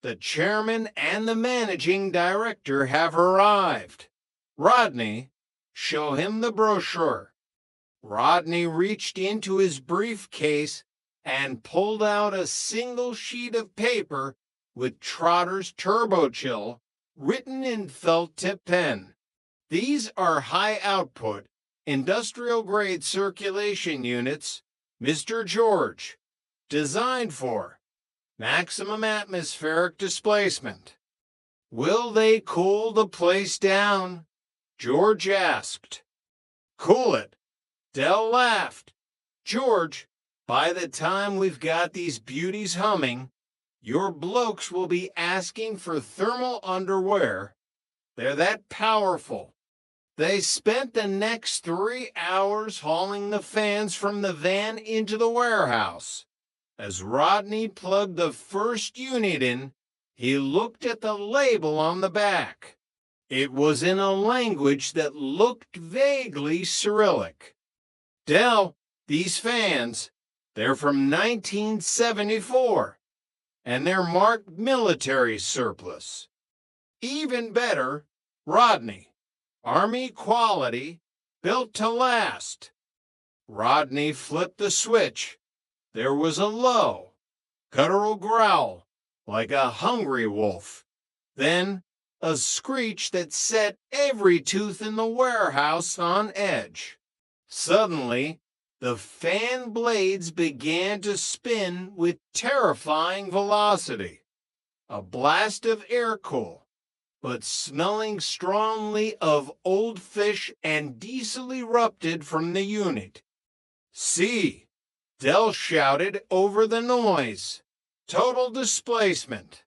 The chairman and the managing director have arrived. Rodney, show him the brochure. Rodney reached into his briefcase and pulled out a single sheet of paper with Trotter's Turbo Chill written in felt-tip pen. These are high-output, industrial-grade circulation units, Mr. George, designed for maximum atmospheric displacement. Will they cool the place down? George asked. Cool it. Del laughed. George, by the time we've got these beauties humming, your blokes will be asking for thermal underwear. They're that powerful. They spent the next 3 hours hauling the fans from the van into the warehouse. As Rodney plugged the first unit in, he looked at the label on the back. It was in a language that looked vaguely Cyrillic. Del, these fans, they're from 1974, and they're marked military surplus. Even better, Rodney, Army quality, built to last. Rodney flipped the switch. There was a low, guttural growl, like a hungry wolf. Then a screech that set every tooth in the warehouse on edge. Suddenly, the fan blades began to spin with terrifying velocity. A blast of air cool, but smelling strongly of old fish and diesel erupted from the unit. See, Del shouted over the noise. Total displacement.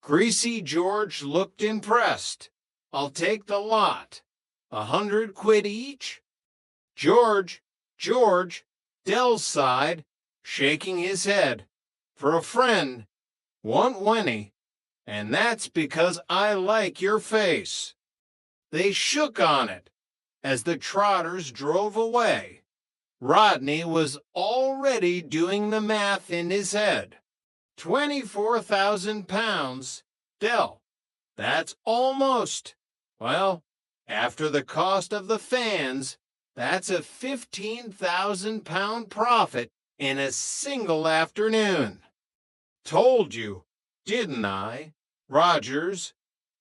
Greasy George looked impressed. I'll take the lot. 100 quid each? George, Del sighed, shaking his head. For a friend, want Winnie, and that's because I like your face. They shook on it as the Trotters drove away. Rodney was already doing the math in his head. 24,000 pounds, Del. That's almost. Well, after the cost of the fans, that's a 15,000-pound profit in a single afternoon. Told you, didn't I, Rogers?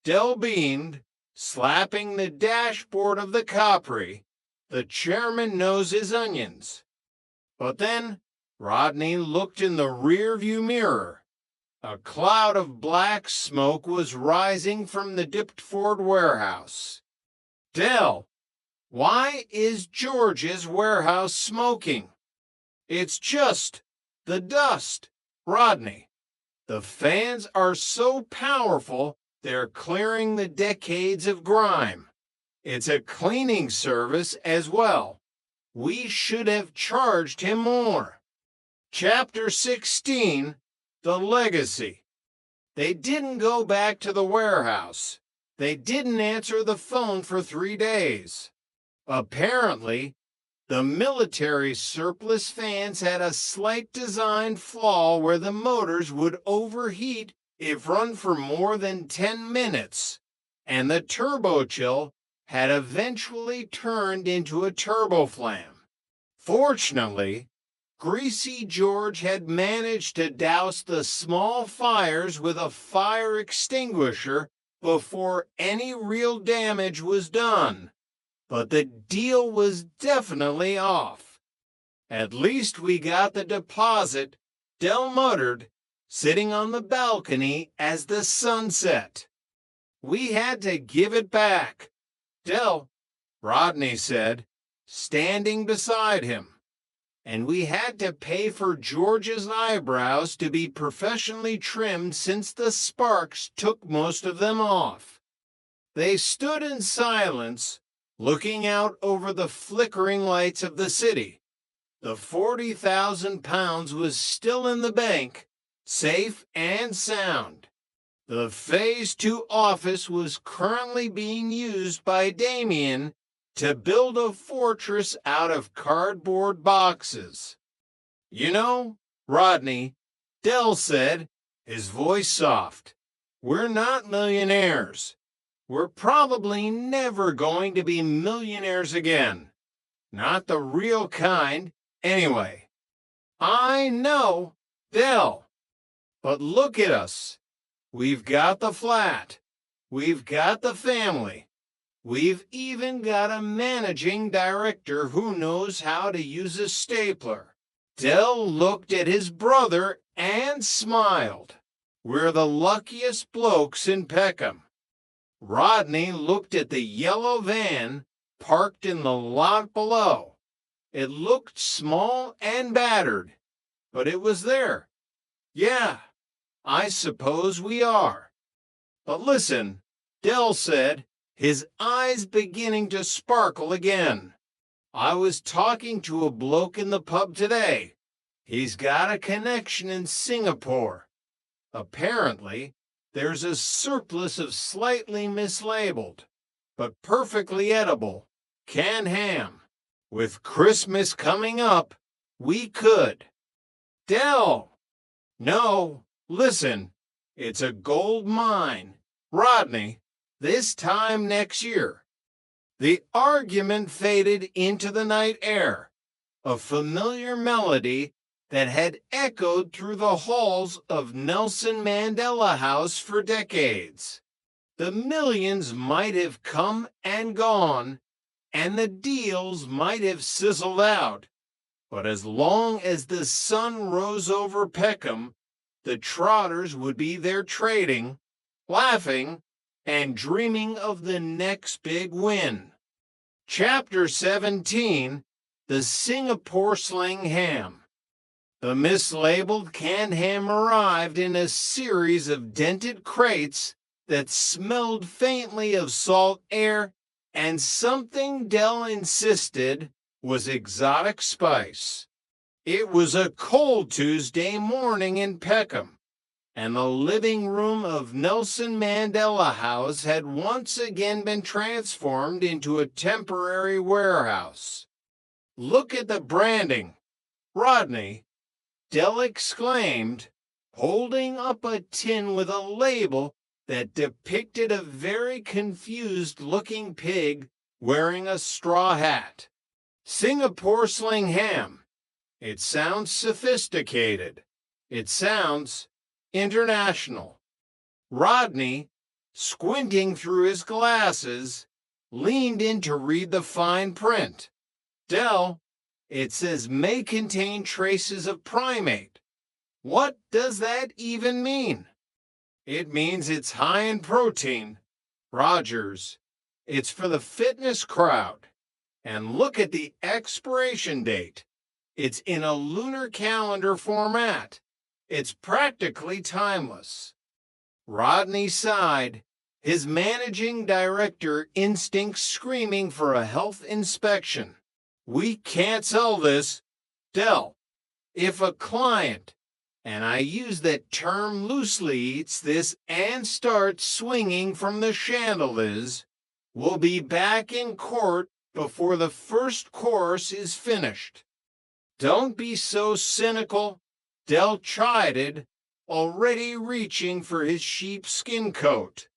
Del beamed, slapping the dashboard of the Capri. The chairman knows his onions. But then Rodney looked in the rearview mirror. A cloud of black smoke was rising from the Deptford warehouse. Del, why is George's warehouse smoking? It's just the dust, Rodney. The fans are so powerful, they're clearing the decades of grime. It's a cleaning service as well. We should have charged him more. Chapter 16, The Legacy. They didn't go back to the warehouse. They didn't answer the phone for 3 days. Apparently, the military surplus fans had a slight design flaw where the motors would overheat if run for more than 10 minutes, and the turbo-chill had eventually turned into a turboflam. Fortunately, Greasy George had managed to douse the small fires with a fire extinguisher before any real damage was done. But the deal was definitely off. At least we got the deposit, Dell muttered, sitting on the balcony as the sun set. We had to give it back. Dell, Rodney said, standing beside him. And we had to pay for George's eyebrows to be professionally trimmed since the sparks took most of them off. They stood in silence, looking out over the flickering lights of the city. The 40,000 pounds was still in the bank, safe and sound. The Phase 2 office was currently being used by Damien to build a fortress out of cardboard boxes. You know, Rodney, Dell said, his voice soft, we're not millionaires. We're probably never going to be millionaires again. Not the real kind, anyway. I know, Dell. But look at us. We've got the flat. We've got the family. We've even got a managing director who knows how to use a stapler. Dell looked at his brother and smiled. We're the luckiest blokes in Peckham. Rodney looked at the yellow van parked in the lot below. It looked small and battered, but it was there. Yeah, I suppose we are. But listen, Dell said, his eyes beginning to sparkle again. I was talking to a bloke in the pub today. He's got a connection in Singapore. Apparently, there's a surplus of slightly mislabeled, but perfectly edible, canned ham. With Christmas coming up, we could. Dell! No, listen, it's a gold mine. Rodney, this time next year. The argument faded into the night air, a familiar melody that had echoed through the halls of Nelson Mandela House for decades. The millions might have come and gone, and the deals might have sizzled out, but as long as the sun rose over Peckham, the trotters would be there trading, laughing, and dreaming of the next big win. Chapter 17, The Singapore Sling Ham. The mislabeled canned ham arrived in a series of dented crates that smelled faintly of salt air and something Dell insisted was exotic spice. It was a cold Tuesday morning in Peckham, and the living room of Nelson Mandela House had once again been transformed into a temporary warehouse. Look at the branding, Rodney, Dell exclaimed, holding up a tin with a label that depicted a very confused-looking pig wearing a straw hat. Singapore Sling Ham. It sounds sophisticated. It sounds international. Rodney, squinting through his glasses, leaned in to read the fine print. Dell, it says may contain traces of primate. What does that even mean? It means it's high in protein. Rogers, it's for the fitness crowd. And look at the expiration date. It's in a lunar calendar format. It's practically timeless. Rodney sighed, his managing director instinct screaming for a health inspection. We can't sell this. Del, if a client, and I use that term loosely, eats this and starts swinging from the chandeliers, we'll be back in court before the first course is finished. Don't be so cynical, Del chided, already reaching for his sheepskin coat.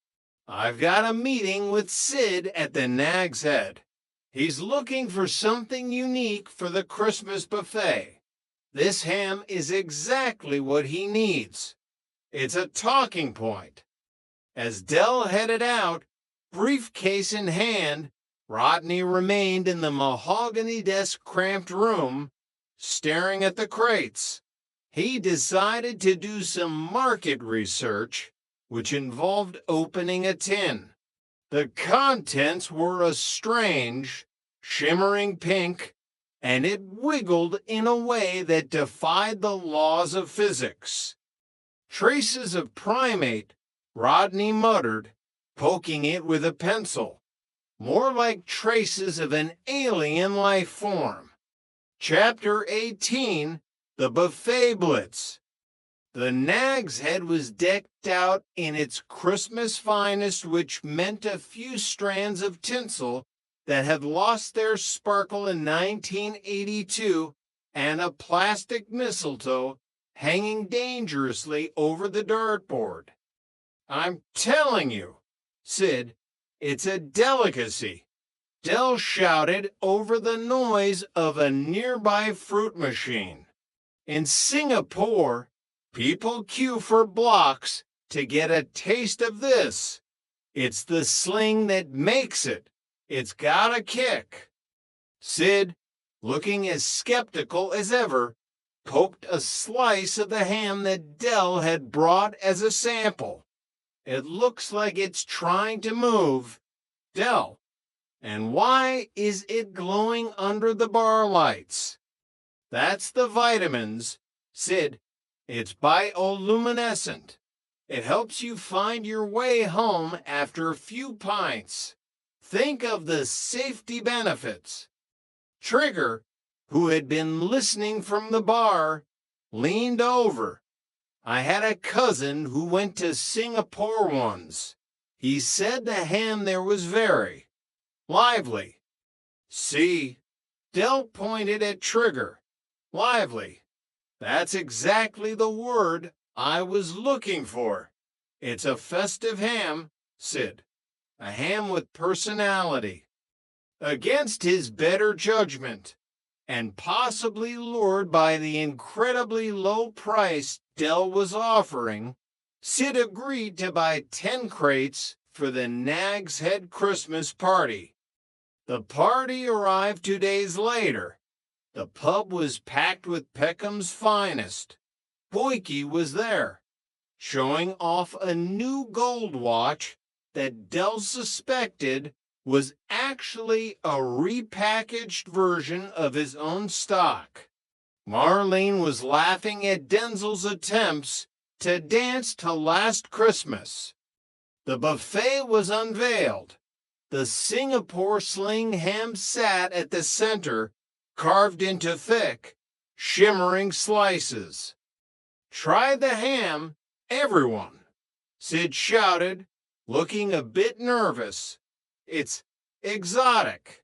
I've got a meeting with Sid at the Nag's Head. He's looking for something unique for the Christmas buffet. This ham is exactly what he needs. It's a talking point. As Del headed out, briefcase in hand, Rodney remained in the mahogany desk cramped room, staring at the crates. He decided to do some market research, which involved opening a tin. The contents were a strange, shimmering pink, and it wiggled in a way that defied the laws of physics. Traces of primate, Rodney muttered, poking it with a pencil. More like traces of an alien life form. Chapter 18, The Buffet Blitz. The Nag's Head was decked out in its Christmas finest, which meant a few strands of tinsel that had lost their sparkle in 1982 and a plastic mistletoe hanging dangerously over the dartboard. I'm telling you, Sid, it's a delicacy. Del shouted over the noise of a nearby fruit machine. In Singapore, people queue for blocks to get a taste of this. It's the sling that makes it. It's got a kick. Sid, looking as skeptical as ever, poked a slice of the ham that Del had brought as a sample. It looks like it's trying to move. Del, and why is it glowing under the bar lights? That's the vitamins. Sid, it's bioluminescent. It helps you find your way home after a few pints. Think of the safety benefits. Trigger, who had been listening from the bar, leaned over. I had a cousin who went to Singapore once. He said the ham there was very lively. See, Del pointed at Trigger. Lively. That's exactly the word I was looking for. It's a festive ham, Sid. A ham with personality. Against his better judgment, and possibly lured by the incredibly low price Del was offering, Sid agreed to buy 10 crates for the Nag's Head Christmas party. The party arrived 2 days later. The pub was packed with Peckham's finest. Boyke was there, showing off a new gold watch that Del suspected was actually a repackaged version of his own stock. Marlene was laughing at Denzel's attempts to dance to Last Christmas. The buffet was unveiled. The Singapore sling ham sat at the center, carved into thick, shimmering slices. Try the ham, everyone, Sid shouted, looking a bit nervous. It's exotic.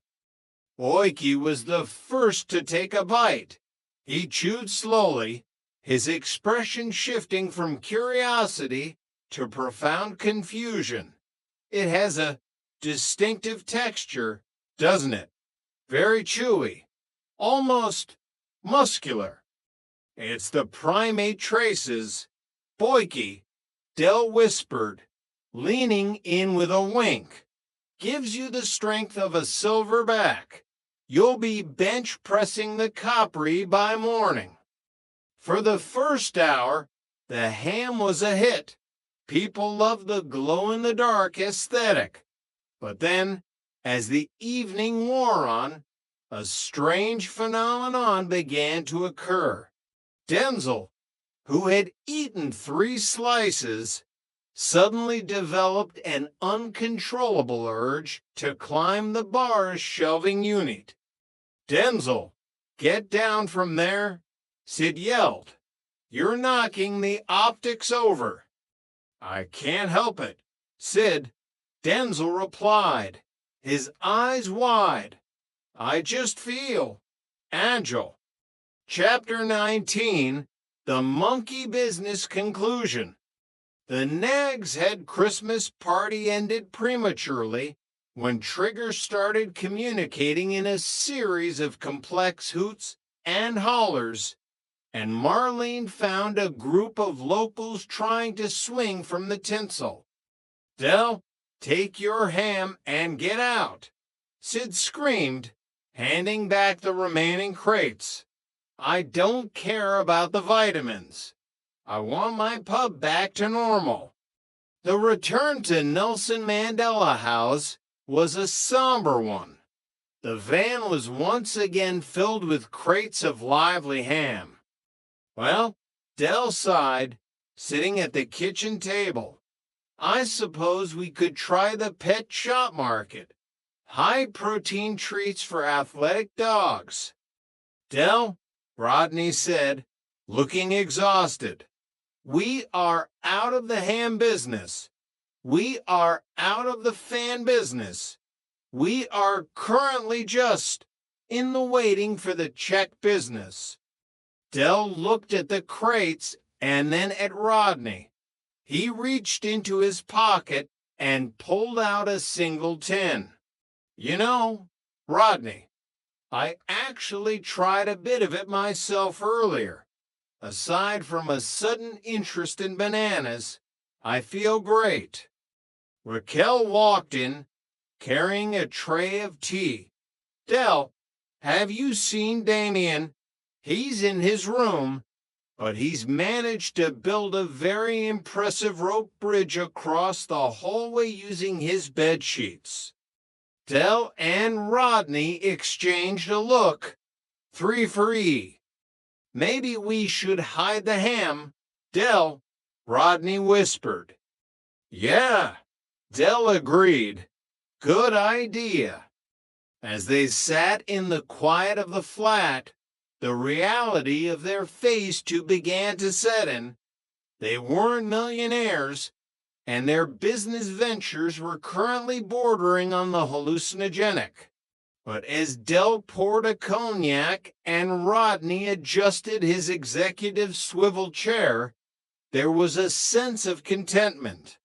Boyke was the first to take a bite. He chewed slowly, his expression shifting from curiosity to profound confusion. It has a distinctive texture, doesn't it? Very chewy, almost muscular. It's the primate traces. Boyke, Del whispered, leaning in with a wink. Gives you the strength of a silverback. You'll be bench pressing the Capri by morning. For the first hour, the ham was a hit. People loved the glow-in-the-dark aesthetic. But then, as the evening wore on, a strange phenomenon began to occur. Denzel, who had eaten 3 slices, suddenly developed an uncontrollable urge to climb the bar's shelving unit. "Denzel, get down from there," Sid yelled. "You're knocking the optics over." "I can't help it, Sid," Denzel replied, his eyes wide. "I just feel agile." Chapter 19, The Monkey Business Conclusion. The Nags Head Christmas party ended prematurely when Trigger started communicating in a series of complex hoots and hollers, and Marlene found a group of locals trying to swing from the tinsel. "Del, take your ham and get out," Sid screamed, handing back the remaining crates. "I don't care about the vitamins. I want my pub back to normal." The return to Nelson Mandela House was a somber one. The van was once again filled with crates of lively ham. "Well," Del sighed, sitting at the kitchen table, "I suppose we could try the pet shop market. High-protein treats for athletic dogs." "Del," Rodney said, looking exhausted, "we are out of the ham business. We are out of the fan business. We are currently just in the waiting for the check business." Del looked at the crates and then at Rodney. He reached into his pocket and pulled out a single tin. "You know, Rodney, I actually tried a bit of it myself earlier. Aside from a sudden interest in bananas, I feel great." Raquel walked in, carrying a tray of tea. "Del, have you seen Damien? He's in his room, but he's managed to build a very impressive rope bridge across the hallway using his bed sheets." Del and Rodney exchanged a look. 3 for E. "Maybe we should hide the ham, Del," Rodney whispered. "Yeah," Del agreed. "Good idea." As they sat in the quiet of the flat, the reality of their phase 2 began to set in. They weren't millionaires, and their business ventures were currently bordering on the hallucinogenic. But as Del poured a cognac and Rodney adjusted his executive swivel chair, there was a sense of contentment.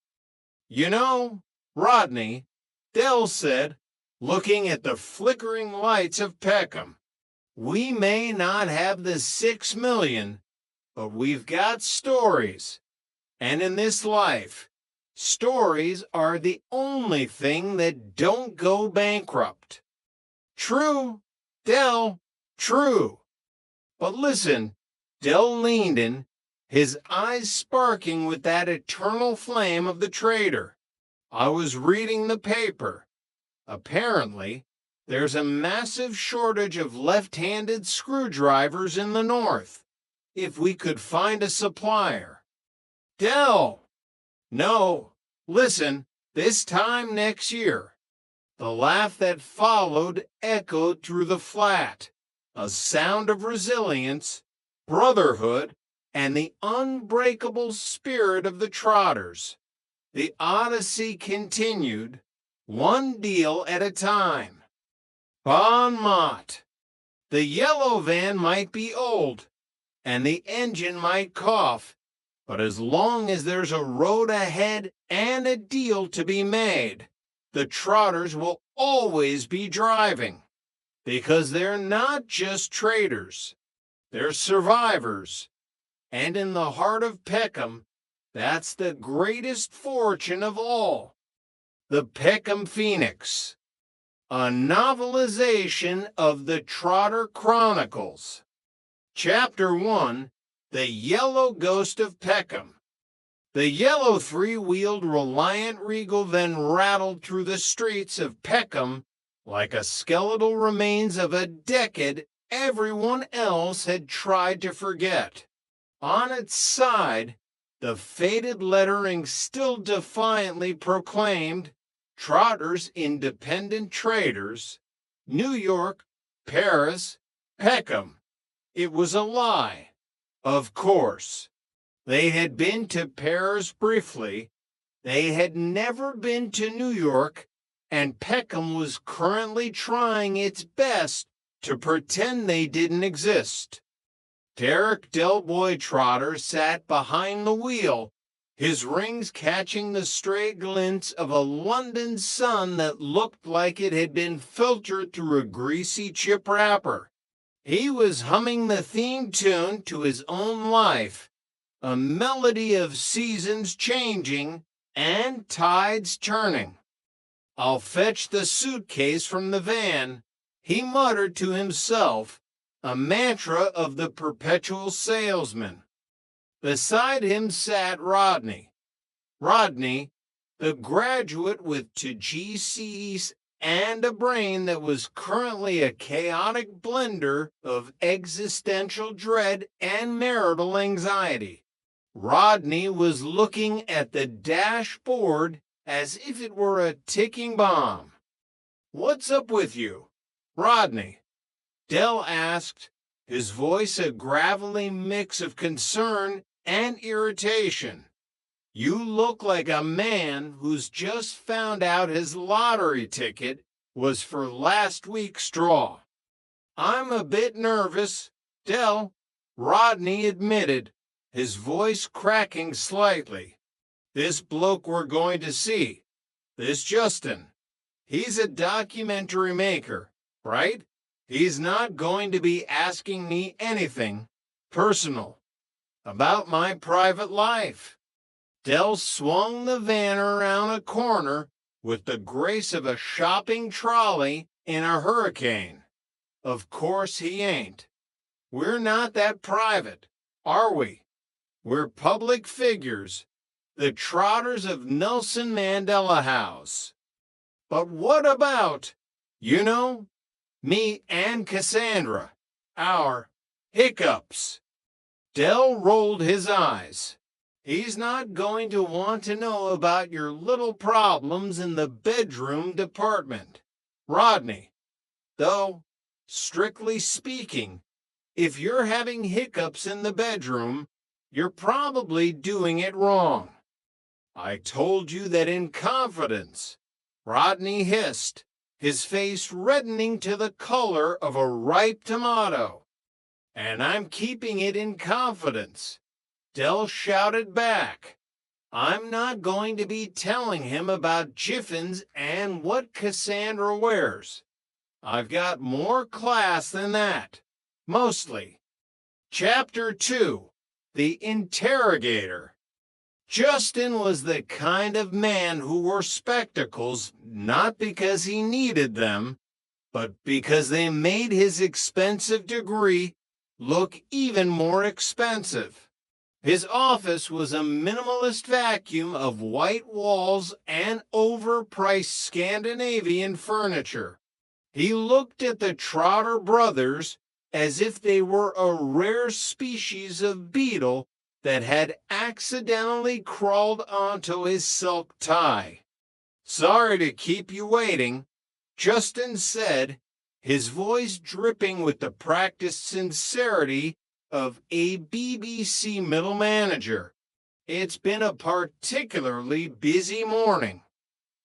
"You know, Rodney," Del said, looking at the flickering lights of Peckham, "we may not have the 6 million, but we've got stories. And in this life, stories are the only thing that don't go bankrupt." "True, Del, true." "But listen," Del leaned in, his eyes sparking with that eternal flame of the trader. "I was reading the paper. Apparently, there's a massive shortage of left-handed screwdrivers in the North. If we could find a supplier." "Del!" "No, listen, this time next year." The laugh that followed echoed through the flat, a sound of resilience, brotherhood, and the unbreakable spirit of the Trotters. The odyssey continued, one deal at a time. Bon mot. The yellow van might be old, and the engine might cough, but as long as there's a road ahead and a deal to be made, the Trotters will always be driving, because they're not just traders, they're survivors. And in the heart of Peckham, that's the greatest fortune of all. The Peckham Phoenix, a novelization of the Trotter Chronicles. Chapter 1, The Yellow Ghost of Peckham. The yellow three-wheeled Reliant Regal then rattled through the streets of Peckham like a skeletal remains of a decade everyone else had tried to forget. On its side, the faded lettering still defiantly proclaimed Trotters Independent Traders, New York, Paris, Peckham. It was a lie. Of course. They had been to Paris briefly. They had never been to New York, and Peckham was currently trying its best to pretend they didn't exist. Derek Del Boy Trotter sat behind the wheel, his rings catching the stray glints of a London sun that looked like it had been filtered through a greasy chip wrapper. He was humming the theme tune to his own life, a melody of seasons changing and tides turning. "I'll fetch the suitcase from the van," he muttered to himself, a mantra of the perpetual salesman. Beside him sat Rodney. Rodney, the graduate with 2 GCs and a brain that was currently a chaotic blender of existential dread and marital anxiety. Rodney was looking at the dashboard as if it were a ticking bomb. "What's up with you, Rodney?" Del asked, his voice a gravelly mix of concern and irritation. "You look like a man who's just found out his lottery ticket was for last week's draw." "I'm a bit nervous, Del," Rodney admitted, his voice cracking slightly. "This bloke we're going to see, this Justin, he's a documentary maker, right? He's not going to be asking me anything personal about my private life." Del swung the van around a corner with the grace of a shopping trolley in a hurricane. "Of course he ain't. We're not that private, are we? We're public figures, the Trotters of Nelson Mandela House. But what about, you know, me and Cassandra, our hiccups?" Del rolled his eyes. "He's not going to want to know about your little problems in the bedroom department, Rodney. Though, strictly speaking, if you're having hiccups in the bedroom, you're probably doing it wrong." "I told you that in confidence," Rodney hissed, his face reddening to the color of a ripe tomato. "And I'm keeping it in confidence," Del shouted back. "I'm not going to be telling him about jiffins and what Cassandra wears. I've got more class than that, mostly." Chapter 2, The Interrogator. Justin was the kind of man who wore spectacles not because he needed them, but because they made his expensive degree look even more expensive. His office was a minimalist vacuum of white walls and overpriced Scandinavian furniture. He looked at the Trotter brothers as if they were a rare species of beetle that had accidentally crawled onto his silk tie. "Sorry to keep you waiting," Justin said, his voice dripping with the practiced sincerity of a BBC middle manager. "It's been a particularly busy morning.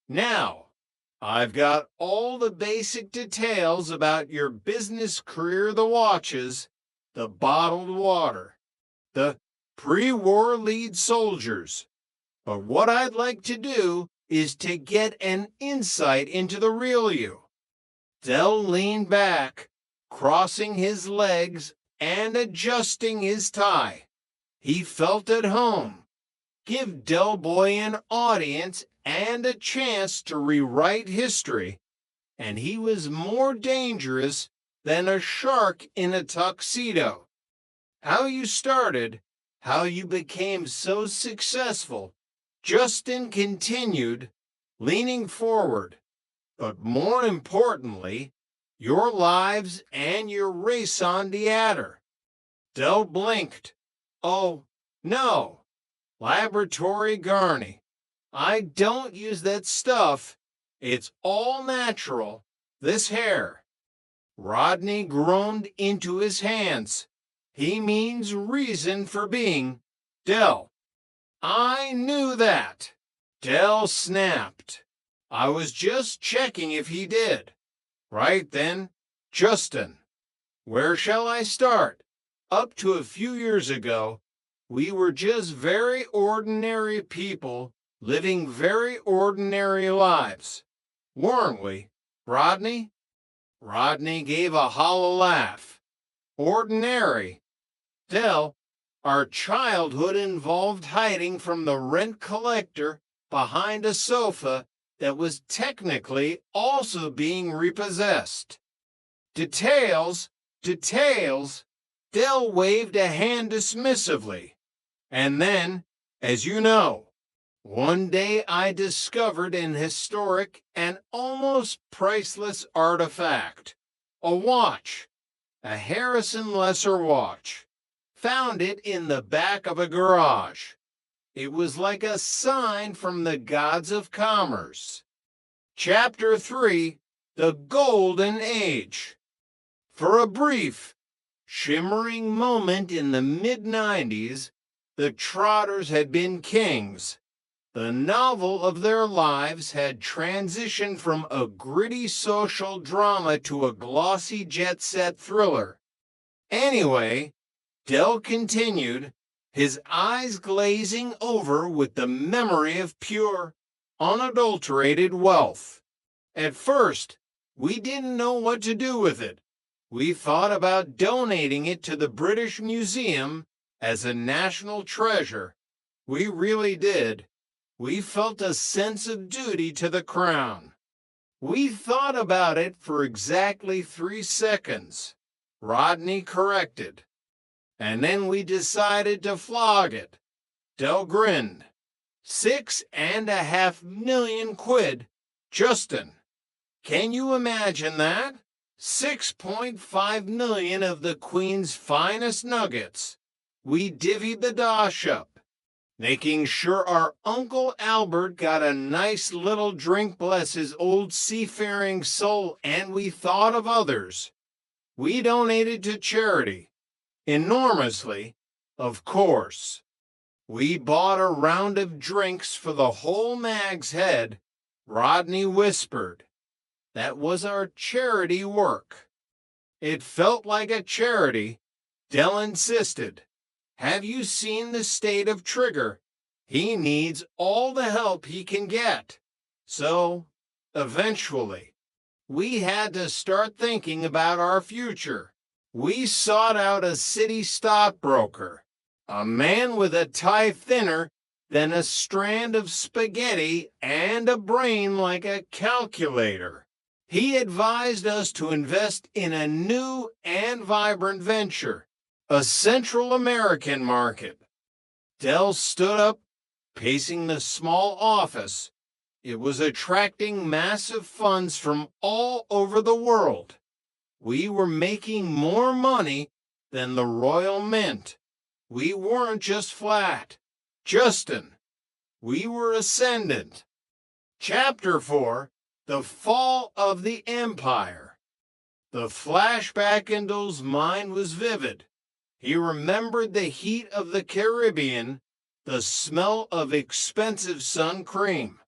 Now, I've got all the basic details about your business career, the watches, the bottled water, the pre-war lead soldiers. But what I'd like to do is to get an insight into the real you." Del leaned back, crossing his legs and adjusting his tie. He felt at home. Give Del Boy an audience and a chance to rewrite history, and he was more dangerous than a shark in a tuxedo. "How you started, how you became so successful," Justin continued, leaning forward. "But more importantly, your lives and your raison d'etre." Del blinked. "Oh, no. Laboratory Garni. I don't use that stuff. It's all natural. This hair." Rodney groaned into his hands. He means reason for being. Del. I knew that. Del snapped. I was just checking if he did. Right then, Justin. Where shall I start? Up to a few years ago, we were just very ordinary people living very ordinary lives. Weren't we, Rodney? Rodney gave a hollow laugh. Ordinary. Del, our childhood involved hiding from the rent collector behind a sofa that was technically also being repossessed. Details, details. Del waved a hand dismissively. And then, as you know, one day I discovered an historic and almost priceless artifact. A watch. A Harrison Lesser watch. Found it in the back of a garage. It was like a sign from the gods of commerce. Chapter 3, The Golden Age. For a brief, shimmering moment in the mid-90s, the Trotters had been kings. The novel of their lives had transitioned from a gritty social drama to a glossy jet-set thriller. Anyway, Del continued, his eyes glazing over with the memory of pure, unadulterated wealth. At first, we didn't know what to do with it. We thought about donating it to the British Museum as a national treasure. We really did. We felt a sense of duty to the crown. We thought about it for exactly 3 seconds. Rodney corrected. And then we decided to flog it. Del grinned. 6.5 million quid. Justin, can you imagine that? 6.5 million of the Queen's finest nuggets. We divvied the dosh up, making sure our Uncle Albert got a nice little drink, bless his old seafaring soul, and we thought of others. We donated to charity. Enormously, of course. We bought a round of drinks for the whole Mag's Head, Rodney whispered. That was our charity work. It felt like a charity, Del insisted. Have you seen the state of Trigger? He needs all the help he can get. So, eventually, we had to start thinking about our future. We sought out a city stockbroker, a man with a tie thinner than a strand of spaghetti and a brain like a calculator. He advised us to invest in a new and vibrant venture, a Central American market. Del stood up, pacing the small office. It was attracting massive funds from all over the world. We were making more money than the Royal Mint. We weren't just flat. Justin, we were ascendant. Chapter 4, The Fall of the Empire. The flashback in Del's mind was vivid. He remembered the heat of the Caribbean, the smell of expensive sun cream,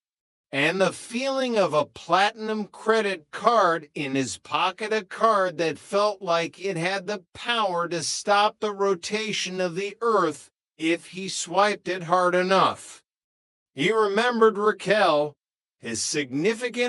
and the feeling of a platinum credit card in his pocket, a card that felt like it had the power to stop the rotation of the earth if he swiped it hard enough. He remembered Raquel, his significant